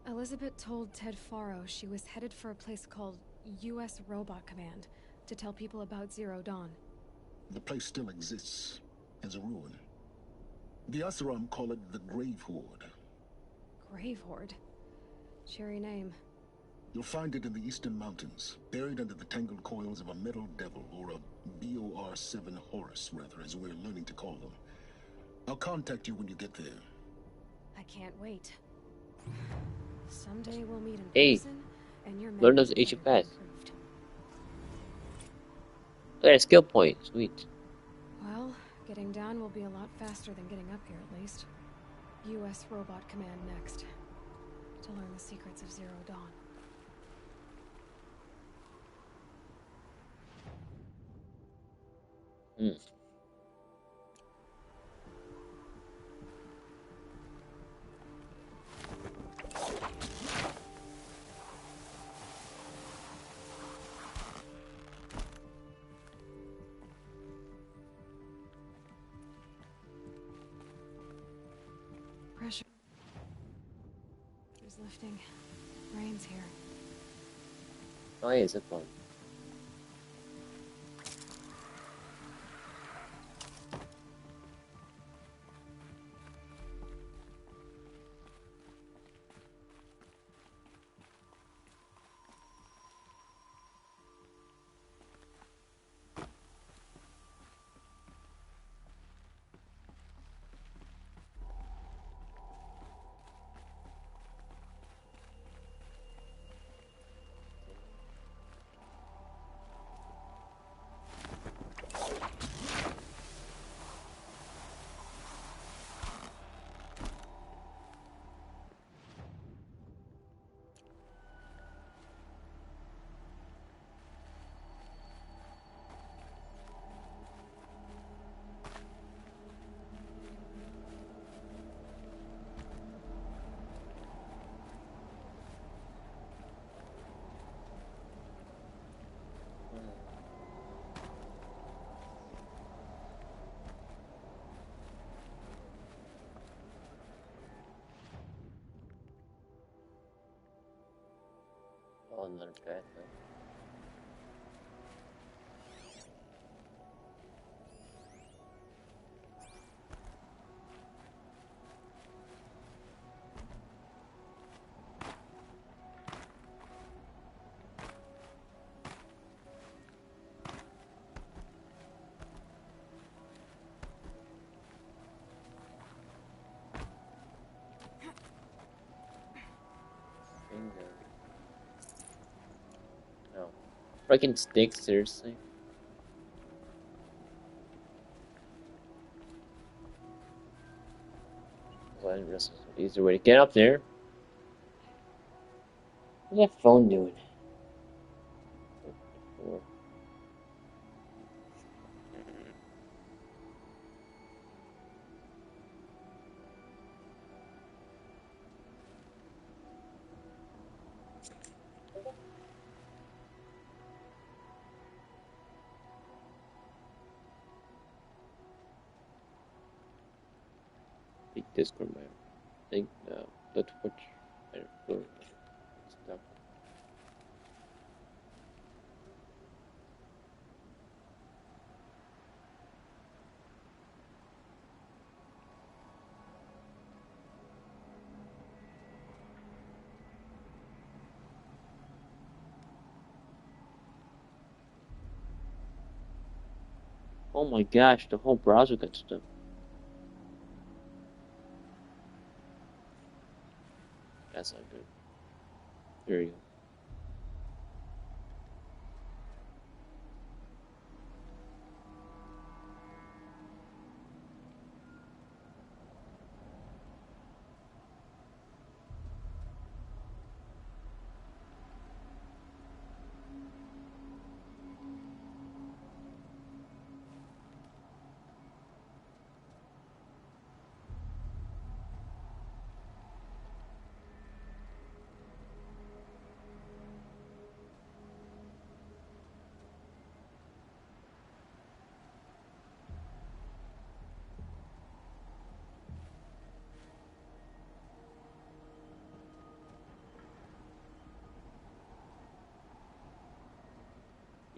Elizabeth told Ted Faro she was headed for a place called U.S. Robot Command to tell people about Zero Dawn. The place still exists as a ruin. The Oseram call it the Grave Horde. Grave Horde? Cheery name. You'll find it in the Eastern Mountains, buried under the tangled coils of a metal devil, or a BOR-7 Horus, rather, as we're learning to call them. I'll contact you when you get there. I can't wait. Someday we'll meet in Hey, person, and you're learn those ancient paths. Look at a skill point, sweet. Well, getting down will be a lot faster than getting up here, at least. U.S. Robot Command next, to learn the secrets of Zero Dawn. Hmm. Pressure is lifting. Rain's here. Oh, yeah, zip line. Oh, another path. Finger. No. Freaking stick, seriously. Well, this is an easier way to get up there. What's that phone doing? Big Discord, man. I think that's what I don't know. Stuff. Oh my gosh, the whole browser got stuck. That's not good. There you go.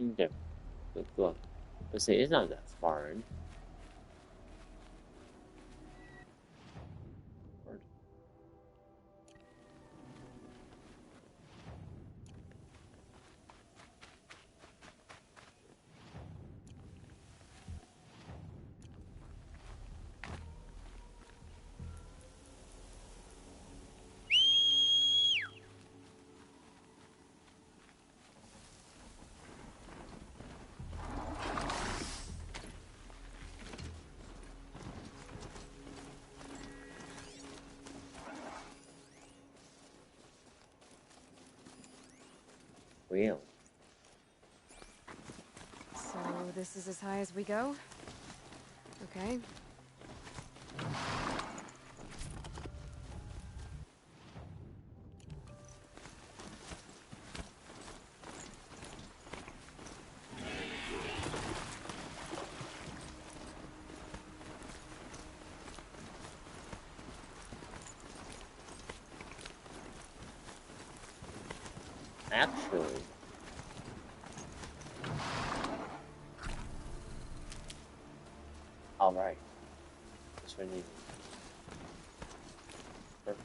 Okay, good luck. But see, it's not that far in. So this is as high as we go? Okay. Actually, all right. This one needs perfect.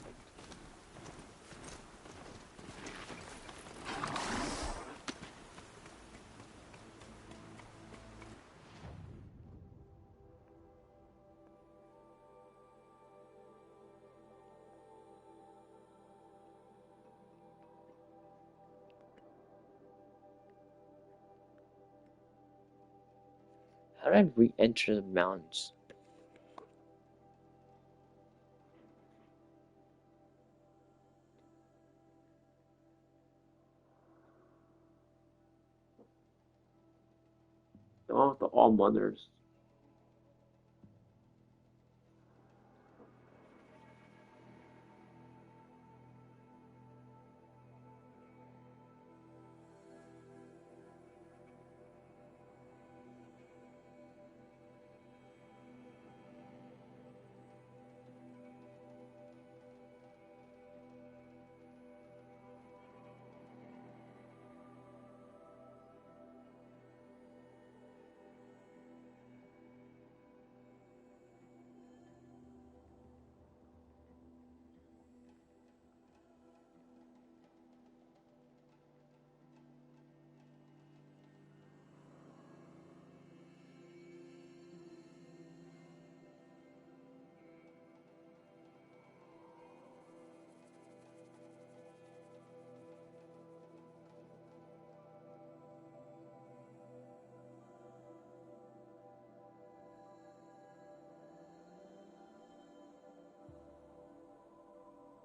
How did I re-enter the mountains? The one with the all mothers.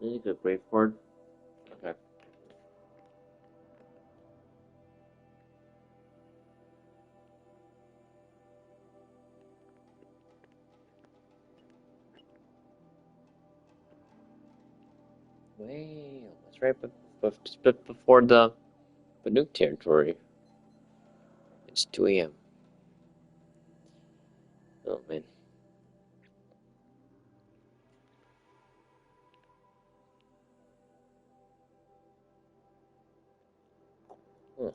Then you could brave for it. Okay. Wait, that's right, but before the Banuk territory. It's 2 a.m. Oh man. Huh.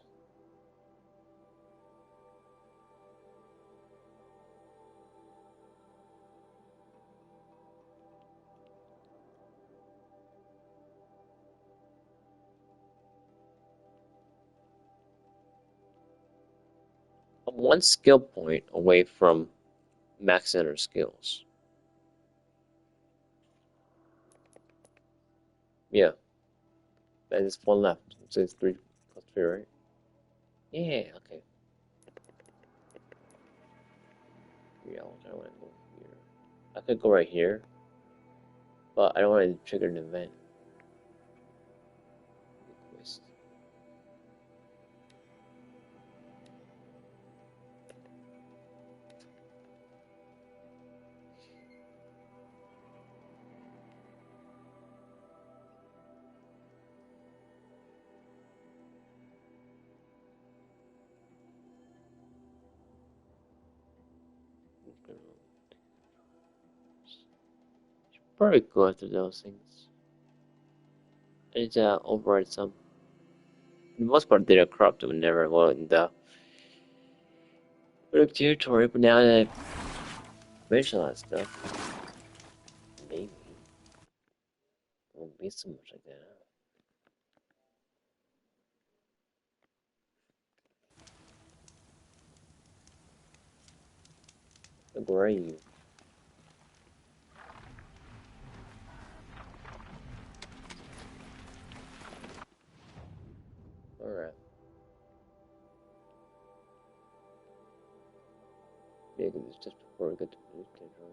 I'm one skill point away from max center skills. Yeah. And it's one left. So it's 3 plus 3, right? Yeah, okay. Yeah, I want to go here. I could go right here, but I don't want to trigger an event. Request. Probably go after those things. I need to override some. For the most part, they're corrupt whenever well in the territory, but now that I mention all that stuff, maybe it won't be so much like that. Look, where are you? Alright. Yeah, because it's just before we get to the territory.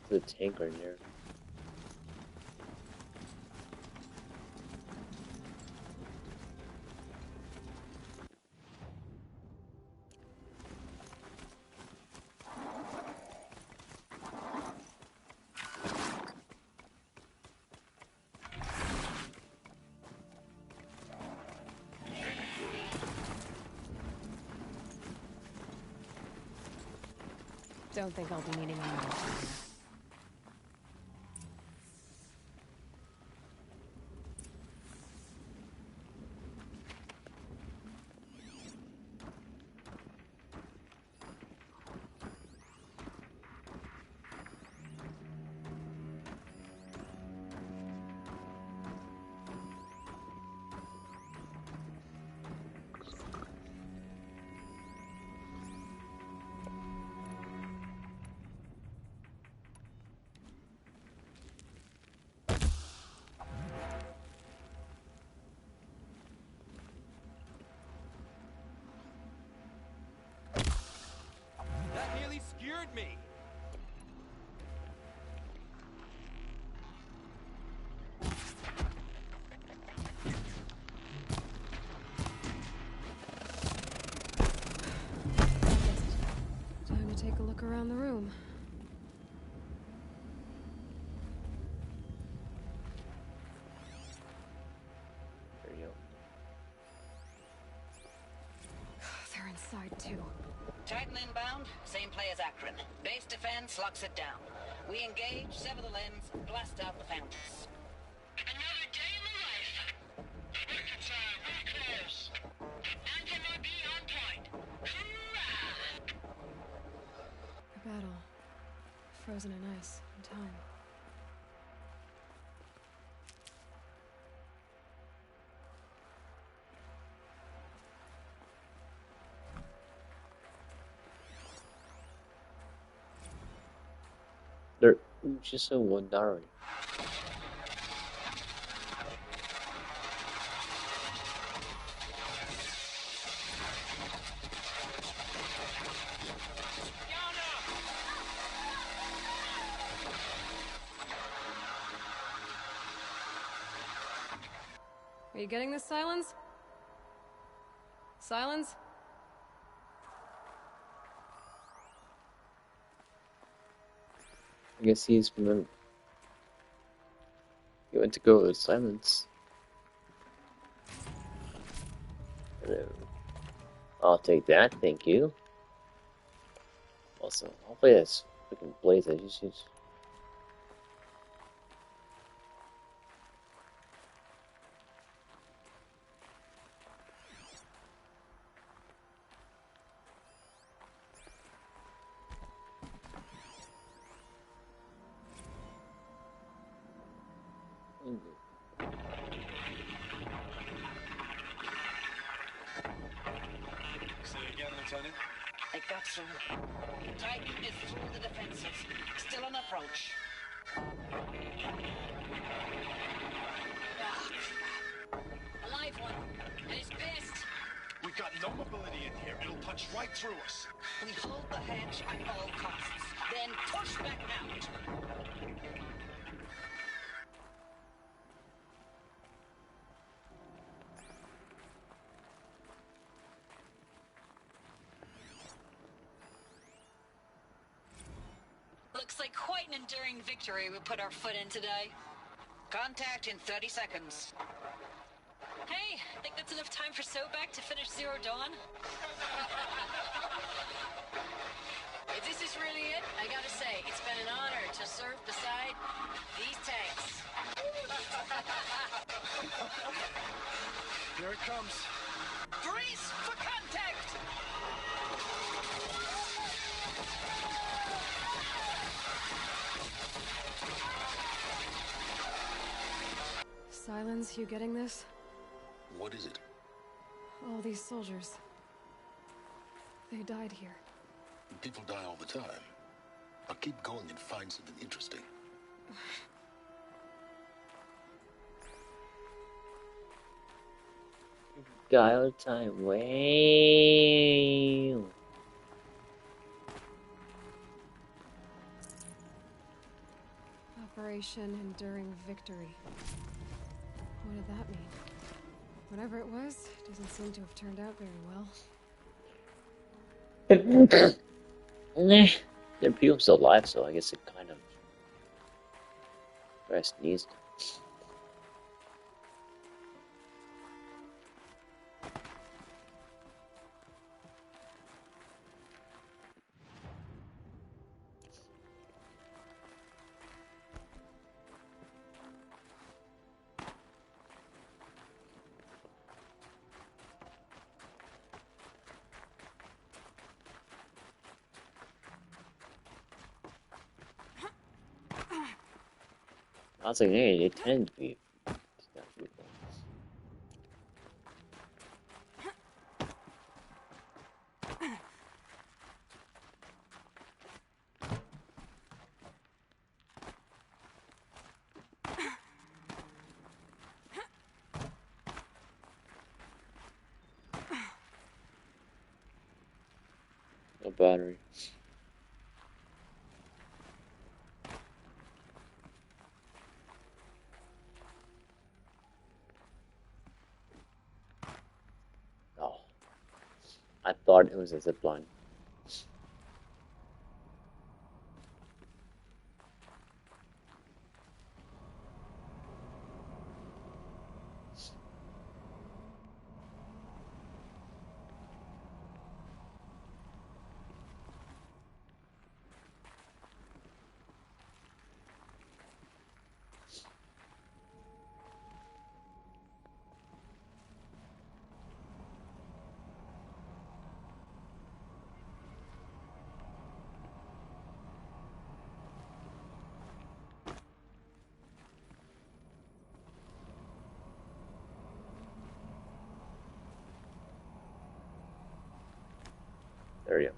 the tank right there. Don't think I'll be needing another. That nearly skewered me. Time to take a look around the room. There you go. They're inside too. Titan inbound, same play as Akron. Base defense locks it down. We engage, sever the limbs, blast out the fountains. Another day in the life. Reconcile, we're close. Anthem RP on point. Hoorah! A battle. Frozen in ice and time. They're just so one already. Are you getting this, Silence? Silence? I guess he went to go with Silence. Hello. I'll take that, thank you. Also, hopefully that's freaking Blaze I just used. Say again, Lieutenant. It got through. Titan is through the defenses. Still on approach. A live one. And he's pissed. We've got no mobility in here. It'll punch right through us. We hold the hedge at all costs. Then push back out. Looks like quite an enduring victory we put our foot in today. Contact in 30 seconds. Hey, think that's enough time for Sobek to finish Zero Dawn? If this is really it, I gotta say, it's been an honor to serve beside these tanks. Here it comes. Brace for contact! Silence, you getting this? What is it? All these soldiers. They died here. People die all the time. Now keep going and find something interesting. Guile time, way. Operation Enduring Victory. What did that mean? Whatever it was, doesn't seem to have turned out very well. Their pupil's still alive, so I guess it kind of sneezed. I was like, hey, they tend to be. No battery. Oh, I thought it was a zip line. There you go.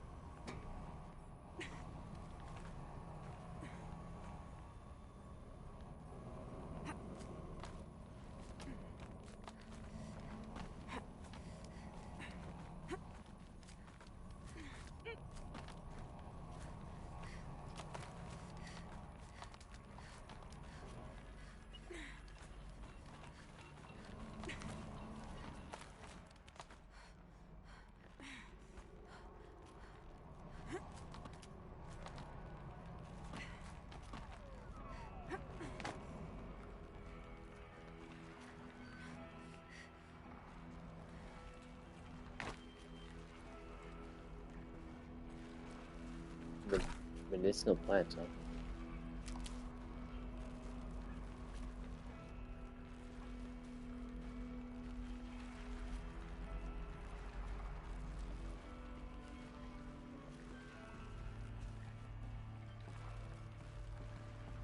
Medicinal plants, huh?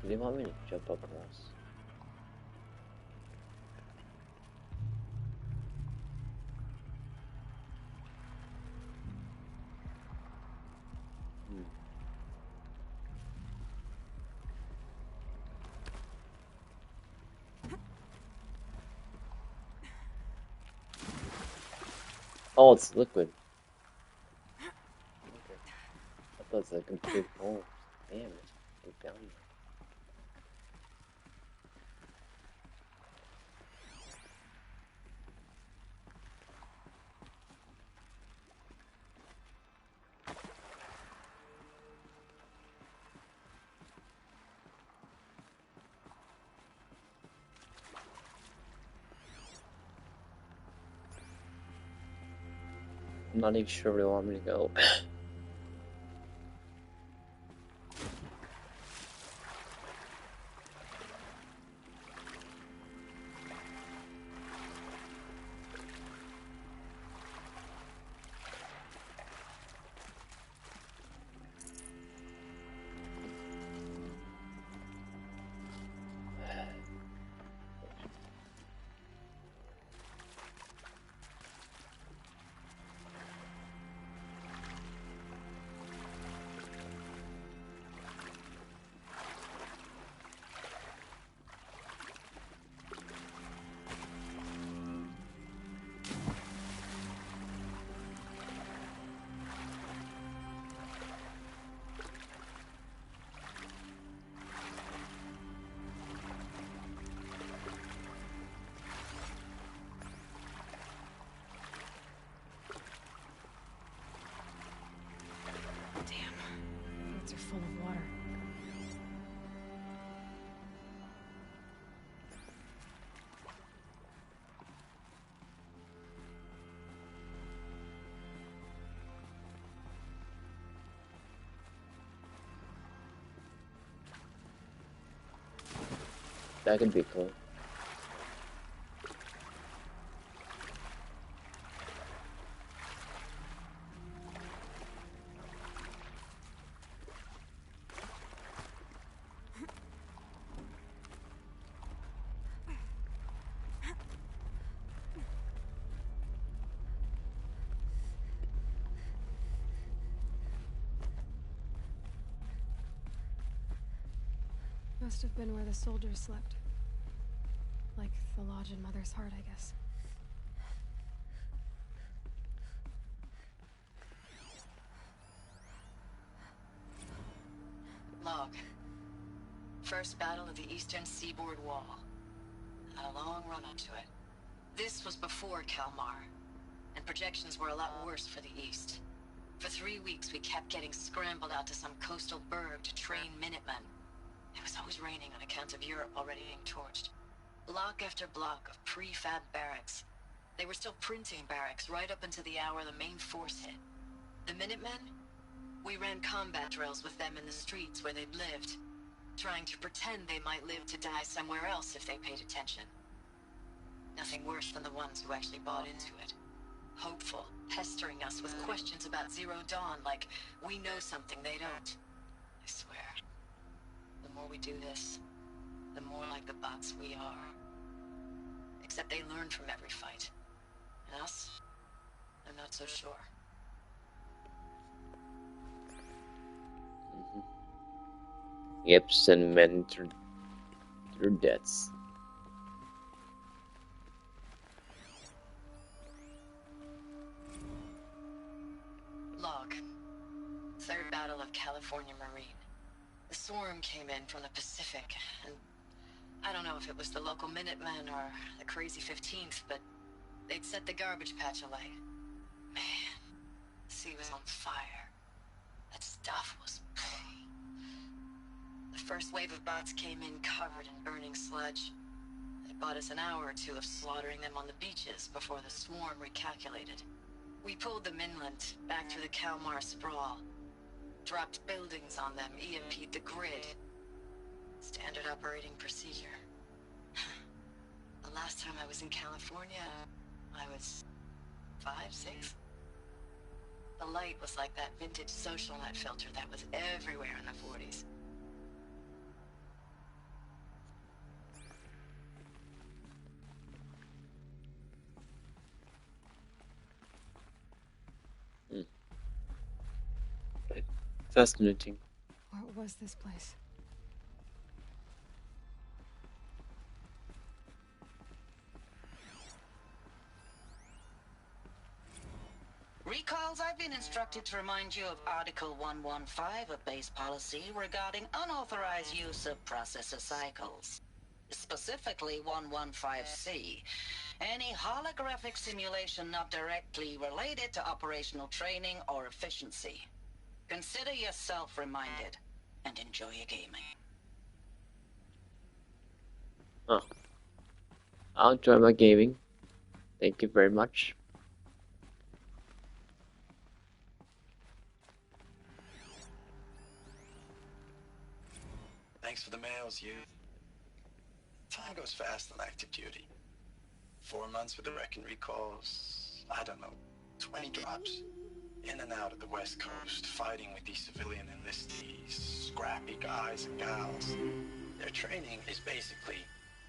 Do they want me to jump across? Oh, it's liquid. Okay. I thought it was like a big hole. Damn it. It's down here. I'm not even sure where they want me to go. are full of water. That could be cool. Must have been where the soldiers slept. Like the lodge in Mother's Heart, I guess. Log. First battle of the eastern seaboard wall. Had a long run up to it. This was before Kalmar, and projections were a lot worse for the east. For 3 weeks we kept getting scrambled out to some coastal burg to train Minutemen. It was always raining on account of Europe already being torched. Block after block of prefab barracks. They were still printing barracks right up until the hour the main force hit. The Minutemen? We ran combat drills with them in the streets where they'd lived, trying to pretend they might live to die somewhere else if they paid attention. Nothing worse than the ones who actually bought into it. Hopeful, pestering us with questions about Zero Dawn like we know something they don't. I swear. The more we do this, the more like the bots we are. Except they learn from every fight. And us? I'm not so sure. Yep, send men through deaths. Log. Third Battle of California Marine. The swarm came in from the Pacific, and I don't know if it was the local Minutemen or the crazy 15th, but they'd set the garbage patch alight. Man, the sea was on fire. That stuff was... The first wave of bots came in covered in burning sludge. It bought us an hour or two of slaughtering them on the beaches before the swarm recalculated. We pulled them inland, back through the Kalmar sprawl. Dropped buildings on them, EMP'd the grid. Standard operating procedure. The last time I was in California, I was 5, 6. The light was like that vintage social net filter that was everywhere in the 40s. Fascinating. What was this place? Recalls, I've been instructed to remind you of Article 115 of base policy regarding unauthorized use of processor cycles. Specifically 115C. Any holographic simulation not directly related to operational training or efficiency. Consider yourself reminded, and enjoy your gaming. Oh. I'll enjoy my gaming. Thank you very much. Thanks for the mails, you. Time goes fast on active duty. 4 months with the wreck and recalls, I don't know, 20 drops. In and out of the West Coast, fighting with these civilian enlistees, scrappy guys and gals. Their training is basically,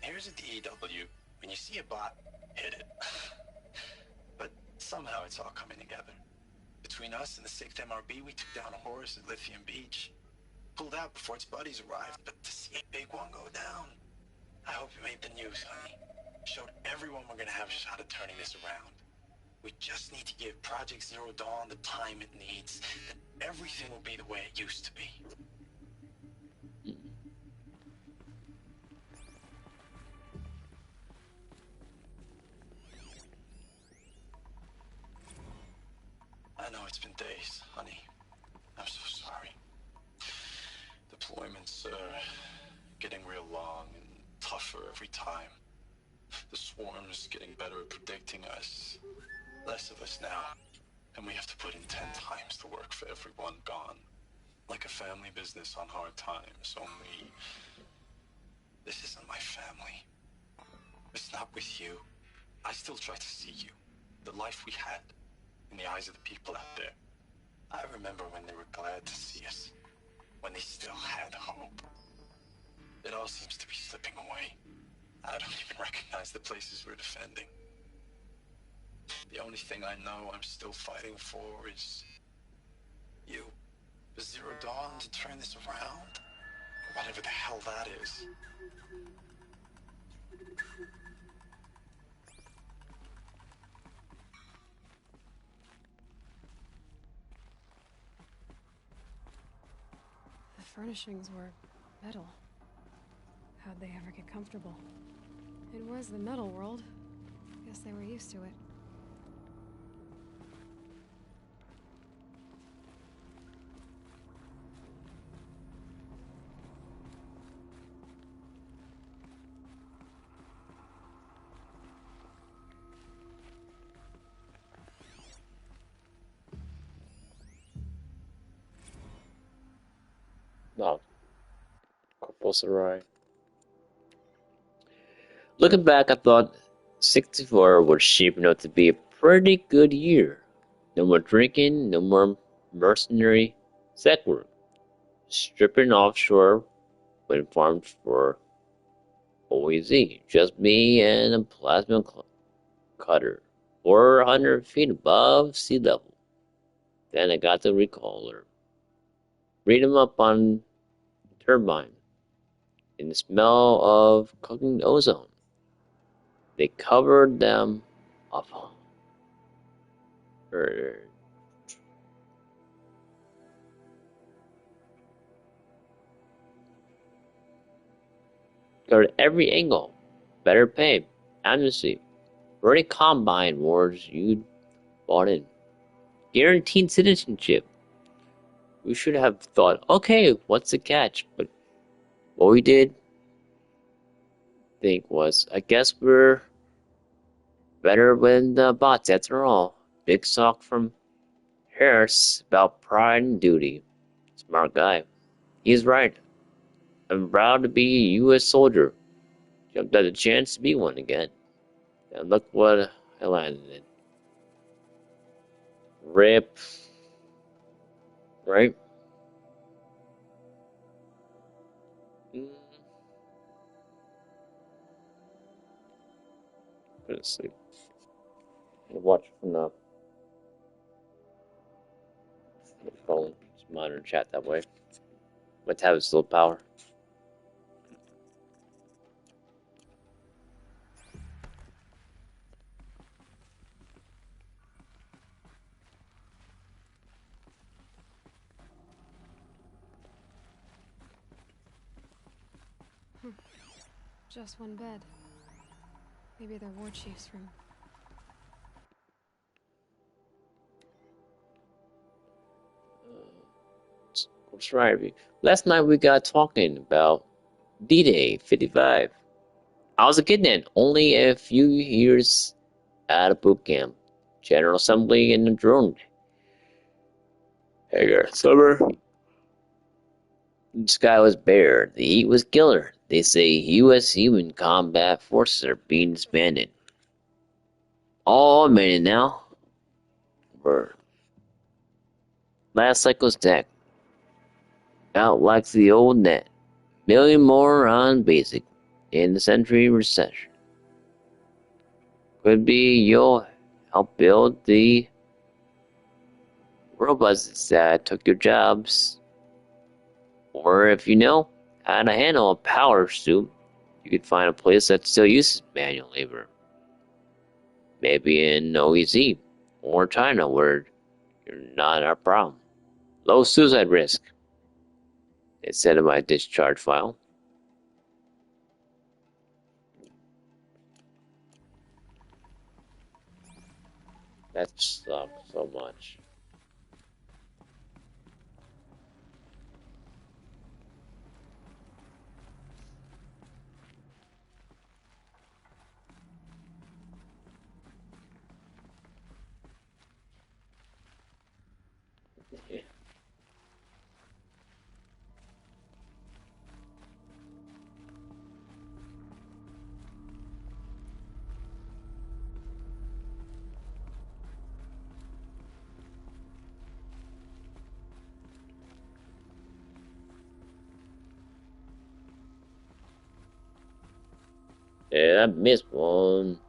here's a DEW, when you see a bot, hit it. But somehow it's all coming together. Between us and the 6th MRB, we took down a horse at Lithium Beach. Pulled out before its buddies arrived, but to see a big one go down, I hope it made the news, honey. Showed everyone we're gonna have a shot at turning this around. We just need to give Project Zero Dawn the time it needs, then everything will be the way it used to be. I know it's been days, honey. I'm so sorry. every time. The swarm's getting better at predicting us. Less of us now. And we have to put in 10 times the work for everyone gone. Like a family business on hard times, only... this isn't my family. It's not with you. I still try to see you. The life we had. In the eyes of the people out there. I remember when they were glad to see us. When they still had hope. It all seems to be slipping away. I don't even recognize the places we're defending. The only thing I know I'm still fighting for is... you. For Zero Dawn to turn this around? Or whatever the hell that is. The furnishings were metal. How'd they ever get comfortable? It was the metal world. Guess they were used to it. No. Corporal Sarai. Looking back, I thought 64 was shaping up to be a pretty good year. No more drinking, no more mercenary sex work. Stripping offshore wind farms for OEZ. Just me and a plasma cutter. 400 feet above sea level. Then I got the recaller. Read them up on turbine. In the smell of cooking ozone. They covered them up. Covered every angle. Better pay. Amnesty. Already combined wars you'd bought in. Guaranteed citizenship. We should have thought, okay, what's the catch? But what we did think was, I guess we're better than the bots after all. Big sock from Harris about pride and duty. Smart guy. He's right. I'm proud to be a U.S. soldier. Jumped at the chance to be one again. And look what I landed in. RIP. Right? Let's see. I'll watch from the phone. Just monitor chat that way. My tab is still power. Just one bed. Maybe they're war chief's room. What's right? Last night we got talking about D-Day 55. I was a kid then, only a few years out of boot camp. General Assembly in the drone. Hey, summer. The sky was bare. The heat was killer. They say U.S. human combat forces are being disbanded. All automated now. We're last cycle's tech. Out like the old net. Million more on basic. In the century recession. Could be you'll help build the robots that took your jobs. Or if you know how to handle a power suit, you could find a place that still uses manual labor. Maybe in OEZ or China where you're not our problem. Low suicide risk. It said in my discharge file. That sucks so much. Yeah. Yeah, I missed one.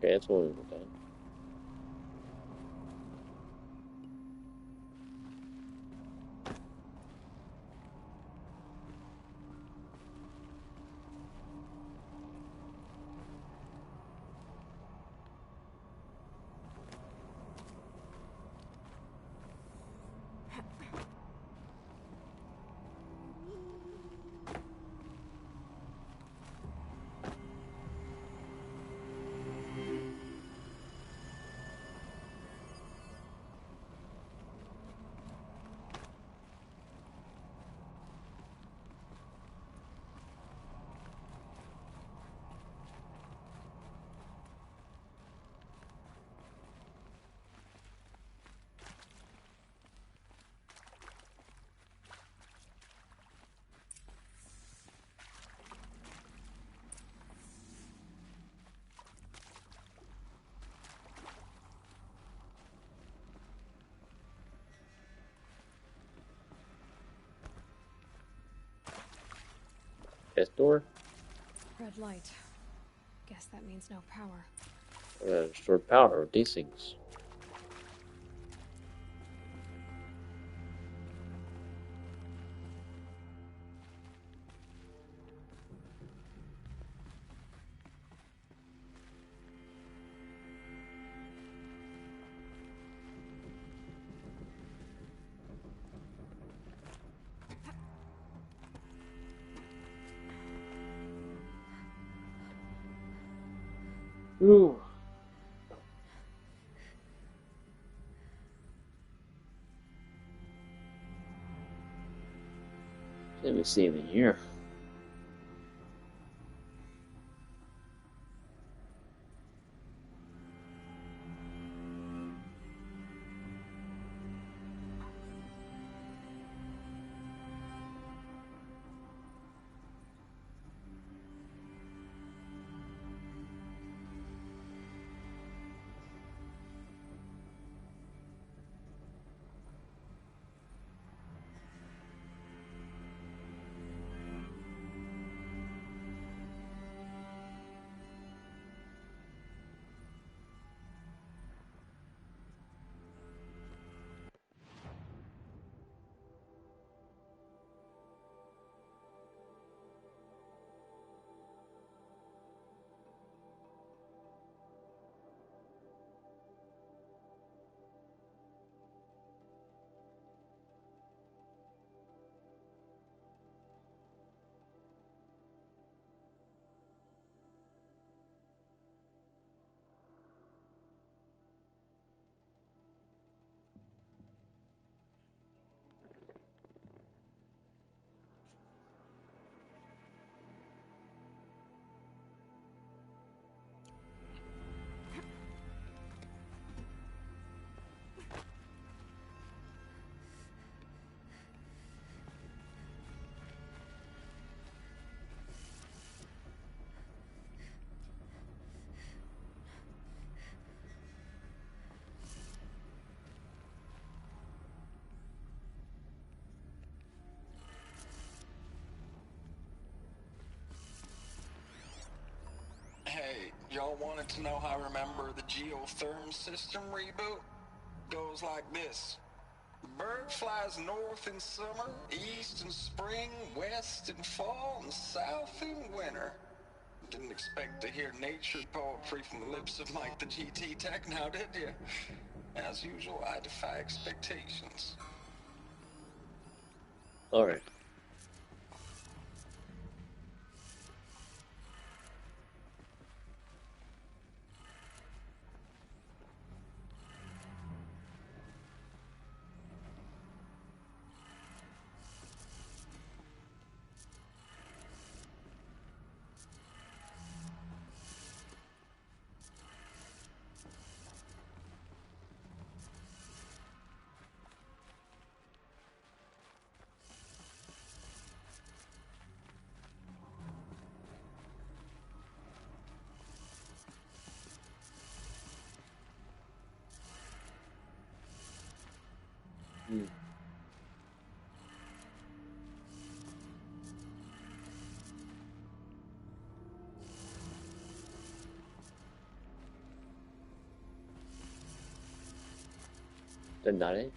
Okay, that's one we've done. This door? Red light. Guess that means no power. Stored power of these things. Ooh. Let me see him in here. Hey, y'all wanted to know how I remember the geotherm system reboot? Goes like this. Bird flies north in summer, east in spring, west in fall, and south in winter. Didn't expect to hear nature poetry from the lips of Mike the GT Tech now, did you? As usual, I defy expectations. Alright. Then not it?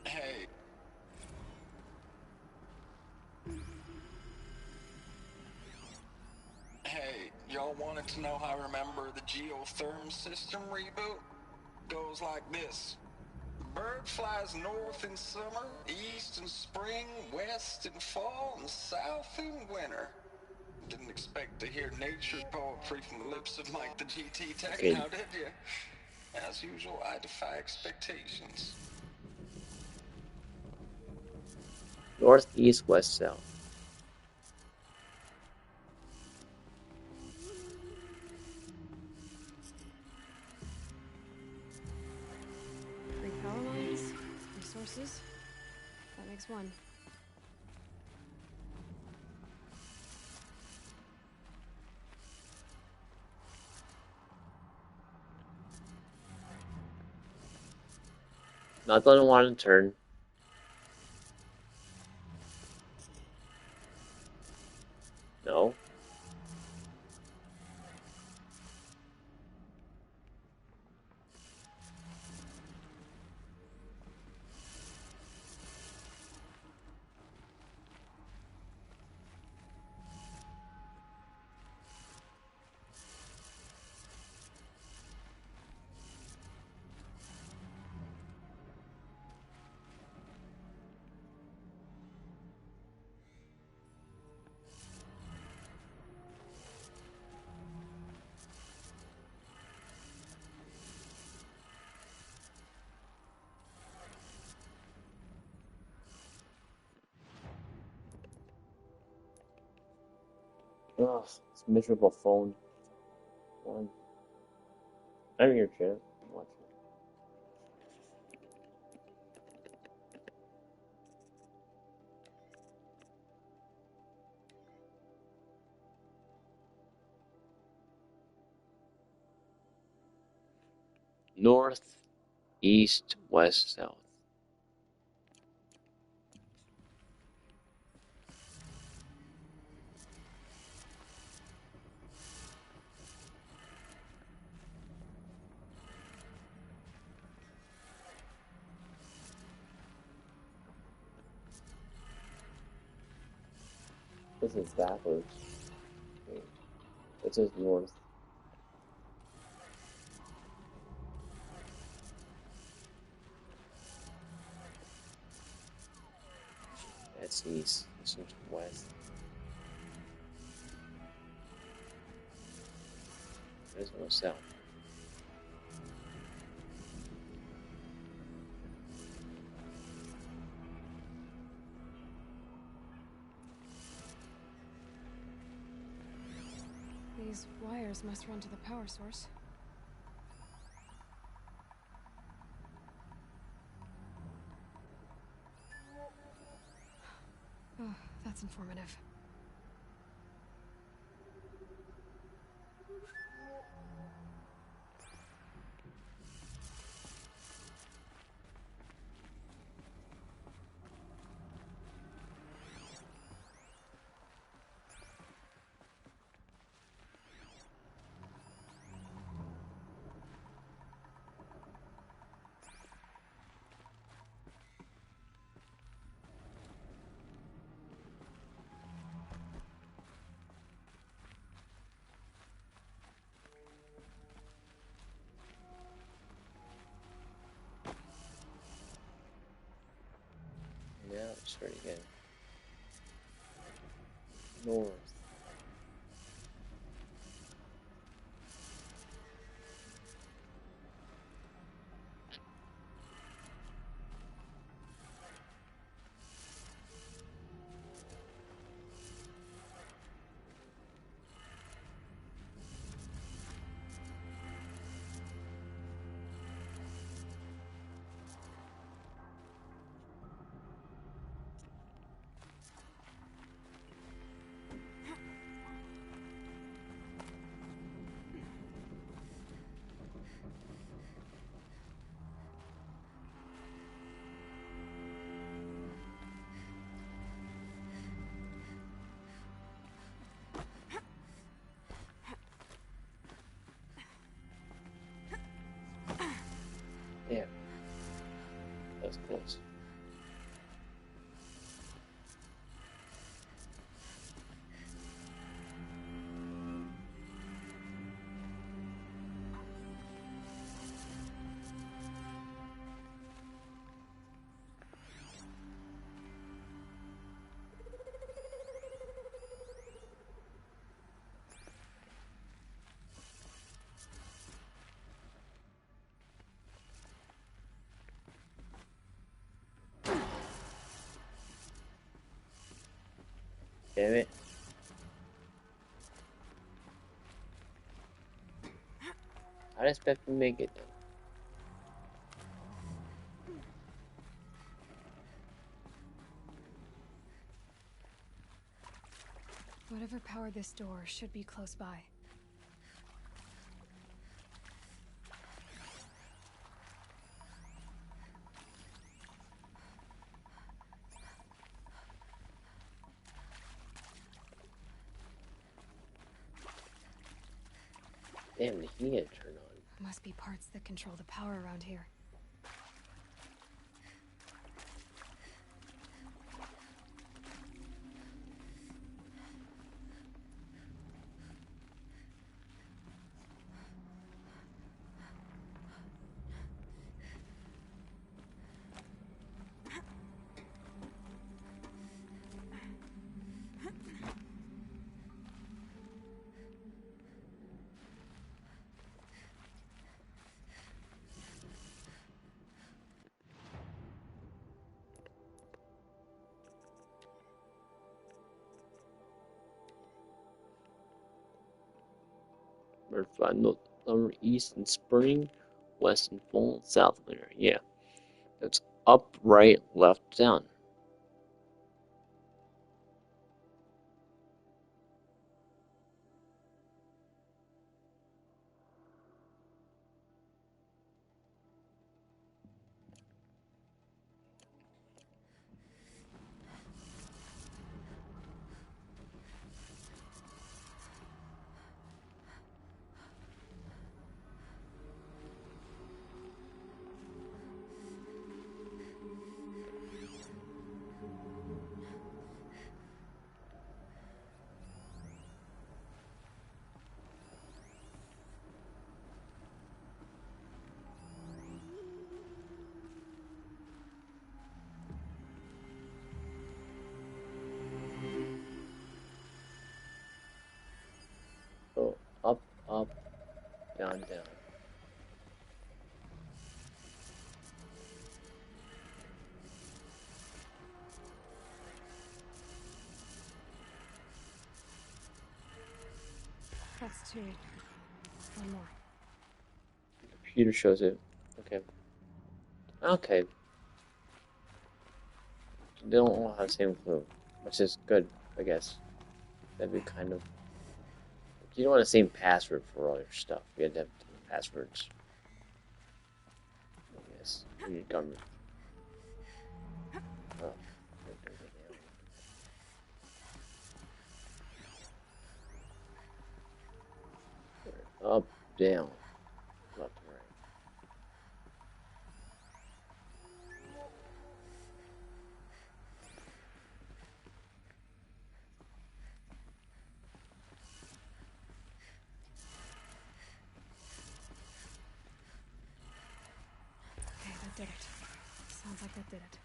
Hey. Hey, y'all wanted to know how I remember the geotherm system reboot? Goes like this. Bird flies north in summer, east in spring, west in fall, and south in winter. Didn't expect to hear nature poetry from the lips of Mike the GT Tech now, did you? As usual, I defy expectations. North, east, west, south. Three power lines, resources. That makes one. Not gonna want to turn. No. Ugh, this miserable phone. One. I'm here, chat. Watch it. North, east, west, south. This is backwards. Wait. This is north. That's east. This is west. There's no south. These wires must run to the power source. Oh, that's informative. Start again. North. Yeah. That's close. Damn it. I'd expect to make it. Whatever powered this door should be close by. Damn, the heat had turned on. Must be parts that control the power around here. Or find the lower east and spring, west and full, south winter. Yeah. That's up, right, left, down. So up, up, down, down. That's two. One more. Computer shows it. Okay. Okay. They don't all have the same clue, which is good, I guess. That'd be kind of. You don't want the same password for all your stuff. You have to have different passwords. Yes, for your government. Oh. Up, down, left, and right. Okay, that did it. Sounds like that did it.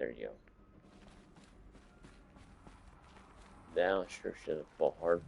There you go. Now sure should have fought hard.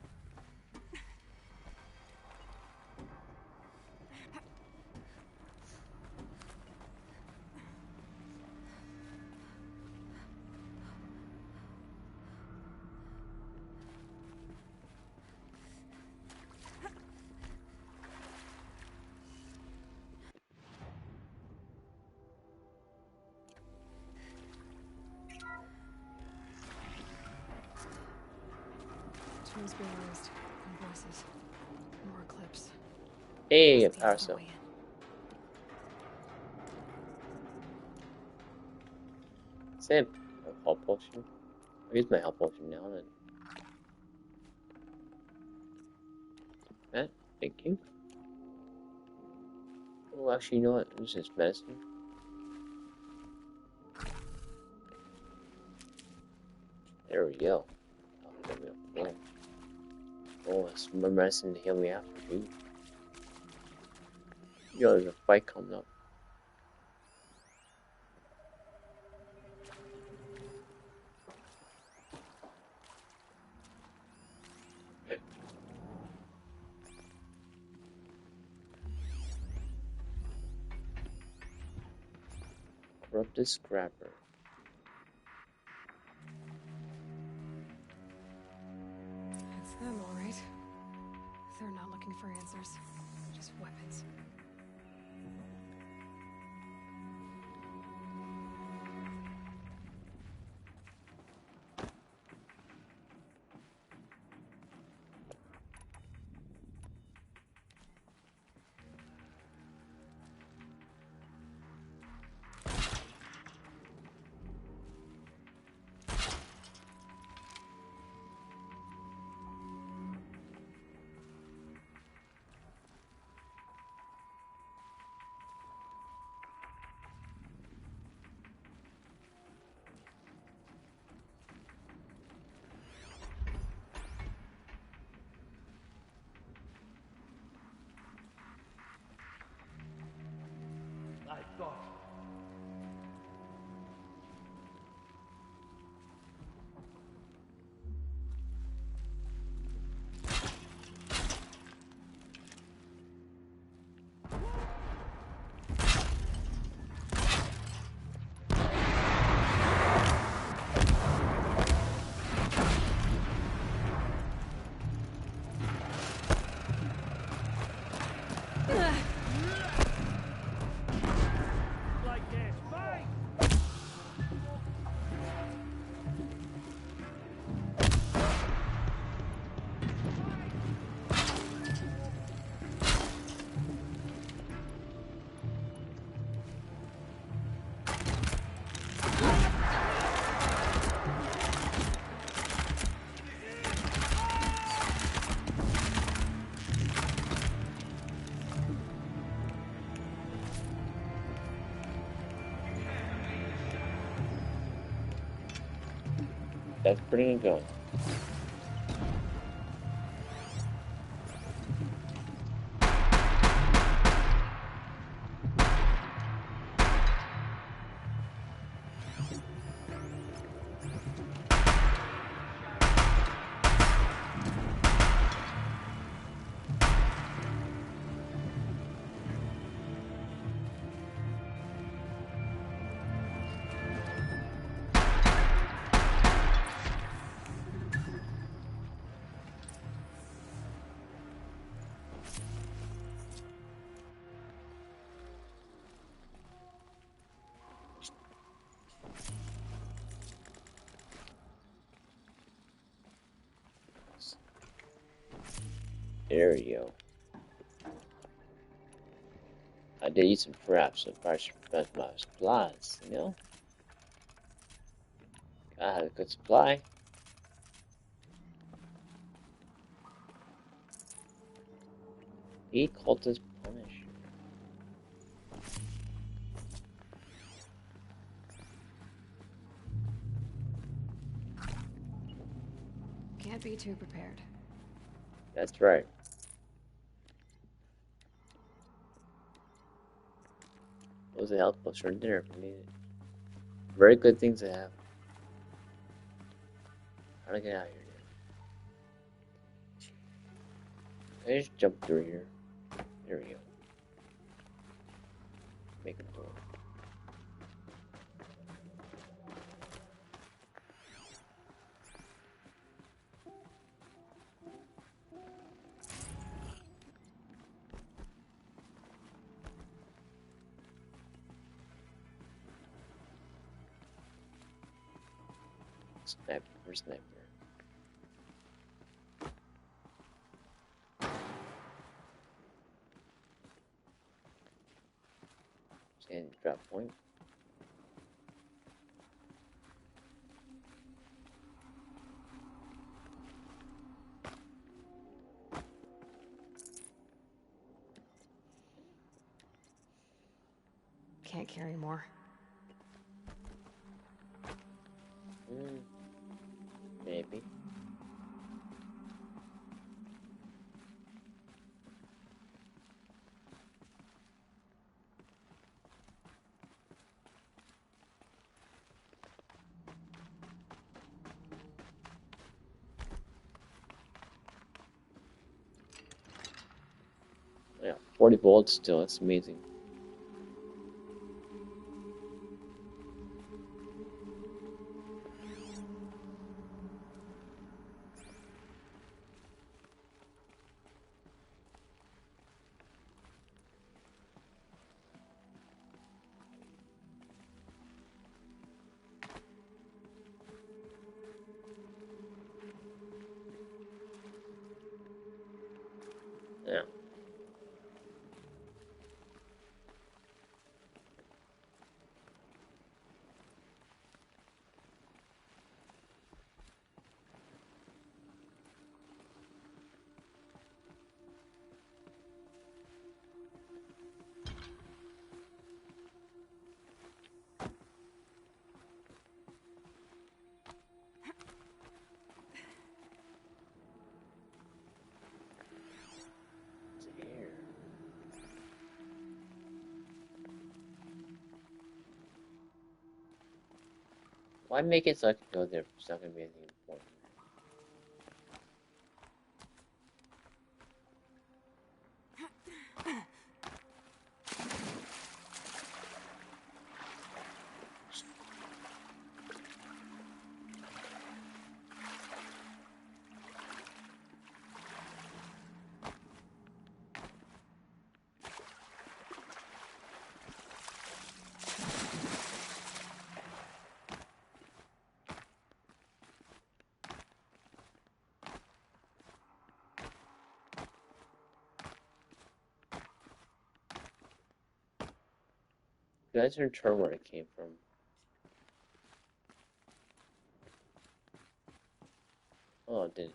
Tunes being raised. And voices. More clips. Hey, a Must be power another cell. way in. Same. A health potion. I'll use my health potion now then. That, thank you. Oh, actually, you know what? This is medicine. There we go. Oh, there we go. Oh, it's more medicine to heal me after, too. Yo, there's a fight coming up. Corrupted Scrapper. It's them, all right. They're not looking for answers. Just weapons. I thought. Like this, fight! That's pretty good going. There we go. I did eat some crap, so I should prevent my supplies, you know? I had a good supply. He cultist punish. Can't be too prepared. That's right. What was the health potion for dinner if we need it? very good things to have. How do I get out of here? Can I just jump through here? There we go. Make a door. Sniper. And drop point. Can't carry more. Maybe. Yeah, 40 bullets still, that's amazing. Yeah. Why make it so I can go there? It's not gonna be anything important. You guys return where it came from. Oh, it did. Okay.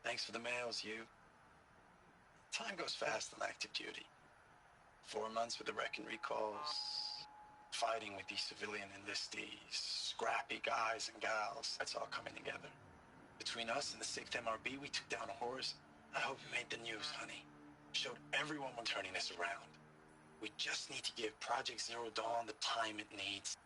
Thanks for the mails, you. Time goes fast on active duty. 4 months with the wrecking recalls, fighting with these civilian enlistees, scrappy guys and gals. That's all coming together. Between us and the 6th MRB, we took down a horse. I hope we made the news, honey. Showed everyone we're turning this around. We just need to give Project Zero Dawn the time it needs.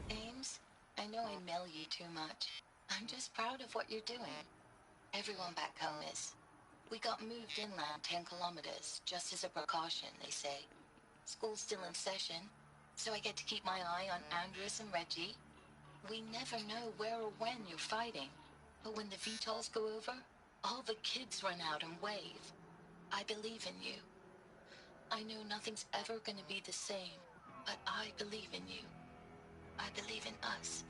Ames, I know I mail you too much. I'm just proud of what you're doing. Everyone back home is. We got moved inland 10 kilometers, just as a precaution, they say. School's still in session, so I get to keep my eye on Andres and Reggie. We never know where or when you're fighting, but when the VTOLs go over, all the kids run out and wave. I believe in you. I know nothing's ever gonna be the same, but I believe in you. I believe in us.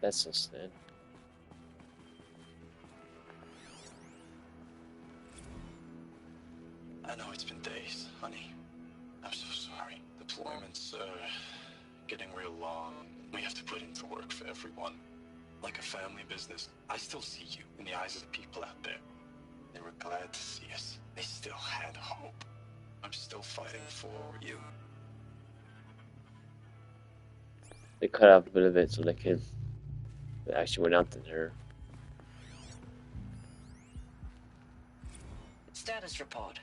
That's so sad. I know it's been days, honey. I'm so sorry. Deployments are getting real long. We have to put in the work for everyone. Like a family business. I still see you in the eyes of the people out there. They were glad to see us. They still had hope. I'm still fighting for you. They cut out a bit of it so they actually went out to her. Status report.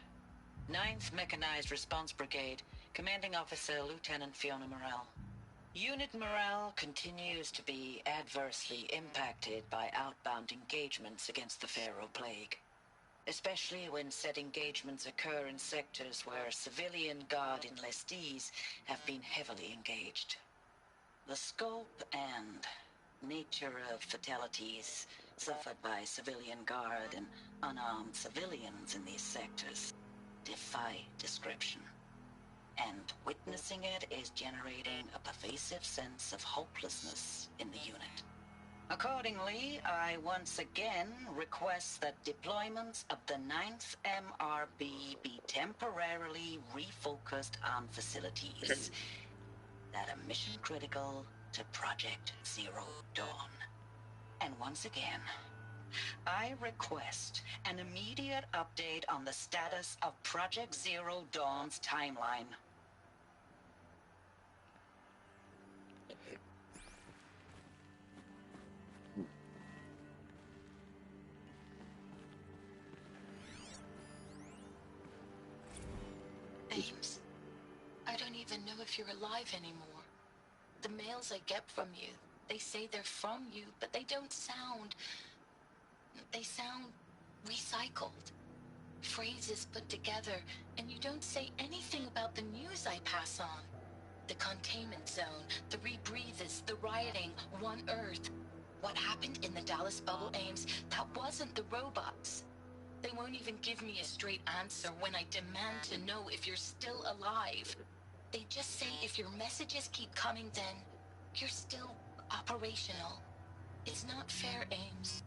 9th Mechanized Response Brigade, Commanding Officer Lieutenant Fiona Morell. Unit morale continues to be adversely impacted by outbound engagements against the Pharaoh Plague, especially when said engagements occur in sectors where civilian guard enlistees have been heavily engaged. The scope and nature of fatalities suffered by civilian guard and unarmed civilians in these sectors defy description. And witnessing it is generating a pervasive sense of hopelessness in the unit. Accordingly, I once again request that deployments of the 9th MRB be temporarily refocused on facilities that are mission critical to Project Zero Dawn. And once again, I request an immediate update on the status of Project Zero Dawn's timeline. Ames, I don't even know if you're alive anymore. The mails I get from you, they say they're from you, but they don't sound... They sound recycled. Phrases put together, and you don't say anything about the news I pass on. The containment zone, the rebreathers, the rioting, One Earth. What happened in the Dallas bubble, Ames, that wasn't the robots. They won't even give me a straight answer when I demand to know if you're still alive. They just say if your messages keep coming, then you're still operational. It's not fair, Ames.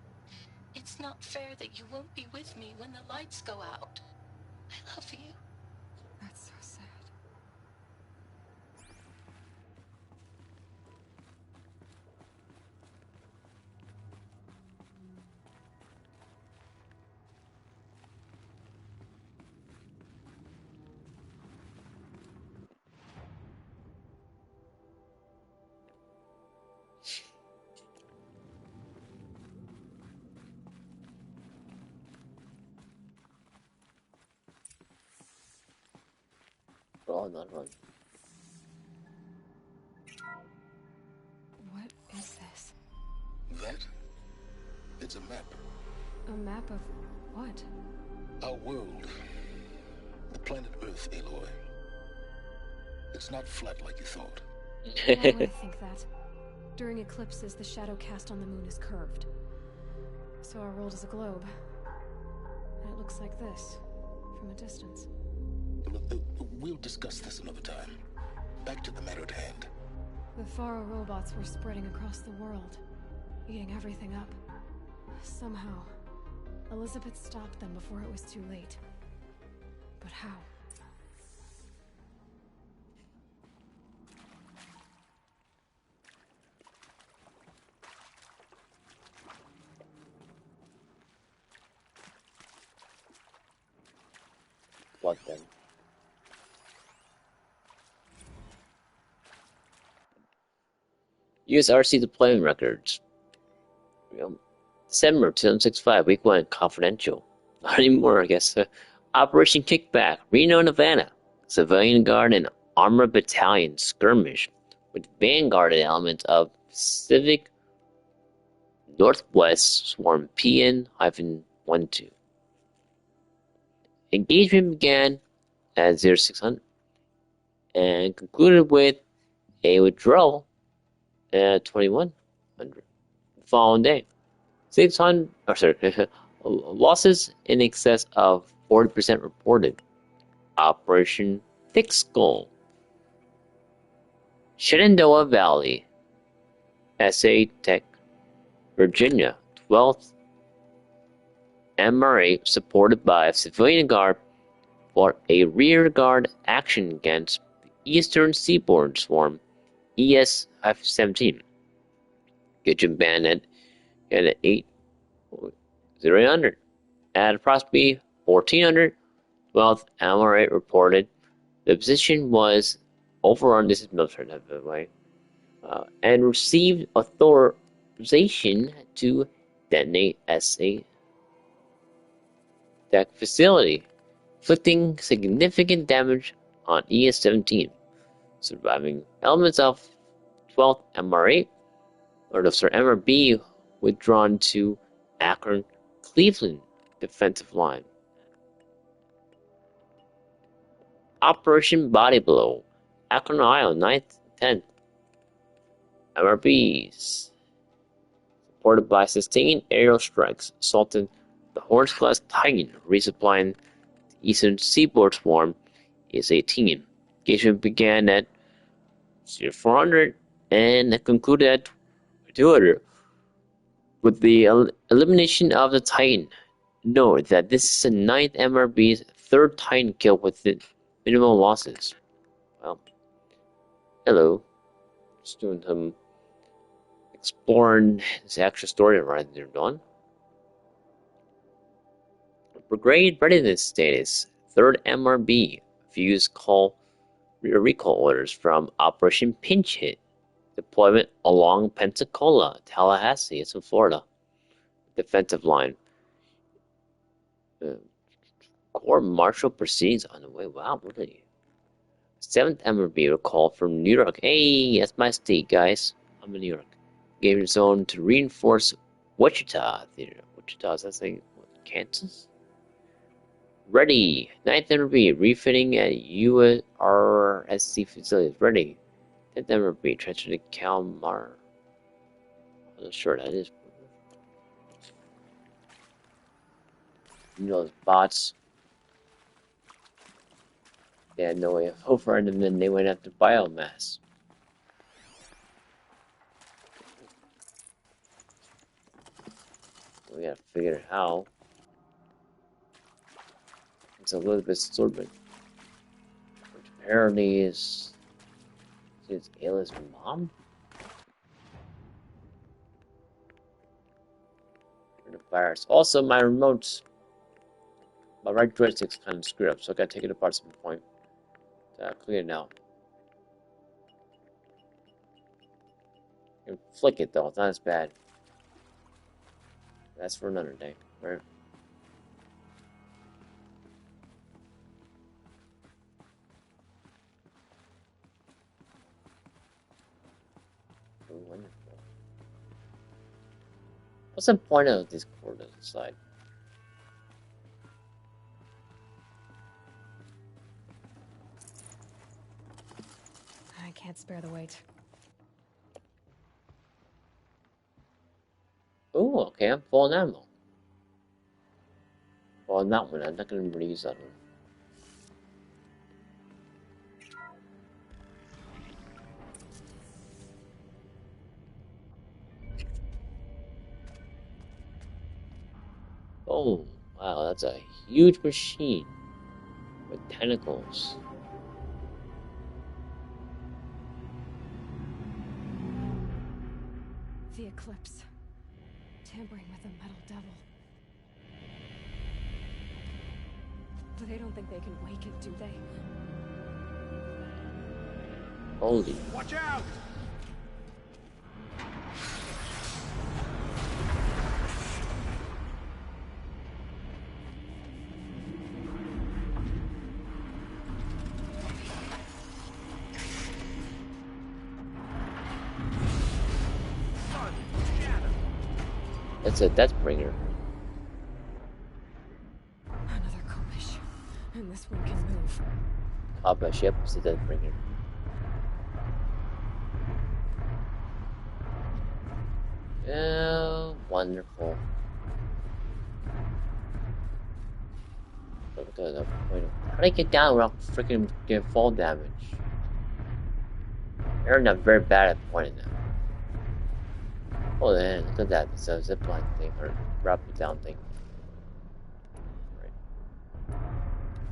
It's not fair that you won't be with me when the lights go out. I love you. That's so sad. Oh, not run. What is this? That? It's a map. A map of what? Our world. The planet Earth, Aloy. It's not flat like you thought. Why would I think that? During eclipses, the shadow cast on the moon is curved. So our world is a globe. And it looks like this, from a distance. We'll discuss this another time. Back to the matter at hand. The Faro robots were spreading across the world, eating everything up. Somehow, Elizabeth stopped them before it was too late. But how? What then? USRC deployment records. December 2065, week 1, confidential. Not anymore, I guess. Operation Kickback, Reno, Nevada. Civilian Guard and Armored Battalion skirmish with vanguarded elements of Pacific Northwest Swarm PN-12. Engagement began at 0600 and concluded with a withdrawal at 2100 the following day. 600, losses in excess of 40% reported. Operation Thick Skull. Shenandoah Valley, SA Tech, Virginia, 12th MRA, supported by a civilian guard, fought a rearguard action against the Eastern Seaboard Swarm, ES-17. Gidgeon Bayonet at 8,000. At approximately 1400, 12th MRA reported the position was overrun. This is military, by the way, and received authorization to detonate SA Tech facility, inflicting significant damage on ES-17. Surviving elements of 12th MRA, MRB, withdrawn to Akron, Cleveland defensive line. Operation Body Blow, Akron, Ohio, 9th, 10th. MRBs, supported by sustained aerial strikes, assaulted the Horns-class Titan, resupplying the Eastern Seaboard Swarm, ES-18. Engagement began at 0400 and concluded at 200 with the elimination of the Titan. Note that this is the 9th MRB's third Titan kill with minimal losses. Well, hello. Just doing some exploring this extra story right there, Dawn. Brigade readiness status. 3rd MRB views recall orders from Operation Pinch Hit. Deployment along Pensacola, Tallahassee, it's in Florida. Defensive line. Corps Marshal proceeds on the way. Wow, really? 7th MRB recall from New York. Hey, that's my state, guys. I'm in New York. Gave its own to reinforce Wichita Theater. Wichita, is that saying Kansas? Ready. 9th MRB refitting at URSC facilities. Ready. 10th MRB transferred to Kalmar. I'm not sure that is. You know, those bots. They had no way of overriding them, and they went after biomass. We gotta figure out how. It's Elizabeth Swordman, which apparently is Ayla's mom. The virus. Also, my remotes, my right joystick's kind of screwed up, so I gotta take it apart at some point. Clear it now. You can flick it though; it's not as bad. That's for another day, right? Wonderful. What's the point of this cord on the side? I can't spare the weight. Oh, okay, I'm full on ammo. Well, that one, I'm not going to reuse that one. Oh, wow, that's a huge machine with tentacles. The Eclipse. Tampering with the Metal Devil. But they don't think they can wake it, do they? Holy. Watch out! That's a Deathbringer. Another Kobish. And this one can move. Kobish, yep, it's a Deathbringer. Oh, wonderful. How do I get down without freaking get fall damage? They're not very bad at pointing them. Oh, then look at that. It's a zipline thing or rapid down thing. Right.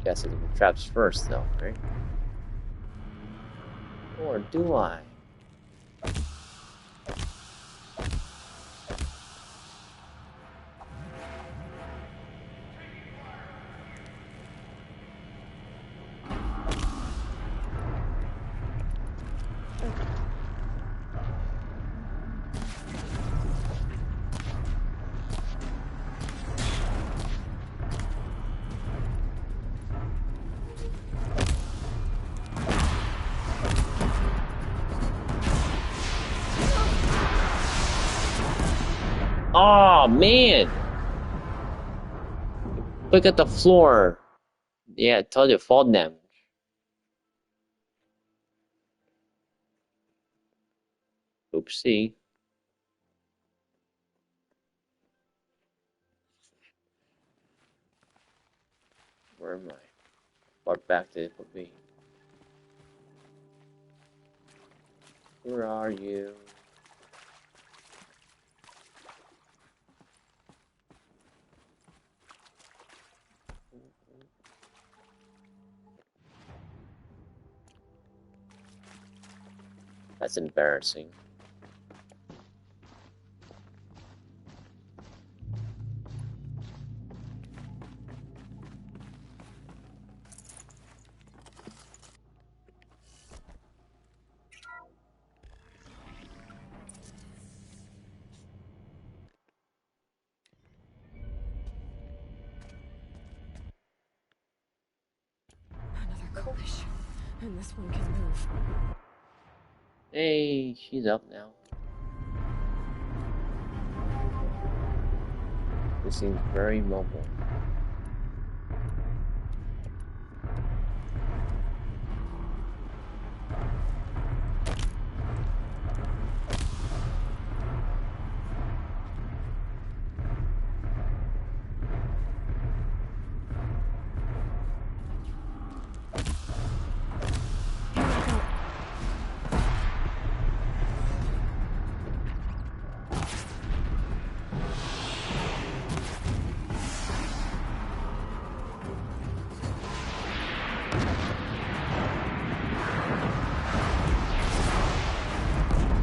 Guess it'll be traps first, though, right? Or do I? Oh man! Look at the floor. Yeah, I told you, fall damage. Oopsie. Where am I? What back did it put me? Where are you? That's embarrassing. Another collision, and this one can move. Hey, she's up now. This seems very mobile.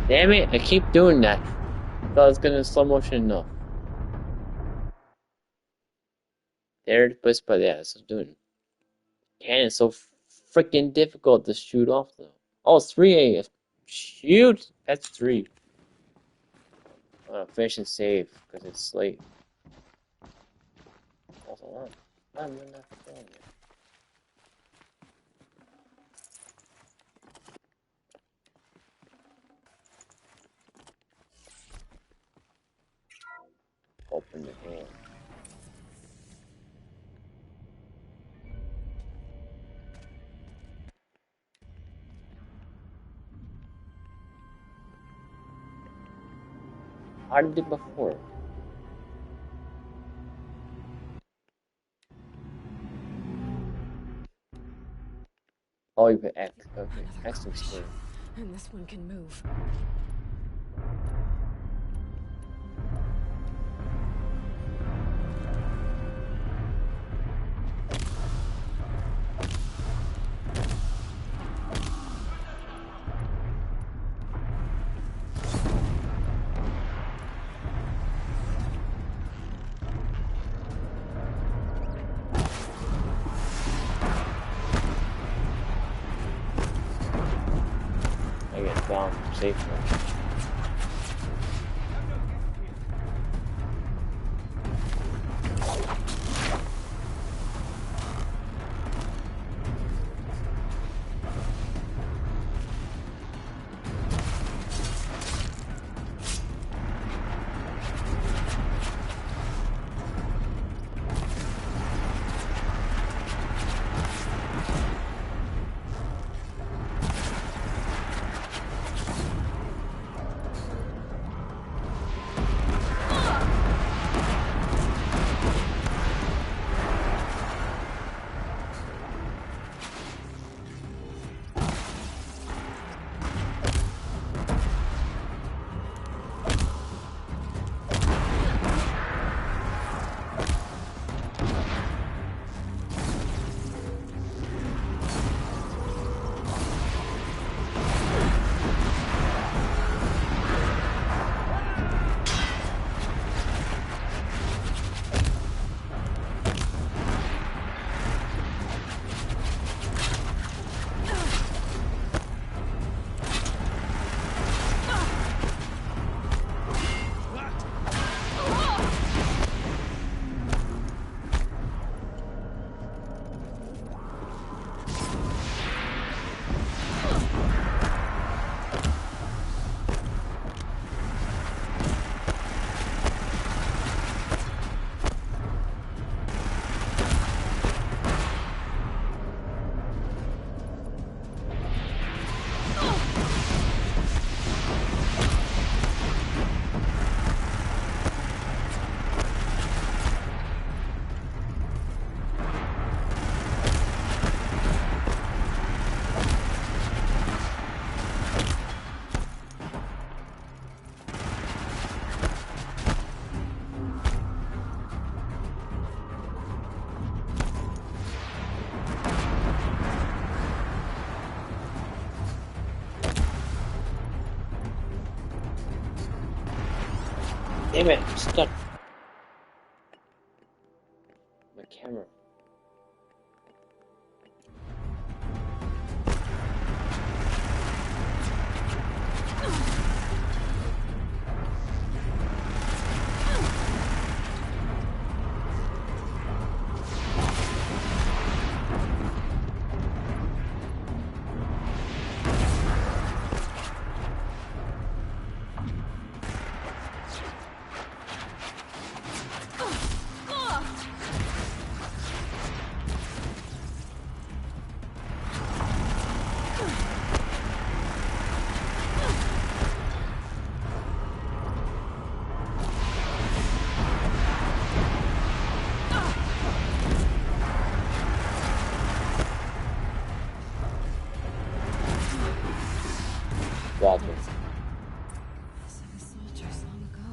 Damn it, I keep doing that. I thought I was gonna slow motion enough. There, but yeah, that's what I'm doing. Cannon's so freaking difficult to shoot off though. Oh, it's 3 a.m. Shoot! That's 3. I'm gonna finish and save because it's late. Also, I'm not filming it. Open the door. How did it before? Oh, you put X. Okay, X was clear. And this one can move. Down safely. Damn it, I'm stuck. My camera.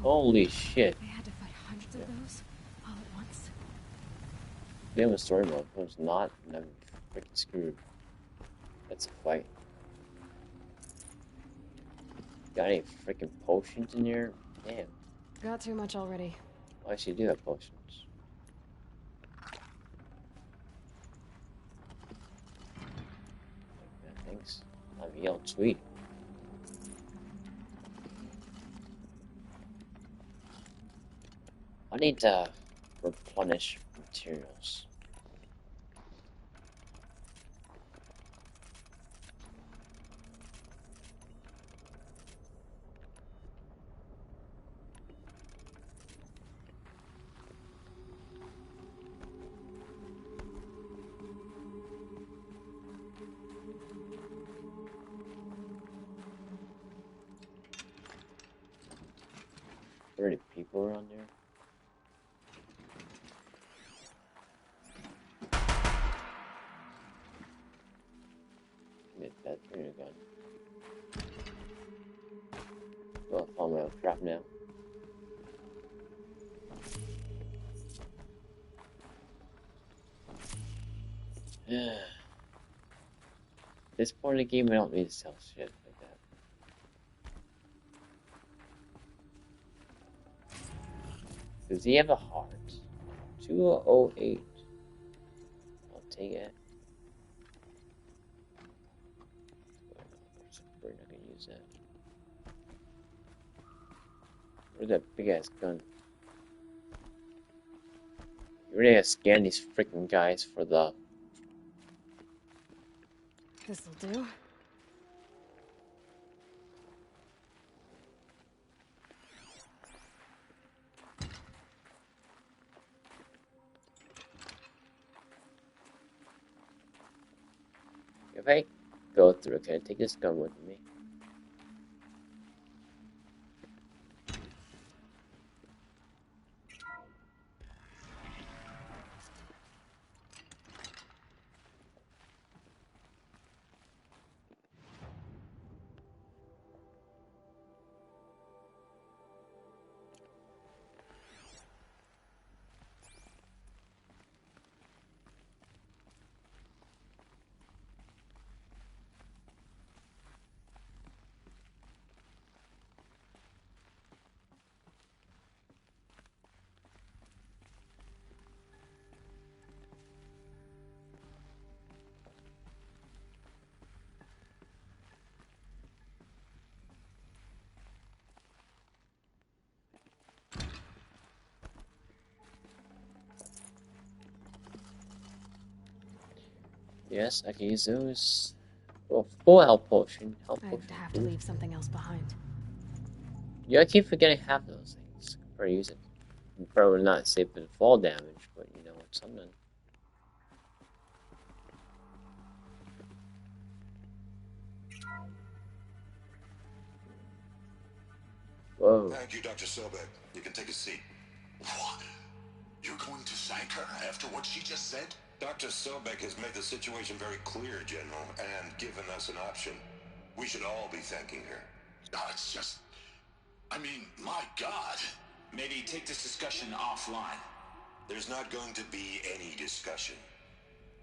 Holy shit. They had to fight hundreds of those all at once. We have a story mode. If it was not, then I'm freaking screwed. That's a fight. Got any freaking potions in here? Damn. Got too much already. I actually do have potions. Yeah, thanks. I'm yelling sweet. I need to replenish materials. Are there any people around there? That in a gun. Well, I found my own trap now. This point of the game, I don't need to sell shit like that. Does he have a heart? 208. I'll take it. We're not gonna use that. Where's that big ass gun? You really gotta scan these freaking guys for the. This'll do. If I go through, can I take this gun with me? Yes, I can use those. Well, full health potion. Health potion. I'd have to leave something else behind. Yeah, I keep forgetting half of those things before I use it. Probably not safe with fall damage, but you know, it's something. Whoa. Thank you, Dr. Sobek. You can take a seat. What? You're going to thank her after what she just said? Dr. Sobek has made the situation very clear, General, and given us an option. We should all be thanking her. No, it's just... I mean, my God. Maybe take this discussion offline. There's not going to be any discussion.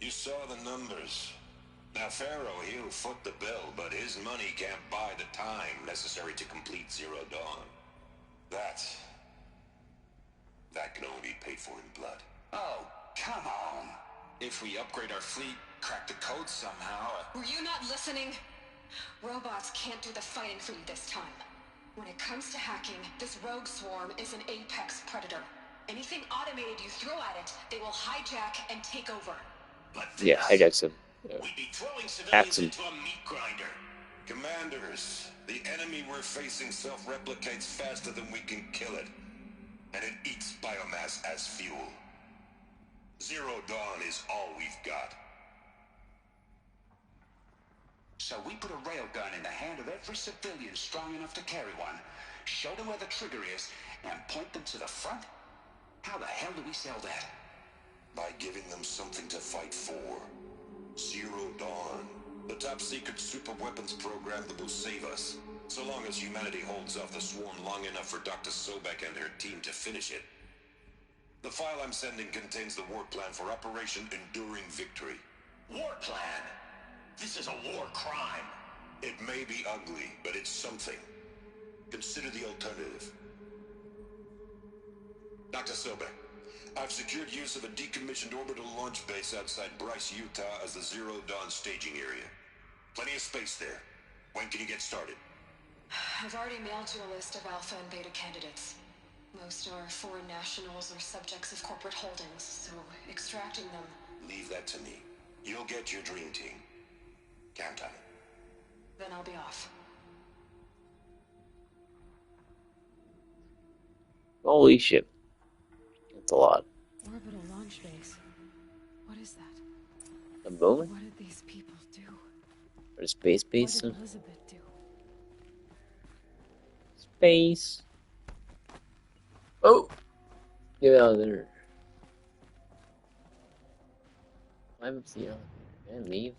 You saw the numbers. Now, Pharaoh, he'll foot the bill, but his money can't buy the time necessary to complete Zero Dawn. That paid for in blood. Oh, come on. If we upgrade our fleet, crack the code somehow... Were you not listening? Robots can't do the fighting for you this time. When it comes to hacking, this rogue swarm is an apex predator. Anything automated you throw at it, they will hijack and take over. But Yeah, hijacks him. Yeah. we'd be throwing Hacks civilians him. into a meat grinder. Commanders, the enemy we're facing self-replicates faster than we can kill it. And it eats biomass as fuel. Zero Dawn is all we've got. So we put a railgun in the hand of every civilian strong enough to carry one, show them where the trigger is, and point them to the front? How the hell do we sell that? By giving them something to fight for. Zero Dawn. The top-secret superweapons program that will save us. So long as humanity holds off the swarm long enough for Dr. Sobek and her team to finish it. The file I'm sending contains the war plan for Operation Enduring Victory. War plan? This is a war crime. It may be ugly, but it's something. Consider the alternative. Dr. Sobek, I've secured use of a decommissioned orbital launch base outside Bryce, Utah as the Zero Dawn staging area. Plenty of space there. When can you get started? I've already mailed you a list of alpha and beta candidates. Most are foreign nationals or subjects of corporate holdings, so extracting them... Leave that to me. You'll get your dream team. Count on it. Then I'll be off. Holy shit. That's a lot. Orbital launch base. What is that? The moon? What did these people do? Or a space base? What did Elizabeth do? Space. Oh! Get out of there. Climb up the elevator and leave.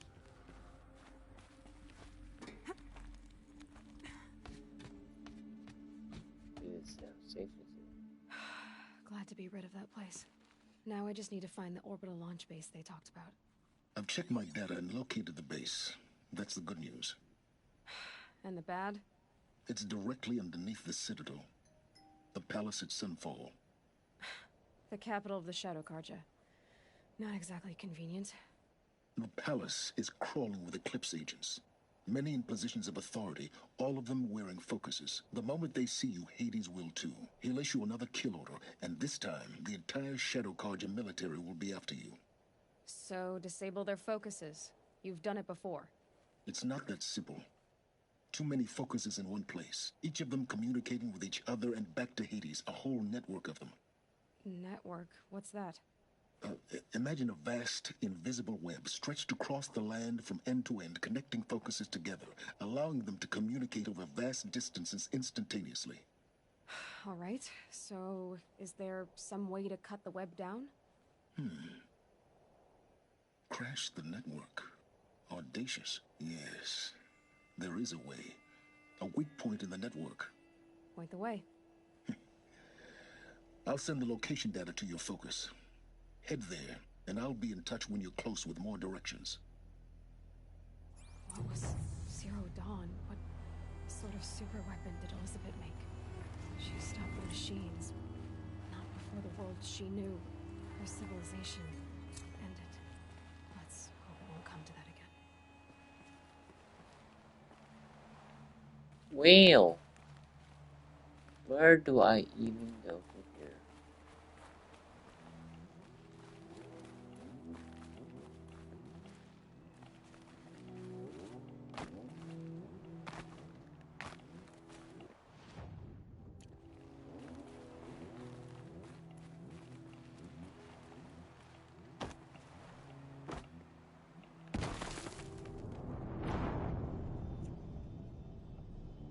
Glad to be rid of that place. Now I just need to find the orbital launch base they talked about. I've checked my data and located the base. That's the good news. And the bad? It's directly underneath the Citadel. The palace at Sunfall. The capital of the Shadow Carja. Not exactly convenient. The palace is crawling with Eclipse agents. Many in positions of authority, all of them wearing focuses. The moment they see you, Hades will too. He'll issue another kill order, and this time, the entire Shadow Carja military will be after you. So, disable their focuses. You've done it before. It's not that simple. Too many focuses in one place, each of them communicating with each other and back to Hades, a whole network of them. Network? What's that? Imagine a vast, invisible web stretched across the land from end to end, connecting focuses together, allowing them to communicate over vast distances instantaneously. All right, so is there some way to cut the web down? Crash the network. Audacious. Yes, there is a way. A weak point in the network. Point the way. I'll send the location data to your focus. Head there, and I'll be in touch when you're close with more directions. What was Zero Dawn? What sort of super weapon did Elizabeth make? She stopped the machines. Not before the world she knew. Her civilization ended. Let's hope it won't come to that again. Well, where do I even go from here?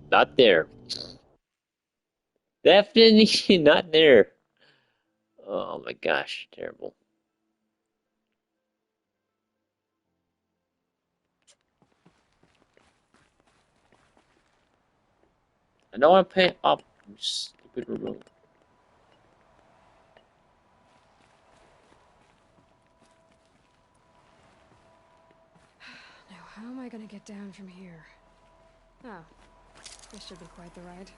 Not there. Definitely not there. Oh my gosh, terrible. I don't want to pay up, you stupid remote. Now, how am I gonna get down from here? Oh, this should be quite the ride.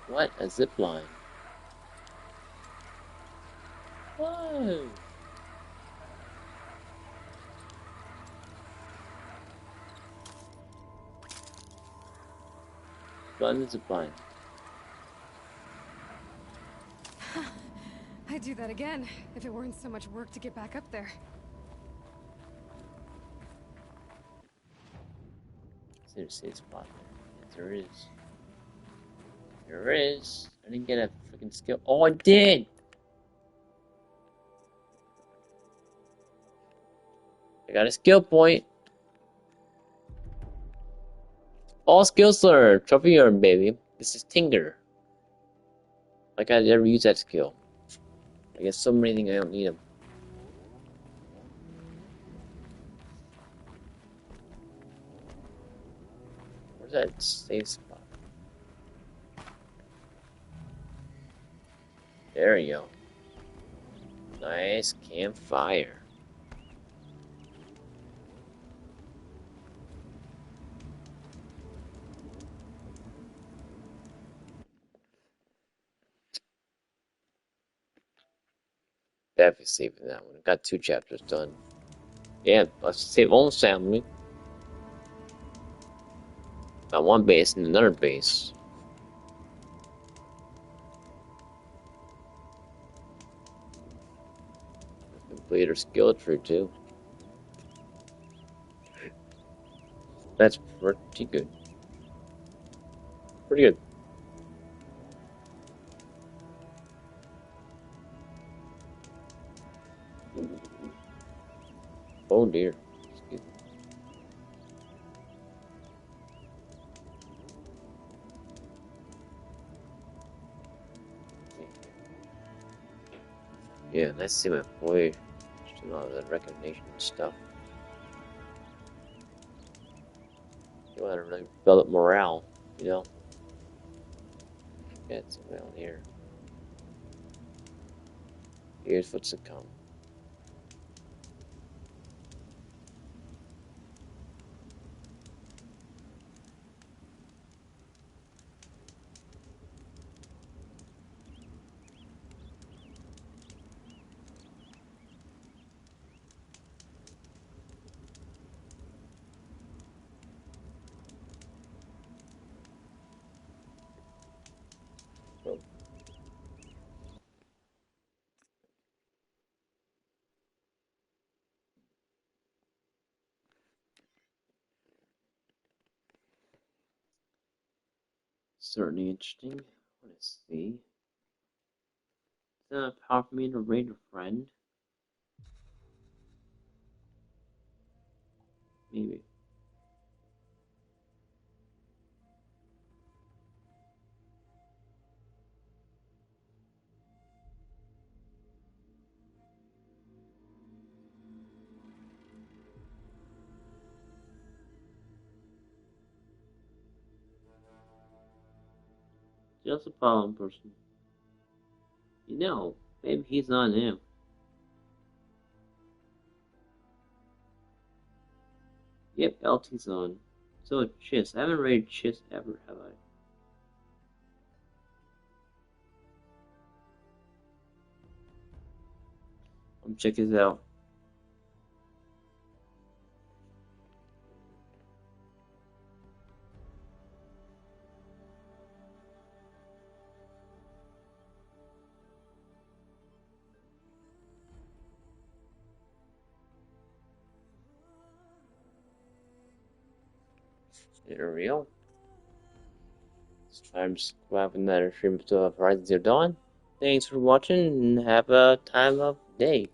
What? A zip line. Whoa. Button is a button. I'd do that again, if it weren't so much work to get back up there. Is there a safe spot there? Yes, there is. There is. I didn't get a freaking skill. Oh, I did! I got a skill point. All skills learned. Trophy earned, baby. This is Tinker. Like I never use that skill. I guess so many things I don't need them. Where's that safe spot? There you go. Nice campfire. Definitely saving that one. Got 2 chapters done. Yeah, let's save almost family. Got 1 base and another base. Complete her skill tree too. That's pretty good. Pretty good. Oh dear. Excuse me. Yeah, nice to see my boy doing all the recognition stuff. You want to really build up morale, you know? Get some down here. Here's what's to come. Certainly interesting. I want to see. Is that a power for me to raid a friend? Maybe. Just a pollen person. You know, maybe he's on him. Yep, LT's on. So Chiss. I haven't raided Chiss ever, have I? Check this out. There we go. Let's try and just grab another stream of Horizon Zero Dawn. Thanks for watching and have a time of day.